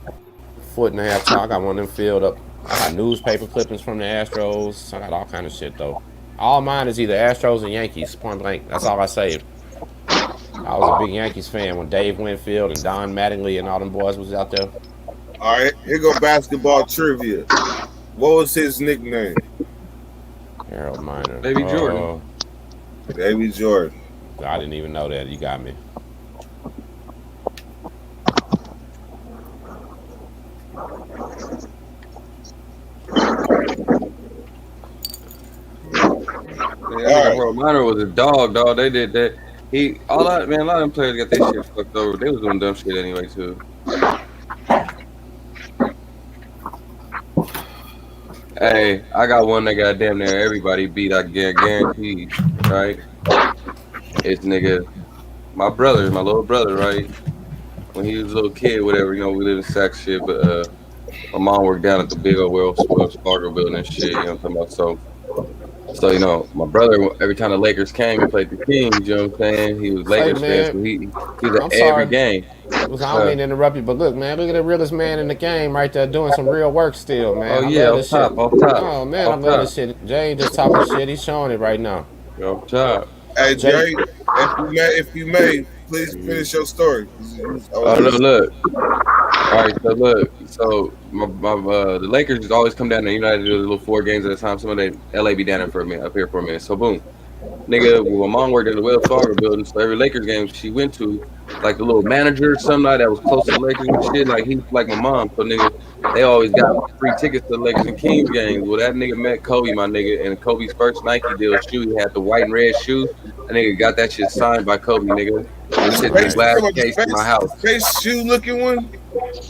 1.5 feet tall. I got one of them filled up. I got newspaper clippings from the Astros. I got all kind of shit, though. All mine is either Astros or Yankees, point blank. That's all I saved. I was a big Yankees fan when Dave Winfield and Don Mattingly and all them boys was out there. All right, here go basketball trivia. What was his nickname? Harold Miner. Baby Jordan. Baby Jordan. I didn't even know that. You got me. Harold Miner was a dog. They did that. A lot of them players got their shit fucked over. They was doing dumb shit anyway too. Hey, I got one that got damn near everybody beat. I guarantee, right? It's nigga, my little brother, right? When he was a little kid, whatever, you know, we live in Sac shit, but my mom worked down at the big old Wells Fargo building and shit. You know what I'm talking about? So, you know, my brother, every time the Lakers came, he played the Kings, you know what I'm saying? He was Lakers fan, so he was at every game. I don't mean to interrupt you, but look, man, look at the realest man in the game right there doing some real work still, man. Oh, yeah, off top. Oh, man, I love this shit. Jay ain't just talking shit, he's showing it right now. Off top. Hey, Jay, if you may, please finish your story. Oh, no, look. All right, so look. So, the Lakers just always come down there. United do a little 4 games at a time. Some of the LA be down there for a minute, up here for a minute. So, boom. Nigga, well, my mom worked in the Wells Fargo building, so every Lakers game she went to, like the little manager or somebody that was close to the Lakers and shit, like he was like my mom. So, nigga, they always got free tickets to the Lakers and Kings games. Well, that nigga met Kobe, my nigga, and Kobe's first Nike deal shoe, he had the white and red shoe. That nigga got that shit signed by Kobe, nigga. This shit the last case in my house. Face shoe looking one?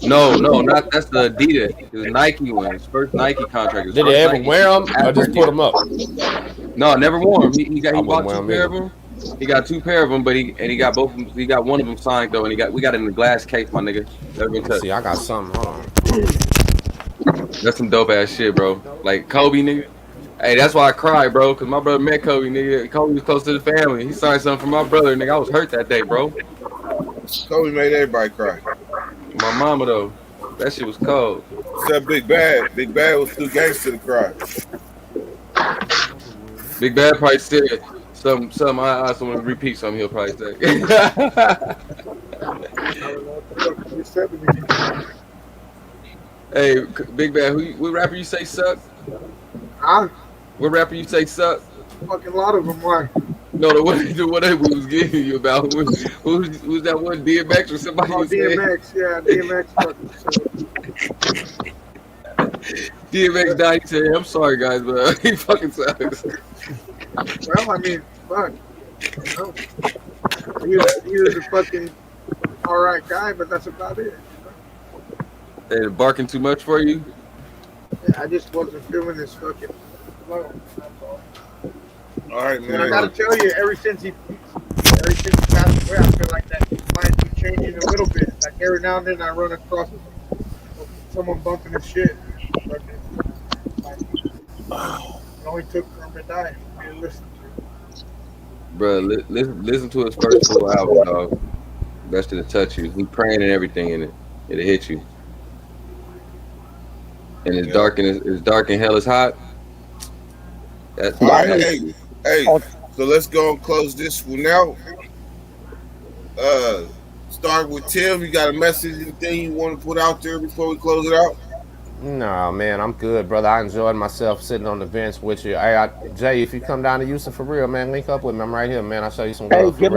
No, not that's the Adidas. The Nike one. His first Nike contract. Did he ever wear them or just put them up? No, never wore them. He bought 2 pair of them. He got 2 pair of them, but he got both of them. He got one of them signed though, and we got it in the glass case, my nigga. Never been touched. See, I got something. Hold on. That's some dope ass shit, bro. Like Kobe, nigga. Hey, that's why I cried, bro, because my brother met Kobe, nigga. Kobe was close to the family. He signed something for my brother, nigga. I was hurt that day, bro. Kobe made everybody cry. My mama, though, that shit was cold. Except Big Bad. Big Bad was too gangster to cry. Big Bad probably said something. I asked him to repeat something. He'll probably say. Hey, Big Bad, what rapper you say suck? Huh? What rapper you say suck? Fucking lot of them, why? No, the whatever we was giving you about. Who's that one, DMX or somebody? Oh, DMX, yeah, DMX fucking DMX died. He said, I'm sorry, guys, but he fucking sucks. Well, I mean, fuck. He was a fucking alright guy, but that's about it. They barking too much for you? I just wasn't feeling this fucking flow. All right, And I gotta tell you, ever since he passed away, I feel like that mind's been changing a little bit. Like every now and then, I run across someone bumping his shit. But it only took for him to die. I mean, listen. Bro, listen to his first full album, dog. That should touch you. He praying and everything in it. It'll hit you. And it's dark and hell is hot. That's all right. Hey, so let's go and close this one out. Start with Tim. You got a message, anything you want to put out there before we close it out? Nah, man, I'm good, brother. I enjoyed myself sitting on the bench with you. Hey, Jay, if you come down to Houston for real, man, link up with me. I'm right here, man. I'll show you some love. Hey,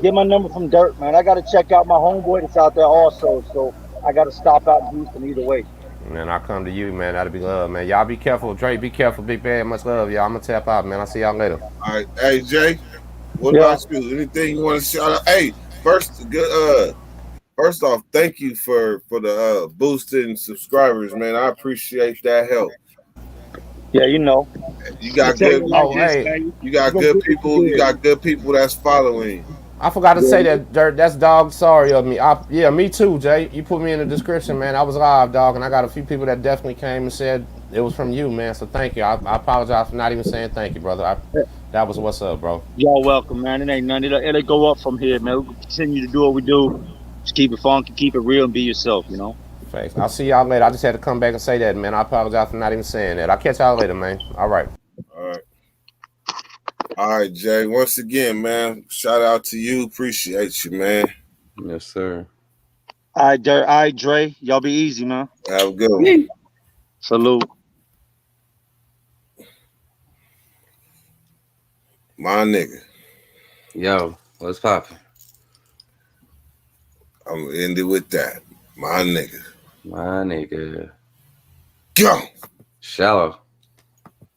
get my number from Dirt, man. I got to check out my homeboy that's out there also, so I got to stop out in Houston either way. Man, I'll come to you, man. That'll be love, man. Y'all be careful. Dre, be careful. Big Bad, much love, y'all. I'm going to tap out, man. I'll see y'all later. All right. Hey, Jay, what about you? Anything you want to shout out? Hey, first off, thank you for the boosting subscribers, man. I appreciate that help. Yeah, you know. You got good. You got good people. You got good people that's following. I forgot to say that, Dirt. That's dog sorry of me. Yeah, me too, Jay. You put me in the description, man. I was live, dog, and I got a few people that definitely came and said it was from you, man. So thank you. I apologize for not even saying thank you, brother. That was what's up, bro. Y'all welcome, man. It ain't nothing. It'll go up from here, man. We'll continue to do what we do. Just keep it funky, keep it real, and be yourself, you know? Thanks. I'll see y'all later. I just had to come back and say that, man. I apologize for not even saying that. I'll catch y'all later, man. All right. All right, Jay. Once again, man, shout out to you. Appreciate you, man. Yes, sir. All right, Dirt. All right, Dre. Y'all be easy, man. Have a good one. Salute. My nigga. Yo, what's poppin'? I'm gonna end it with that. My nigga. My nigga. Go. Shallow.